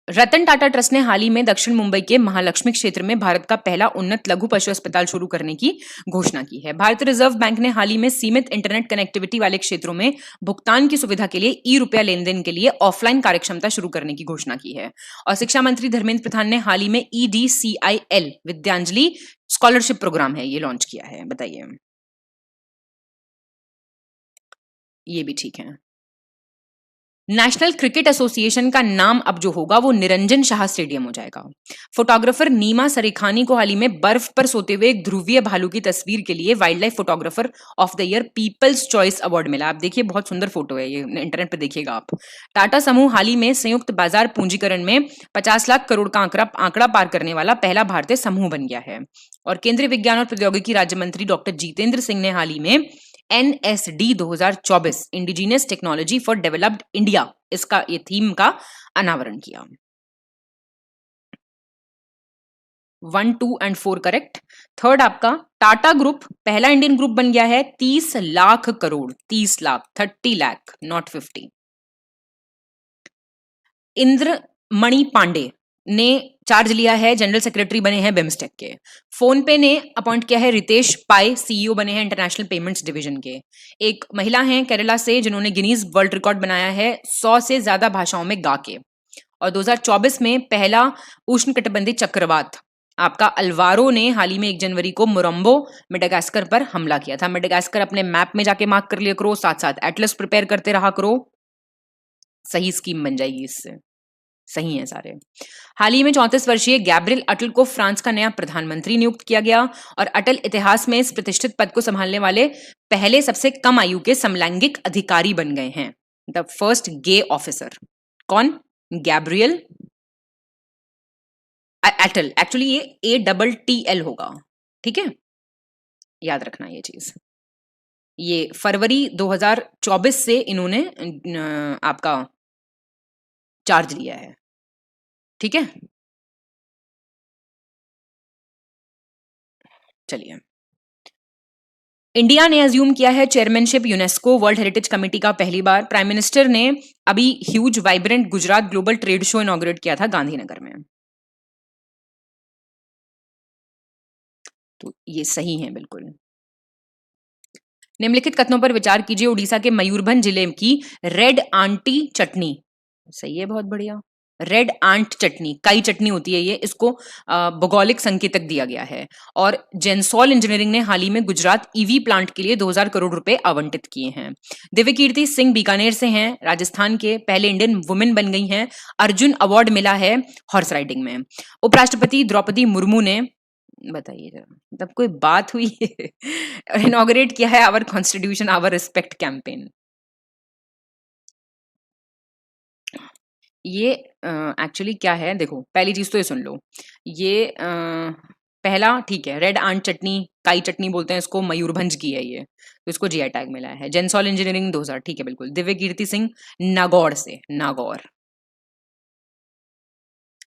C: Ratan Tata trust ने हाल ही में दक्षिण मुंबई के महालक्ष्मी क्षेत्र में भारत का पहला उन्नत लघु पशु अस्पताल शुरू करने की घोषणा की है। भारतीय रिजर्व बैंक ने हाल ही में सीमित इंटरनेट कनेक्टिविटी वाले क्षेत्रों में भुगतान की सुविधा के लिए ई-रुपया लेन देन के लिए ऑफलाइन कार्यक्षमता शुरू करने की घोषणा की है। और शिक्षा मंत्री धर्मेंद्र प्रधान ने हाल ही में EDCIL विद्यांजलि स्कॉलरशिप प्रोग्राम है ये लॉन्च किया है। बताइए। ये भी ठीक है। नेशनल क्रिकेट एसोसिएशन का नाम अब जो होगा वो निरंजन शाह स्टेडियम हो जाएगा। फोटोग्राफर नीमा सरीखानी को हाल ही में बर्फ पर सोते हुए एक ध्रुवीय भालू की तस्वीर के लिए wild life photographer of the year people's choice award मिला। आप देखिए, बहुत सुंदर फोटो है ये, इंटरनेट पर देखिएगा आप। टाटा समूह हाल ही में संयुक्त बाजार पूंजीकरण में 50 लाख करोड़ का आंकड़ा पार करने वाला पहला भारतीय समूह बन गया है। और केंद्रीय विज्ञान और प्रौद्योगिकी राज्य मंत्री डॉक्टर जितेंद्र सिंह ने हाल ही में NSD 2024 indigenous technology for developed India इसका ये थीम का अनावरण किया। 1, 2 एंड 4 करेक्ट। थर्ड आपका टाटा ग्रुप पहला इंडियन ग्रुप बन गया है 30 लाख करोड़, 30 लाख, 30 लाख नॉट 50। इंद्रमणि पांडे ने चार्ज लिया है, जनरल सेक्रेटरी बने हैं बिम्स्टेक के। फोन पे ने अपॉइंट किया है रितेश पाई, CEO बने हैं इंटरनेशनल पेमेंट्स डिवीजन के। एक महिला हैं केरला से जिन्होंने गिनीज वर्ल्ड रिकॉर्ड बनाया है 100 से ज्यादा भाषाओं में गा के। और 2024 में पहला उष्णकटिबंधीय चक्रवात आपका अल्वारो ने हाल ही में 1 जनवरी को मोरम्बो मेडागास्कर पर हमला किया था। मेडागास्कर अपने मैप में जाके मार्क कर लिया करो, साथ साथ एटलस प्रिपेयर करते रहा करो, सही स्कीम बन जाएगी इससे। सही है सारे। हाल ही में 34 वर्षीय गैब्रियल अटल को फ्रांस का नया प्रधानमंत्री नियुक्त किया गया और अटल इतिहास में इस प्रतिष्ठित पद को संभालने वाले पहले सबसे कम आयु के समलैंगिक अधिकारी बन गए हैं, द फर्स्ट गे ऑफिसर। कौन? गैब्रियल अटल। एक्चुअली ये ATTL होगा, ठीक है, याद रखना ये चीज। ये फरवरी 2024 से इन्होंने आपका चार्ज लिया है, ठीक है। चलिए, इंडिया ने अज्यूम किया है chairmanship UNESCO world heritage committee का पहली बार। प्राइम मिनिस्टर ने अभी huge vibrant Gujarat global trade show inaugurate किया था गांधीनगर में। तो ये सही है बिल्कुल। निम्नलिखित कथनों पर विचार कीजिए। उड़ीसा के मयूरभंज जिले की रेड आंटी चटनी, सही है, बहुत बढ़िया। रेड आंट चटनी, काई चटनी होती है ये, इसको भौगोलिक संकेतक दिया गया है। और जेंसॉल इंजीनियरिंग ने हाल ही में गुजरात EV प्लांट के लिए 2000 करोड़ रुपए आवंटित किए हैं। दिव्यकीर्ति सिंह बीकानेर से हैं, राजस्थान के पहले इंडियन वुमेन बन गई हैं। अर्जुन अवार्ड मिला है हॉर्स राइडिंग में। उपराष्ट्रपति द्रौपदी मुर्मू ने, बताइए जरा, तब कोई बात हुई है इनॉग्रेट किया है our constitution our respect campaign. ये एक्चुअली क्या है, देखो पहली चीज तो ये सुन लो। ये पहला ठीक है, रेड आंट चटनी, काई चटनी बोलते हैं इसको, मयूरभंज की है ये, तो इसको GI टैग मिला है। जेंसॉल इंजीनियरिंग 2000, ठीक है बिल्कुल। दिव्य कीर्ति सिंह नागौर से, नागौर,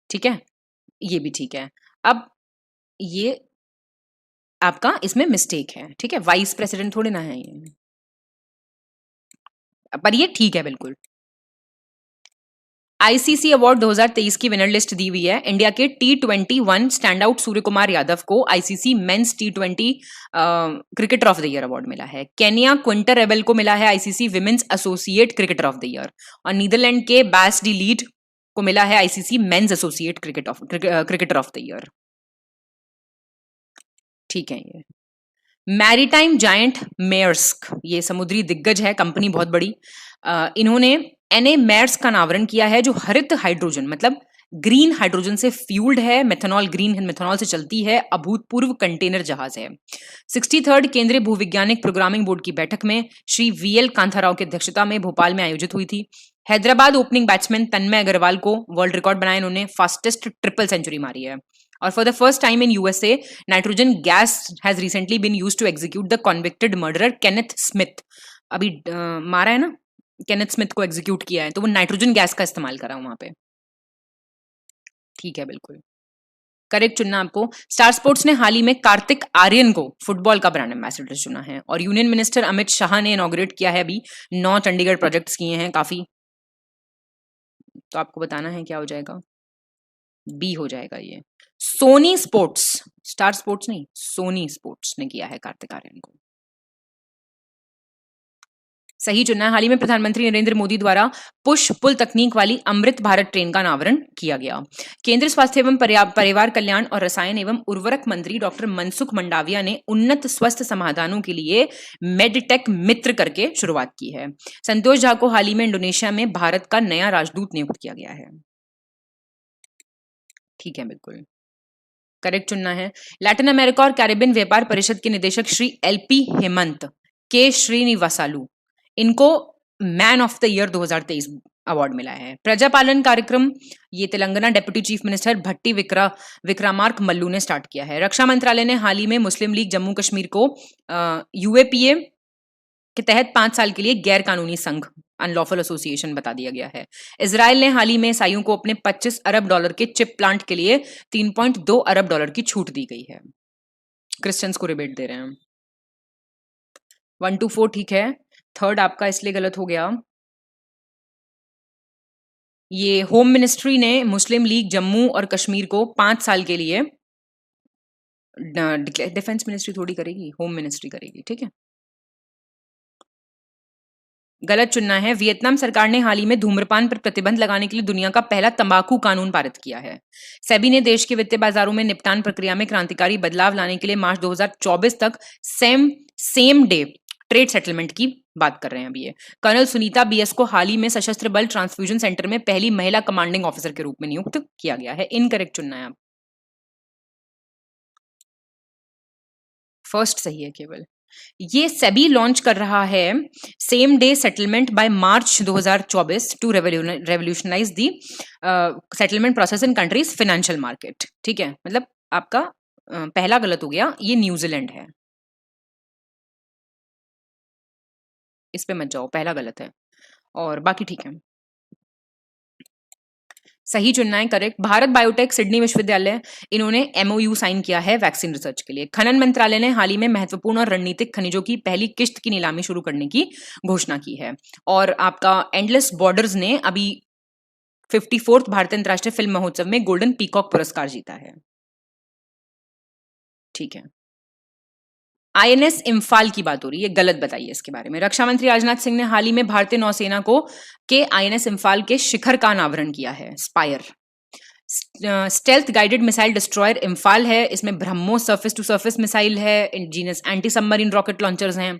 C: ठीक है, ये भी ठीक है। अब ये आपका इसमें मिस्टेक है, ठीक है, वाइस प्रेसिडेंट थोड़े ना है ये, पर ये ठीक है बिल्कुल। आईसीसी अवार्ड 2023 की विनर लिस्ट दी हुई है। इंडिया के T21 stand out Surya Kumar Yadav को ICC men's T20 cricketer of the year award मिला है। केनिया क्विंटर रेबेल को मिला है ICC women's associate cricketer of the year, और नीदरलैंड के बैस डी लीड को मिला है ICC men's associate cricketer of the year. ठीक है। ये मैरीटाइम जायंट मेयर्स्क, ये समुद्री दिग्गज है, कंपनी बहुत बड़ी। इन्होंने एनए मेयर्स का अनावरण किया है, जो हरित हाइड्रोजन मतलब ग्रीन हाइड्रोजन से फ्यूल्ड है, मेथनॉल ग्रीन मेथनॉल से चलती है, अभूतपूर्व कंटेनर जहाज है। 63rd केंद्रीय भूविज्ञानिक प्रोग्रामिंग बोर्ड की बैठक में श्री वीएल कांथाराव की अध्यक्षता में भोपाल में आयोजित हुई थी। हैदराबाद ओपनिंग बैट्समैन तन्मय अग्रवाल को वर्ल्ड रिकॉर्ड बनाया, इन्होंने फास्टेस्ट ट्रिपल सेंचुरी मारी है। और for the first time in USA nitrogen gas has recently been used to execute the convicted murderer Kenneth Smith. अभी मारा है ना, केनेथ स्मिथ को एग्जीक्यूट किया है, तो वो नाइट्रोजन गैस का इस्तेमाल करा वहां पे। ठीक है, बिल्कुल करेक्ट चुनना आपको। स्टार स्पोर्ट्स ने हाल ही में कार्तिक आर्यन को फुटबॉल का ब्रांड एम्बेसडर चुना है। और यूनियन मिनिस्टर अमित शाह ने इनॉग्रेट किया है, अभी 9 चंडीगढ़ प्रोजेक्ट्स किए हैं काफी। तो आपको बताना है क्या हो जाएगा, बी हो जाएगा ये। सोनी स्पोर्ट्स, स्टार स्पोर्ट्स नहीं, सोनी स्पोर्ट्स ने किया है कार्तिक आर्यन को। सही चुनना है। हाल ही में प्रधानमंत्री नरेंद्र मोदी द्वारा पुश पुल तकनीक वाली अमृत भारत ट्रेन का अनावरण किया गया। केंद्रीय स्वास्थ्य एवं परिवार कल्याण और रसायन एवं उर्वरक मंत्री डॉक्टर मनसुख मंडाविया ने उन्नत स्वस्थ समाधानों के लिए मेडटेक मित्र करके शुरुआत की है। संतोष झा को हाल ही में इंडोनेशिया में भारत का नया राजदूत नियुक्त किया गया है। ठीक है, बिल्कुल करेक्ट चुनना है। लैटिन अमेरिका और कैरिबियन व्यापार परिषद के निदेशक श्री एलपी हेमंत के श्रीनिवासालू, इनको man of the year 2023 award मिला है। प्रजापालन कार्यक्रम ये तेलंगाना डेप्यूटी चीफ मिनिस्टर भट्टी विक्रमार्क मल्लू ने स्टार्ट किया है। रक्षा मंत्रालय ने हाल ही में मुस्लिम लीग जम्मू कश्मीर को यूएपीए के तहत 5 साल के लिए गैर कानूनी संघ अनलॉफुल एसोसिएशन बता दिया गया है। इजराइल ने हाल ही में ईसाइयों को अपने $25 अरब के चिप प्लांट के लिए $3.2 अरब की छूट दी गई है। क्रिश्चियंस को रिबेट दे रहे हैं। 1 to 4 ठीक है, थर्ड आपका इसलिए गलत हो गया। ये होम मिनिस्ट्री ने मुस्लिम लीग जम्मू और कश्मीर को 5 साल के लिए, डिफेंस मिनिस्ट्री थोड़ी करेगी, होम मिनिस्ट्री करेगी। ठीक है, गलत चुनना है। वियतनाम सरकार ने हाल ही में धूम्रपान पर प्रतिबंध लगाने के लिए दुनिया का पहला तंबाकू कानून पारित किया है। सेबी ने देश के वित्तीय बाजारों में निपटान प्रक्रिया में क्रांतिकारी बदलाव लाने के लिए मार्च 2024 तक सेम डे ट्रेड सेटलमेंट की बात कर रहे हैं अभी ये। कर्नल सुनीता बीएस को हाल ही में सशस्त्र बल ट्रांसफ्यूजन सेंटर में पहली महिला कमांडिंग ऑफिसर के रूप में नियुक्त किया गया है। इनकरेक्ट चुनना है आप, फर्स्ट सही है केवल। ये सेबी लॉन्च कर रहा है same day settlement by March 2024 to revolutionise the settlement process in countries financial market. ठीक है, मतलब आपका पहला गलत हो गया, ये न्यूजीलैंड है, इस पे मत जाओ, पहला गलत है और बाकी ठीक है। सही चुनना है करेक्ट। भारत बायोटेक सिडनी विश्वविद्यालय, इन्होंने एमओयू साइन किया है वैक्सीन रिसर्च के लिए। खनन मंत्रालय ने हाल ही में महत्वपूर्ण और रणनीतिक खनिजों की पहली किश्त की नीलामी शुरू करने की घोषणा की है। और आपका एंडलेस बॉर्डर्स ने अभी 54th भारतीय अंतर्राष्ट्रीय फिल्म महोत्सव में गोल्डन पीकॉक पुरस्कार जीता है। ठीक है, आईएनएस इम्फाल की बात हो रही है, गलत बताइए इसके बारे में। रक्षा मंत्री राजनाथ सिंह ने हाल ही में भारतीय नौसेना को के आईएनएस इम्फाल के शिखर का अनावरण किया है। Spire stealth guided missile destroyer Imphal है, इसमें BrahMos surface to surface missile है, ingenious anti submarine rocket launchers हैं।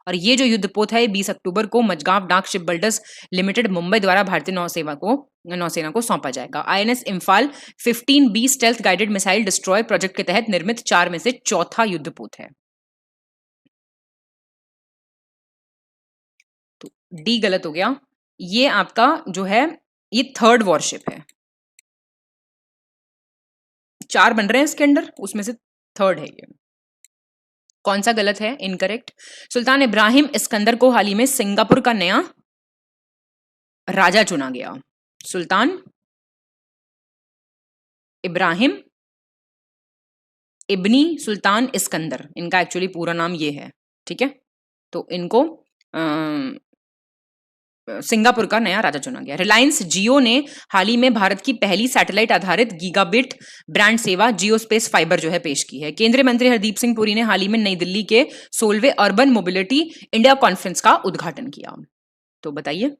C: और ये जो युद्धपोत है 20 अक्टूबर को मजगांव डाक शिप बिल्डर्स लिमिटेड मुंबई द्वारा भारतीय नौसेना को सौंपा जाएगा। INS Imphal 15B stealth guided missile destroyer project के तहत निर्मित 4 में से चौथा युद्धपोत है। तो डी गलत हो गया। ये आपका जो है ये थर्ड वॉरशिप है, 4 बन रहे हैं इसके अंदर, उसमें से थर्ड है ये। कौन सा गलत है, इनकरेक्ट। सुल्तान इब्राहिम इस्कंदर को हाल ही में सिंगापुर का नया राजा चुना गया। सुल्तान इब्राहिम इब्नी सुल्तान इस्कंदर, इनका एक्चुअली पूरा नाम ये है। ठीक है, तो इनको सिंगापुर का नया राजा चुना गया। रिलायंस जियो ने हाल ही में भारत की पहली सैटेलाइट आधारित गीगाबिट ब्रांड सेवा जियो स्पेस फाइबर जो है पेश की है। केंद्रीय मंत्री हरदीप सिंह पुरी ने हाल ही में नई दिल्ली के 16वें अर्बन मोबिलिटी इंडिया कॉन्फ्रेंस का उद्घाटन किया। तो बताइए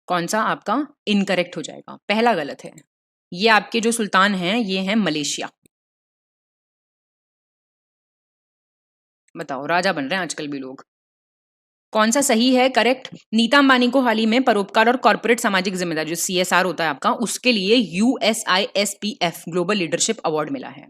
C: कौन सा आपका इनकरेक्ट हो जाएगा? पहला गलत है। ये आपके जो सुल्तान हैं ये हैं मलेशिया। बताओ, राजा बन रहे हैं आजकल भी लोग। कौन सा सही है? करेक्ट। नीता अंबानी को हाल ही में परोपकार और कॉर्पोरेट सामाजिक जिम्मेदारी जो CSR होता है आपका, उसके लिए USISPF ग्लोबल लीडरशिप अवार्ड मिला है।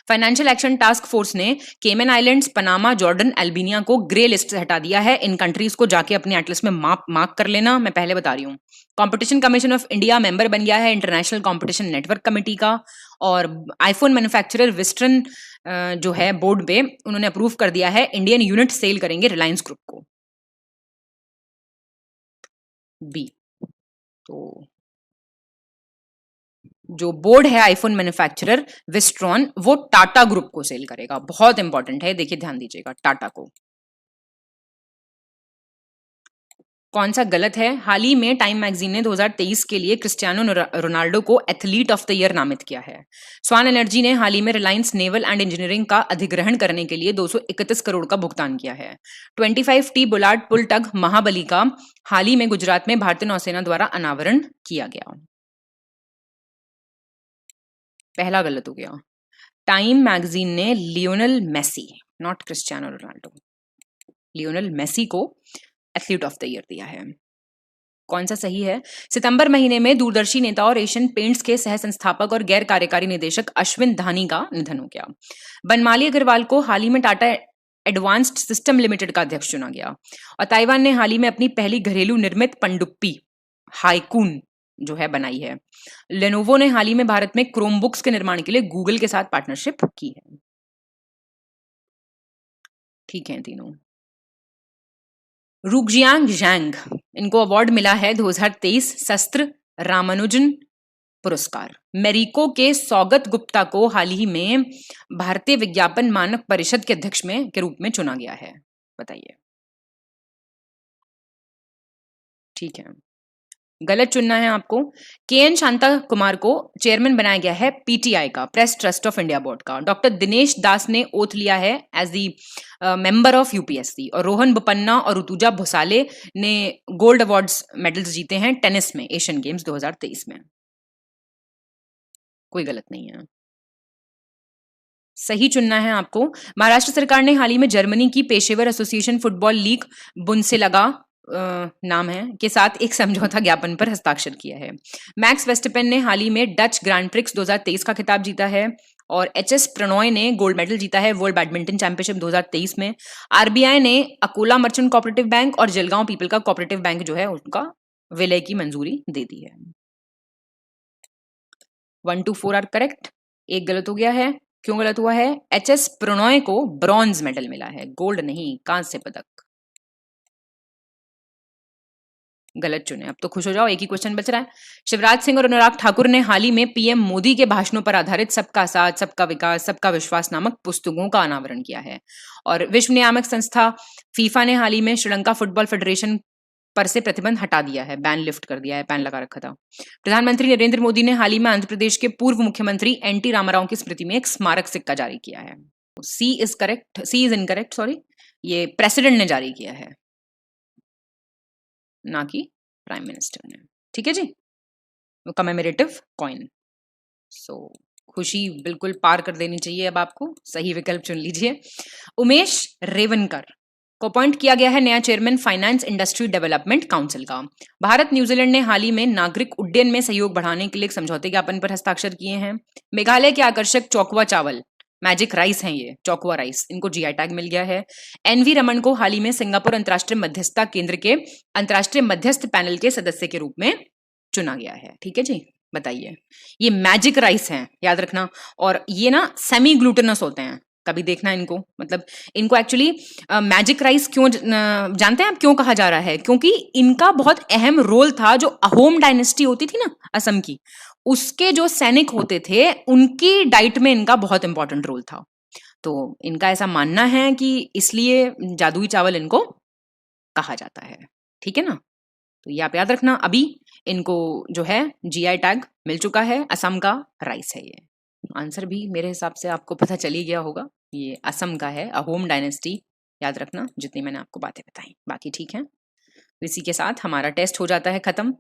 C: फाइनेंशियल एक्शन टास्क फोर्स ने केमन आइलैंड्स, पनामा, जॉर्डन, अल्बानिया को ग्रे लिस्ट से हटा दिया है। इन कंट्रीज को जाके अपने एटलस में मार्क कर लेना, मैं पहले बता रही हूँ। Competition commission of India member बन गया है इंटरनेशनल कंपटीशन नेटवर्क कमेटी का। और आईफोन मैन्युफैक्चरर विस्टर्न जो है बोर्ड पे उन्होंने अप्रूव कर दिया है इंडियन यूनिट सेल करेंगे रिलायंस ग्रुप को। बी, तो जो बोर्ड है आईफोन मैन्युफैक्चरर विस्ट्रॉन वो टाटा ग्रुप को सेल करेगा। बहुत इंपॉर्टेंट है, देखिए ध्यान दीजिएगा, टाटा को। कौन सा गलत है? हाल ही में टाइम मैगजीन ने 2023 के लिए क्रिस्टियानो रोनाल्डो को एथलीट ऑफ द ईयर नामित किया है। स्वान एनर्जी ने हाल ही में रिलायंस नेवल एंड इंजीनियरिंग का अधिग्रहण करने के लिए 231 करोड़ का भुगतान किया है। 25T बुलार्ड पुल टग महाबली का हाल ही में गुजरात में भारतीय नौसेना द्वारा अनावरण किया गया। पहला गलत हो गया। टाइम मैगजीन ने Lionel Messi, not Cristiano Ronaldo, Lionel Messi को एथलीट ऑफ द ईयर दिया है। कौन सा सही है? सितंबर महीने में दूरदर्शी नेता और एशियन पेंट्स के सह संस्थापक और गैर कार्यकारी निदेशक अश्विन धानी का निधन हो गया। बनमाली अग्रवाल को हाल ही में टाटा एडवांस्ड सिस्टम लिमिटेड का अध्यक्ष चुना गया। और ताइवान ने हाल ही में अपनी पहली घरेलू निर्मित पनडुब्बी हाइकून जो है बनाई है। लेनोवो ने हाल ही में भारत में क्रोमबुक्स के निर्माण के लिए गूगल के साथ पार्टनरशिप की है। ठीक है तीनों। रुकजियांग जैंग, इनको अवार्ड मिला है 2023 शस्त्र रामानुजन पुरस्कार। मेरिको के सौगत गुप्ता को हाल ही में भारतीय विज्ञापन मानक परिषद के अध्यक्ष के रूप में चुना गया है। बताइए। ठीक है, गलत चुनना है आपको। KN शांता कुमार को चेयरमैन बनाया गया है PTI का, press trust of India board का। डॉक्टर दिनेश दास ने ओथ लिया है as the member of UPSC। और रोहन बोपन्ना और ऋतुजा भोसाले ने गोल्ड अवार्ड्स मेडल्स जीते हैं टेनिस में एशियन गेम्स 2023 में। कोई गलत नहीं है, सही चुनना है आपको। महाराष्ट्र सरकार ने हाल ही में जर्मनी की पेशेवर एसोसिएशन फुटबॉल लीग बुंदेसलिगा नाम है के साथ एक समझौता ज्ञापन पर हस्ताक्षर किया है। मैक्स वेस्टपेन ने हाल ही में डच ग्रैंड प्रिक्स 2023 का खिताब जीता है। और HS प्रणॉय ने गोल्ड मेडल जीता है वर्ल्ड बैडमिंटन चैंपियनशिप 2023 में। RBI ने अकोला मर्चेंट कोऑपरेटिव बैंक और जलगांव पीपल का कोऑपरेटिव बैंक जो है उनका विलय की मंजूरी दे दी है। 1 to 4 आर करेक्ट। एक गलत हो गया है। क्यों गलत हुआ है? HS प्रणॉय को ब्रॉन्ज मेडल मिला है, गोल्ड नहीं, कांस्य पदक। गलत चुने। अब तो खुश हो जाओ, एक ही क्वेश्चन बच रहा है। शिवराज सिंह और अनुराग ठाकुर ने हाल ही में PM मोदी के भाषणों पर आधारित सबका साथ, सबका विकास, सबका विश्वास नामक पुस्तकों का अनावरण किया है। और विश्व नियामक संस्था FIFA ने हाल ही में श्रीलंका फुटबॉल फेडरेशन पर से प्रतिबंध हटा दिया है, बैन लिफ्ट कर दिया है, बैन लगा रखा था। प्रधानमंत्री नरेंद्र मोदी ने हाल ही में आंध्र प्रदेश के पूर्व मुख्यमंत्री NT रामाराव की स्मृति में एक स्मारक सिक्का जारी किया है। सी इज इनकरेक्ट, सॉरी, ये प्रेसिडेंट ने जारी किया है, ना कि प्राइम मिनिस्टर ने। ठीक है जी, कमेमोरेटिव कॉइन। सो खुशी बिल्कुल पार कर देनी चाहिए अब आपको। सही विकल्प चुन लीजिए। उमेश रेवनकर को अपॉइंट किया गया है नया chairman finance industry development council का। भारत न्यूजीलैंड ने हाल ही में नागरिक उड्डयन में सहयोग बढ़ाने के लिए एक समझौते ज्ञापन पर हस्ताक्षर किए हैं। मेघालय के आकर्षक चौकवा चावल, मैजिक राइस हैं ये, चौकवा राइस, इनको GI टैग मिल गया है। NV रमन को हाल ही में सिंगापुर अंतर्राष्ट्रीय मध्यस्थता केंद्र के अंतर्राष्ट्रीय मध्यस्थ पैनल के सदस्य के रूप में चुना गया है। ठीक है जी, बताइए। ये मैजिक राइस हैं, याद रखना। और ये ना सेमी ग्लूटेनस होते हैं, कभी देखना इनको, मतलब इनको एक्चुअली मैजिक राइस क्यों जानते हैं आप क्यों कहा जा रहा है? क्योंकि इनका बहुत अहम रोल था, जो अहोम डायनेस्टी होती थी ना असम की, उसके जो सैनिक होते थे उनकी डाइट में इनका बहुत इंपॉर्टेंट रोल था। तो इनका ऐसा मानना है कि इसलिए जादुई चावल इनको कहा जाता है। ठीक है ना। तो ये आप याद रखना। अभी इनको जो है जीआई टैग मिल चुका है। असम का राइस है ये। आंसर भी मेरे हिसाब से आपको पता चल ही गया होगा, ये असम का है, अहोम डायनेस्टी। याद रखना जितनी मैंने आपको बातें बताई, बाकी ठीक है। तो इसी के साथ हमारा टेस्ट हो जाता है खत्म।